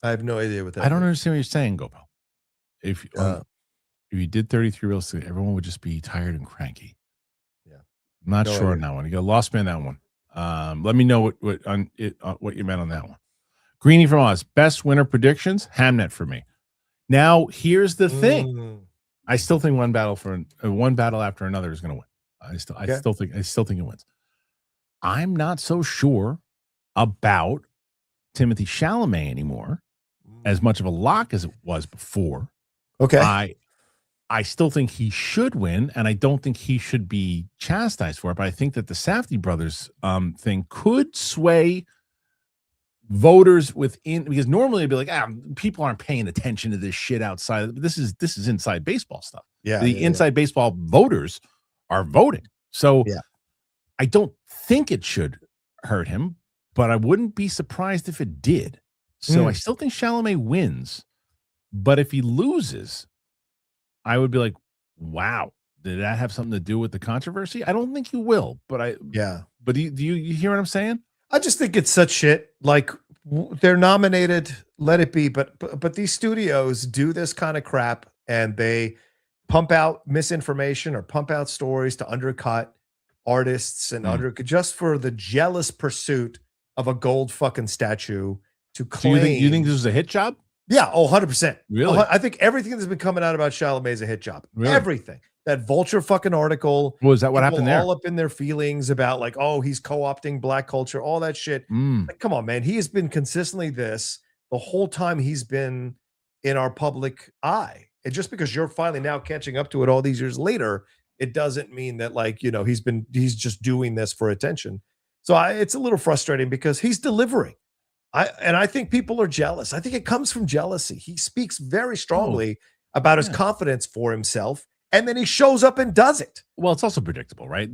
I have no idea what that I don't understand what you're saying, Gopal. If you did 33 realistically, everyone would just be tired and cranky. Yeah. I'm not sure on that one. You got lost me on that one. Let me know what you meant on that one. Greenie from Oz, best winner predictions, Hamnet for me. Now, here's the thing. I still think one battle after another is going to win. I still think it wins. I'm not so sure about Timothée Chalamet anymore, as much of a lock as it was before. Okay. I still think he should win, and I don't think he should be chastised for it. But I think that the Safdie brothers thing could sway voters within, because normally it'd be like, people aren't paying attention to this shit outside. This is inside baseball stuff. Yeah. The inside baseball voters are voting. So I don't think it should hurt him, but I wouldn't be surprised if it did. So I still think Chalamet wins, but if he loses, I would be like, wow, did that have something to do with the controversy? I don't think he will, but But do you hear what I'm saying? I just think it's such shit. Like, they're nominated, let it be. But these studios do this kind of crap, and they pump out misinformation or pump out stories to undercut artists and just for the jealous pursuit of a gold fucking statue to So claim. you think this was a hit job? Yeah, 100%. Really? I think everything that's been coming out about Chalamet is a hit job. Really? Everything. That Vulture fucking article. Was that what people happened there? all up in their feelings about like, oh, he's co-opting black culture, all that shit. Like, come on, man. He has been consistently this the whole time he's been in our public eye. And just because you're finally now catching up to it all these years later, it doesn't mean that, like, you know, he's just doing this for attention. So it's a little frustrating because he's delivering. I think people are jealous. I think it comes from jealousy. He speaks very strongly about his confidence for himself, and then he shows up and does it. Well, it's also predictable, right?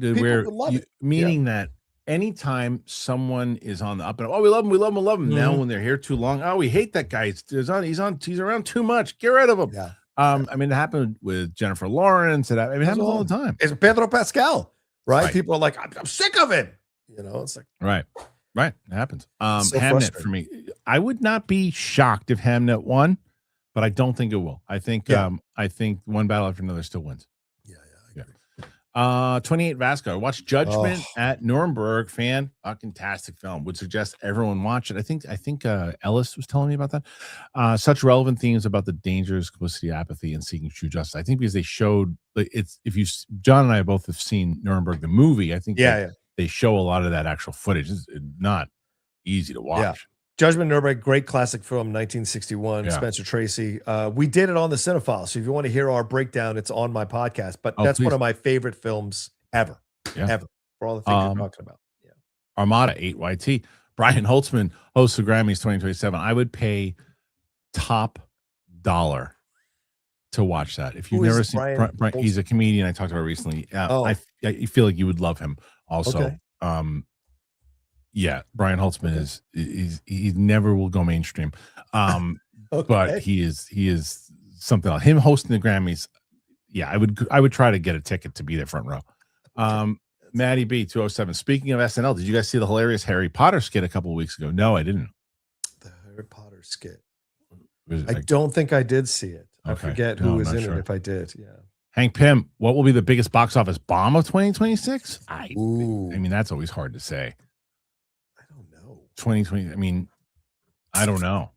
Meaning that anytime someone is on the up and up, oh, we love him, we love him, we love him. Now when they're here too long, oh, we hate that guy. He's around too much. Get rid of him. Yeah. I mean, it happened with Jennifer Lawrence. It happens all the time. It's Pedro Pascal, right? People are like, I'm sick of it. You know, it's like Right. It happens. So Hamnet for me. I would not be shocked if Hamnet won, but I don't think it will. I think one battle after another still wins. Yeah. 28 Vasco. I watched Judgment at Nuremberg. Fantastic film. Would suggest everyone watch it. I think Ellis was telling me about that. Such relevant themes about the dangers, complicity, apathy, and seeking true justice. I think because they showed John and I both have seen Nuremberg the movie. I think they show a lot of that actual footage. It's not easy to watch. Yeah. Judgment Nuremberg, great classic film, 1961, Spencer Tracy. We did it on the Cinephile, so if you want to hear our breakdown, it's on my podcast. But that's one of my favorite films ever, ever, for all the things you're talking about. Yeah. Armada, 8YT. Brian Holtzman, host of Grammys 2027. I would pay top dollar to watch that. If you've never seen Brian, he's a comedian I talked about recently. I feel like you would love him also. Brian Holtzman he never will go mainstream. But he is something else. Him hosting the Grammys, I would try to get a ticket to be there front row. Maddie B 207. Speaking of SNL, did you guys see the hilarious Harry Potter skit a couple of weeks ago? No, I didn't. The Harry Potter skit. I don't think I did see it. I forget who was in it if I did. Yeah. Hank Pym, what will be the biggest box office bomb of 2026? I mean, that's always hard to say. I don't know. 2020. I mean, I don't know.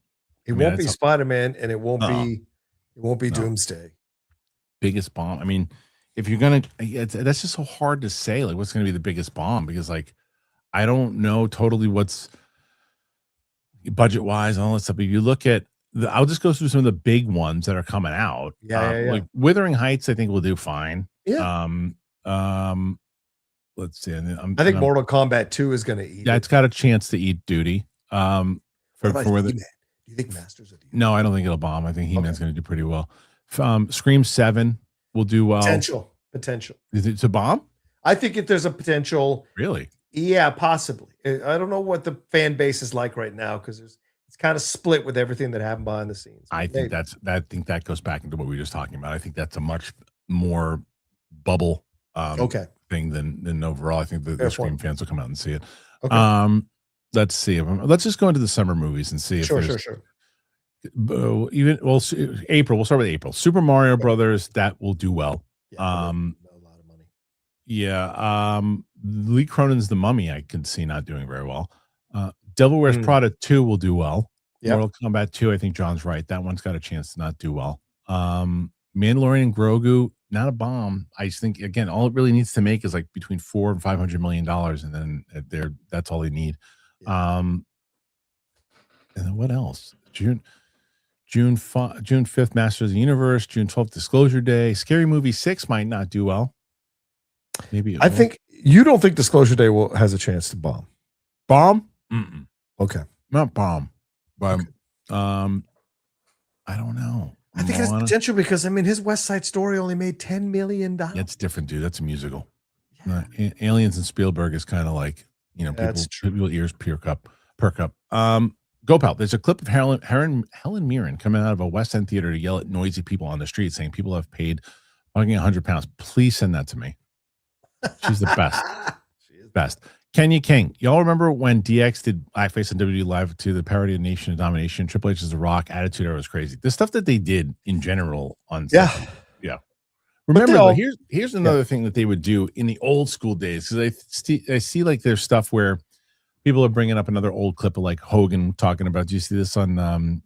It won't be Spiderman, and it won't be Doomsday. Biggest bomb. I mean, if you're gonna, that's just so hard to say. Like, what's going to be the biggest bomb? Because, like, I don't know totally what's budget wise and all that stuff. But if you look at I'll just go through some of the big ones that are coming out. Like Wuthering Heights, I think will do fine. Yeah. Let's see. I think Mortal Kombat 2 is going to eat. Yeah, it's got a chance to eat duty. Do you think Masters of the Universe? No, I don't think it'll bomb. I think He-Man's going to do pretty well. Scream 7 will do well. Potential. Is it a bomb? I think there's a potential. Really? Yeah, possibly. I don't know what the fan base is like right now because it's kind of split with everything that happened behind the scenes. I think that goes back into what we were just talking about. I think that's a much more bubble thing than overall. I think the Scream fans will come out and see it. Okay. Let's see. Let's just go into the summer movies and see if sure. April. We'll start with April. Super Mario Brothers, that will do well. Yeah, a lot of money. Yeah. Lee Cronin's The Mummy, I can see not doing very well. Devil Wears Prada 2 will do well. Mortal Kombat 2, I think John's right. That one's got a chance to not do well. Mandalorian and Grogu, not a bomb. I just think, again, all it really needs to make is like between $400 and $500 million, and then that's all they need. And then what else? June 5th, Masters of the Universe. June 12th, Disclosure Day. Scary Movie 6 might not do well. Maybe I think you don't think Disclosure Day has a chance to bomb. Bomb? Mm-mm. Okay, not bomb, but I don't know. I think it has potential because his West Side Story only made $10 million. That's different, dude. That's a musical. Yeah. Aliens and Spielberg is kind of like, people ears perk up. Go Pal. There's a clip of Helen Mirren coming out of a West End theater to yell at noisy people on the street, saying people have paid fucking £100. Please send that to me. She's the best. She is best. Kenya King. Y'all remember when DX did blackface on WWE Live to the parody of Nation of Domination? Triple H's The Rock, Attitude Era was crazy. The stuff that they did in general on yeah. Remember, here's another thing that they would do in the old school days, because I see like there's stuff where People are bringing up another old clip of like Hogan talking about. Do you see this on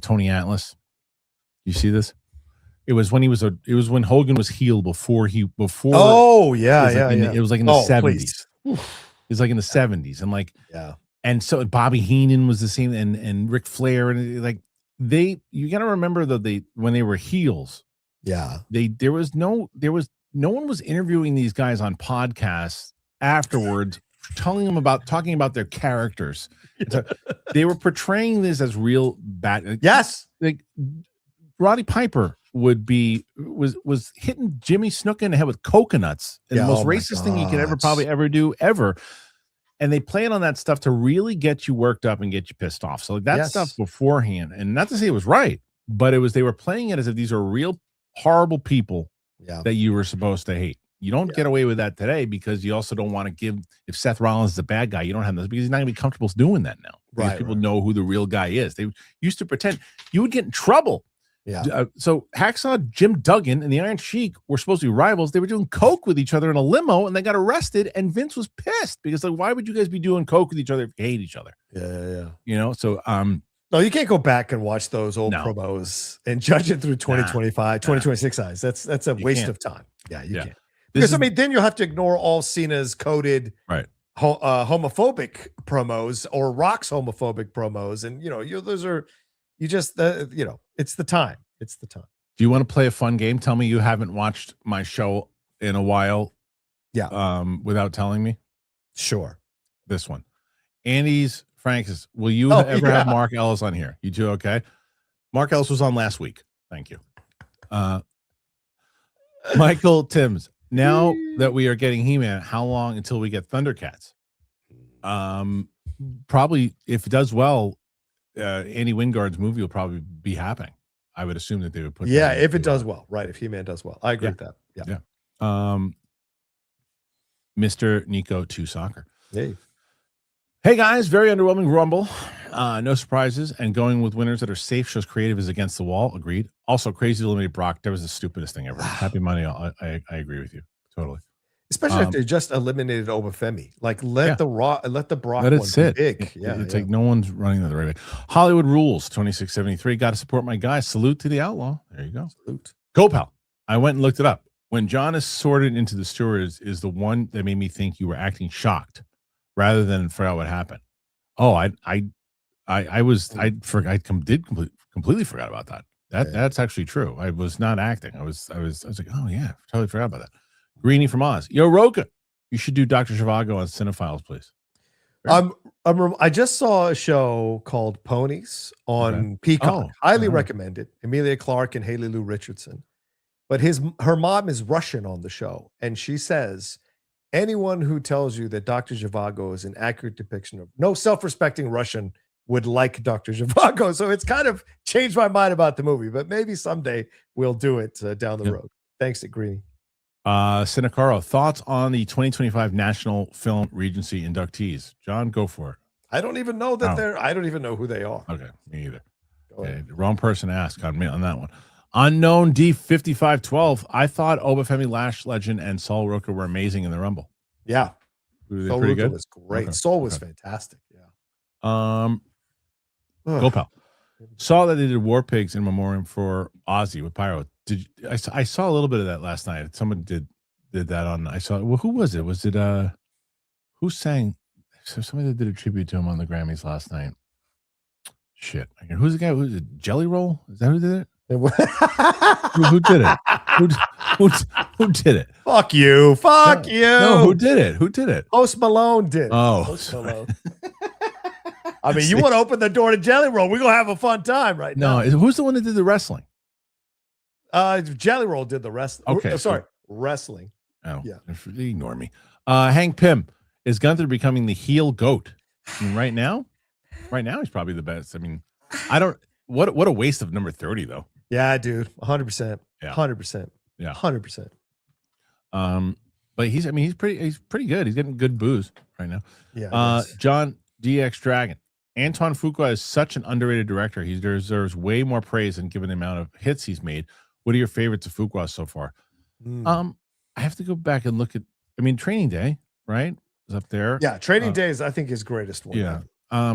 Tony Atlas? You see this? It was when it was when Hogan was heel before. Oh yeah, It was like in the 70s. It was like in the 70s, and like and so Bobby Heenan was the same, and Ric Flair, and like you got to remember that when they were heels, there was no one was interviewing these guys on podcasts afterwards, talking about their characters. So they were portraying this as real bad. Yes, like Roddy Piper was hitting Jimmy Snuka in the head with coconuts, and the most racist thing you could ever do. And they played on that stuff to really get you worked up and get you pissed off. So like that stuff beforehand, and not to say it was right, but they were playing it as if these are real horrible people that you were supposed to hate. You don't get away with that today because you also don't want to give, if Seth Rollins is a bad guy, you don't have this because he's not going to be comfortable doing that now. Because people know who the real guy is. They used to pretend. You would get in trouble. So Hacksaw Jim Duggan and the Iron Sheik were supposed to be rivals. They were doing coke with each other in a limo, and they got arrested. And Vince was pissed because, like, why would you guys be doing coke with each other if you hate each other? So no, you can't go back and watch those old promos and judge it through 2025, 2026 eyes. That's a waste of time. Yeah, you can't. Because then you'll have to ignore all Cena's coded homophobic promos or Rock's homophobic promos, and those are. You just, it's the time. It's the time. Do you want to play a fun game? Tell me you haven't watched my show in a while. Without telling me. Sure. This one. Andy's Francis. Will you ever have Mark Ellis on here? You two okay? Mark Ellis was on last week. Thank you. Michael Timms. Now that we are getting He-Man, how long until we get Thundercats? Probably, if it does well, Andy Wingard's movie will probably be happening. I would assume that they would put. Yeah, if it does well, right? If He-Man does well, I agree with that. Yeah. Mr. Nico 2 Soccer. Hey guys, very underwhelming Rumble. No surprises, and going with winners that are safe shows creative is against the wall. Agreed. Also, crazy to eliminate Brock. That was the stupidest thing ever. Happy Money. I agree with you totally. Especially if they just eliminated Obafemi. Like let the Brock let it one sit. Be big. It's like no one's running the right way. Hollywood Rules 2673. Got to support my guy. Salute to the outlaw. There you go. Salute. Go pal. I went and looked it up. When John is sorted into the stewards is the one that made me think you were acting shocked rather than forgot what happened. Oh, completely forgot about that. That's actually true. I was not acting. I was like, oh yeah, totally forgot about that. Greenie from Oz. Yo, Roka, you should do Dr. Zhivago on Cinephiles, please. I just saw a show called Ponies on Peacock. Highly recommended. Emilia Clarke and Haley Lou Richardson. But her mom is Russian on the show, and she says anyone who tells you that Dr. Zhivago is an accurate depiction of no self-respecting Russian would like Dr. Zhivago. So it's kind of changed my mind about the movie, but maybe someday we'll do it down the road. Thanks to Greenie. Sinacaro, thoughts on the 2025 National Film Regency inductees? John, go for it. I don't even know that I don't even know who they are. Okay, me either. Okay, wrong person to ask on that one. Unknown D5512. I thought Obafemi Lash Legend and Saul Rooker were amazing in the Rumble. Yeah. Saul Rooker was great. Okay. Saul was fantastic. Yeah. Go pal. Saw that they did War Pigs in memoriam for Ozzy with Pyro. I saw a little bit of that last night. Someone did that on. I saw. Well, who was it? Was it who sang? So somebody that did a tribute to him on the Grammys last night. Shit. Who's the guy? Who's it? Jelly Roll? Is that who did it? who did it? Who did it? Fuck you. Fuck you. No, who did it? Who did it? Post Malone did. Oh, Post Malone. I mean, you want to open the door to Jelly Roll? We're gonna have a fun time right now. No, who's the one that did the wrestling? Jelly Roll did the wrestling. Okay, wrestling. Oh, yeah. Ignore me. Hank Pym, is Gunther becoming the heel goat? I mean, right now, he's probably the best. I mean, I don't. What a waste of number 30 though. Yeah, dude, 100%. Yeah, 100%. Yeah, 100%. But he's pretty good. He's getting good booze right now. Yeah. John DX Dragon. Antoine Fuqua is such an underrated director. He deserves way more praise than given the amount of hits he's made. What are your favorites of Fuqua so far? I have to go back and look at. I mean, Training Day, right? is up there. Yeah, Training Day is I think his greatest one. Yeah. I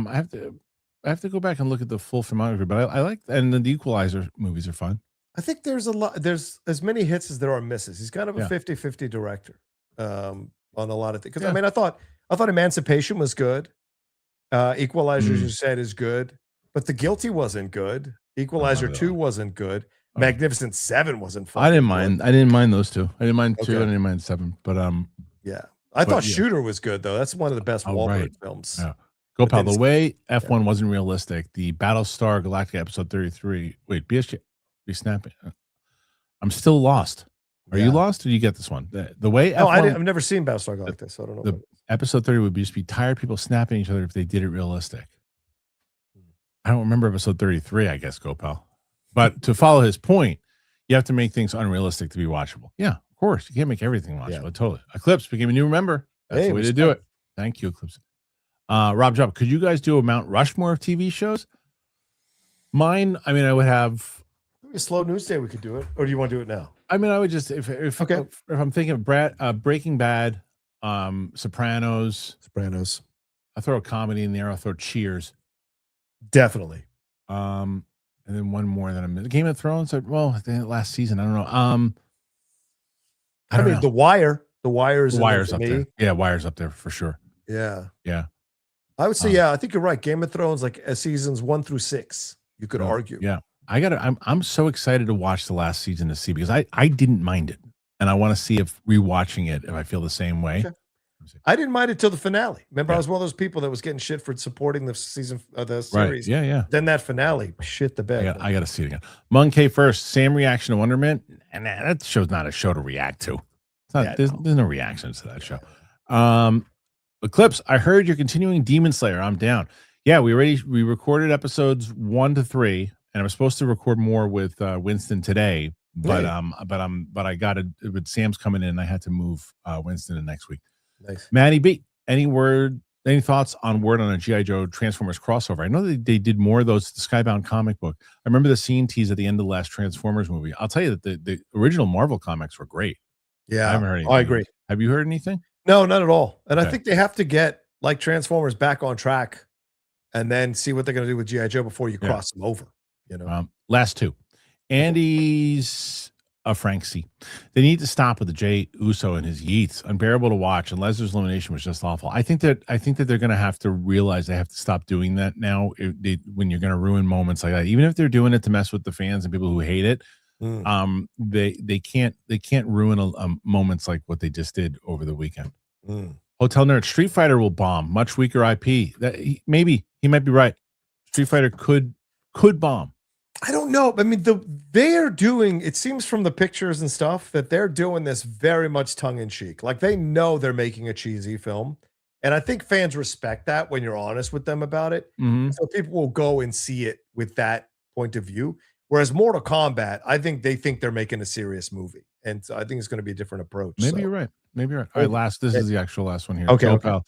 have to go back and look at the full filmography, but I like, and the Equalizer movies are fun. I think there's as many hits as there are misses. He's kind of a 50-50 director on a lot of things. Because I mean, I thought Emancipation was good. Equalizer, as you said, is good, but The Guilty wasn't good. Equalizer 2 wasn't good. Magnificent Seven wasn't fun. I didn't mind those two. I didn't mind 2. I didn't mind 7. But yeah, I thought Shooter was good though. That's one of the best Wahlberg films. Yeah. Go pal. The way F1 wasn't realistic. The Battlestar Galactica episode 33. Wait, BSG, be snapping. I'm still lost. Are you lost? Or did you get this one? The way no, F1, I've never seen Battlestar Galactica, so I don't know. The episode 30 would just be tired people snapping at each other if they did it realistic. I don't remember episode 33, I guess, go pal. But to follow his point, you have to make things unrealistic to be watchable. Yeah, of course. You can't make everything watchable. Totally. Eclipse became a new member. That's the way to do it. Thank you, Eclipse. Rob Job, could you guys do a Mount Rushmore of TV shows? Mine, I mean, I would have a slow news day. We could do it, or do you want to do it now? I mean, I would just if I'm thinking of Breaking Bad, Sopranos. I throw a comedy in there. I'll throw Cheers. Definitely. And then one more that I'm Game of Thrones. Well, the last season, I don't know. I mean, The Wire. The Wire's up there. Yeah, Wire's up there for sure. Yeah. Yeah. I would say, I think you're right. Game of Thrones, like seasons 1 through 6, you could argue. Yeah. I'm so excited to watch the last season to see, because I didn't mind it. And I want to see if rewatching it, if I feel the same way. Okay. I didn't mind it till the finale. Remember, I was one of those people that was getting shit for supporting the season of the series. Right. Yeah. Then that finale, shit the bed. I got to see it again. Mung K first, Sam reaction to Wonderment. And that show's not a show to react to. It's not, there's no reactions to that show. Eclipse, I heard you're continuing Demon Slayer. I'm down. Yeah, we recorded episodes 1 to 3, and I was supposed to record more with Winston today, but I got it. But Sam's coming in, and I had to move Winston in next week. Nice. Maddie B, any thoughts on a G.I. Joe Transformers crossover? I know that they did more of those, the Skybound comic book. I remember the scene tease at the end of the last Transformers movie. I'll tell you that the original Marvel comics were great. Yeah, I haven't heard anything. I agree. Have you heard anything? No, not at all. And I think they have to get like Transformers back on track, and then see what they're going to do with G.I. Joe before you cross them over. You know, last two. Andy's Frank C. They need to stop with the Jey Uso and his yeets. Unbearable to watch, and Lesnar's elimination was just awful. I think that they're going to have to realize they have to stop doing that now. When you're going to ruin moments like that, even if they're doing it to mess with the fans and people who hate it, they can't ruin moments like what they just did over the weekend. Hotel Nerd, Street Fighter will bomb. Much weaker IP. Maybe he might be right. Street Fighter could bomb. I don't know. I mean, they're doing, it seems from the pictures and stuff, that they're doing this very much tongue-in-cheek. Like, they know they're making a cheesy film. And I think fans respect that when you're honest with them about it. So people will go and see it with that point of view. Whereas Mortal Kombat, I think they think they're making a serious movie. And so I think it's going to be a different approach. Maybe you're right. All right, this is the actual last one here. Okay.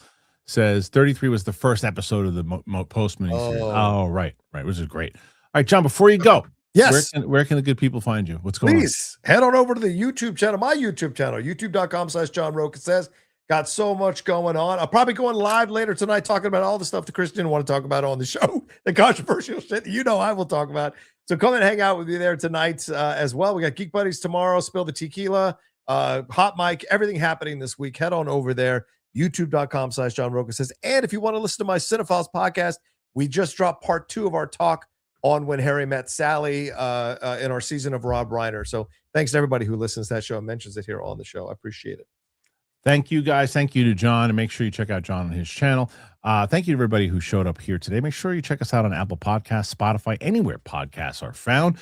Says 33 was the first episode of the post miniseries. Oh, right. Which is great. All right, John, before you go, yes, where can the good people find you? What's going on? Please head on over to the YouTube channel, my YouTube channel, youtube.com/John Roca says. Got so much going on. I'll probably go on live later tonight talking about all the stuff that Kristian didn't want to talk about on the show, the controversial shit that I will talk about. So come and hang out with me there tonight as well. We got Geek Buddies tomorrow, Spill the Tequila, Hot Mic, everything happening this week. Head on over there, youtube.com/John Roca says. And if you want to listen to my Cinephiles podcast, we just dropped part 2 of our talk on When Harry Met Sally in our season of Rob Reiner. So thanks to everybody who listens to that show and mentions it here on the show. I appreciate it. Thank you, guys. Thank you to John. And make sure you check out John on his channel. Thank you to everybody who showed up here today. Make sure you check us out on Apple Podcasts, Spotify, anywhere podcasts are found.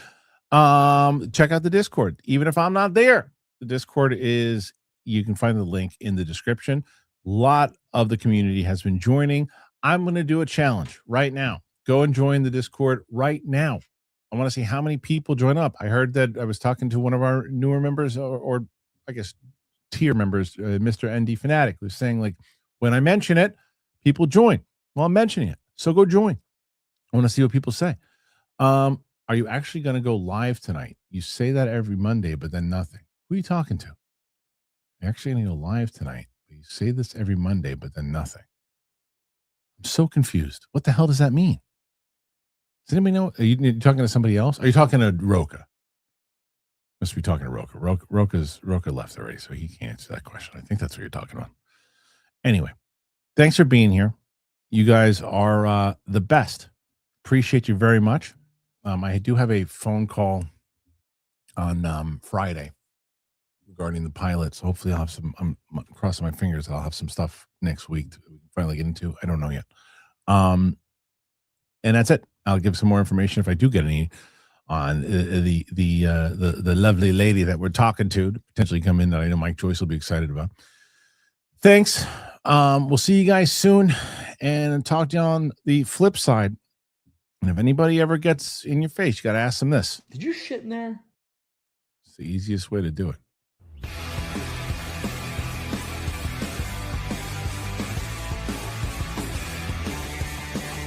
Check out the Discord. Even if I'm not there, the Discord you can find the link in the description. A lot of the community has been joining. I'm going to do a challenge right now. Go and join the Discord right now. I want to see how many people join up. I heard that I was talking to one of our newer members, or I guess tier members, Mr. ND Fanatic, who's saying, like, when I mention it, people join. Well, I'm mentioning it, so go join. I want to see what people say. Are you actually going to go live tonight? You say that every Monday, but then nothing. Who are you talking to? You're actually going to go live tonight, but you You say this every Monday, but then nothing. I'm so confused. What the hell does that mean? Does anybody know? Are you talking to somebody else? Are you talking to Roka? Must be talking to Roka. Roka left already, so he can't answer that question. I think that's what you're talking about. Anyway, thanks for being here. You guys are the best. Appreciate you very much. I do have a phone call on Friday regarding the pilots. Hopefully I'll have some, I'm crossing my fingers, I'll have some stuff next week to finally get into. I don't know yet. And that's it. I'll give some more information if I do get any on the lovely lady that we're talking to potentially come in that I know Mike Joyce will be excited about. Thanks. We'll see you guys soon and talk to you on the flip side. And if anybody ever gets in your face, you got to ask them this. Did you shit in there? It's the easiest way to do it.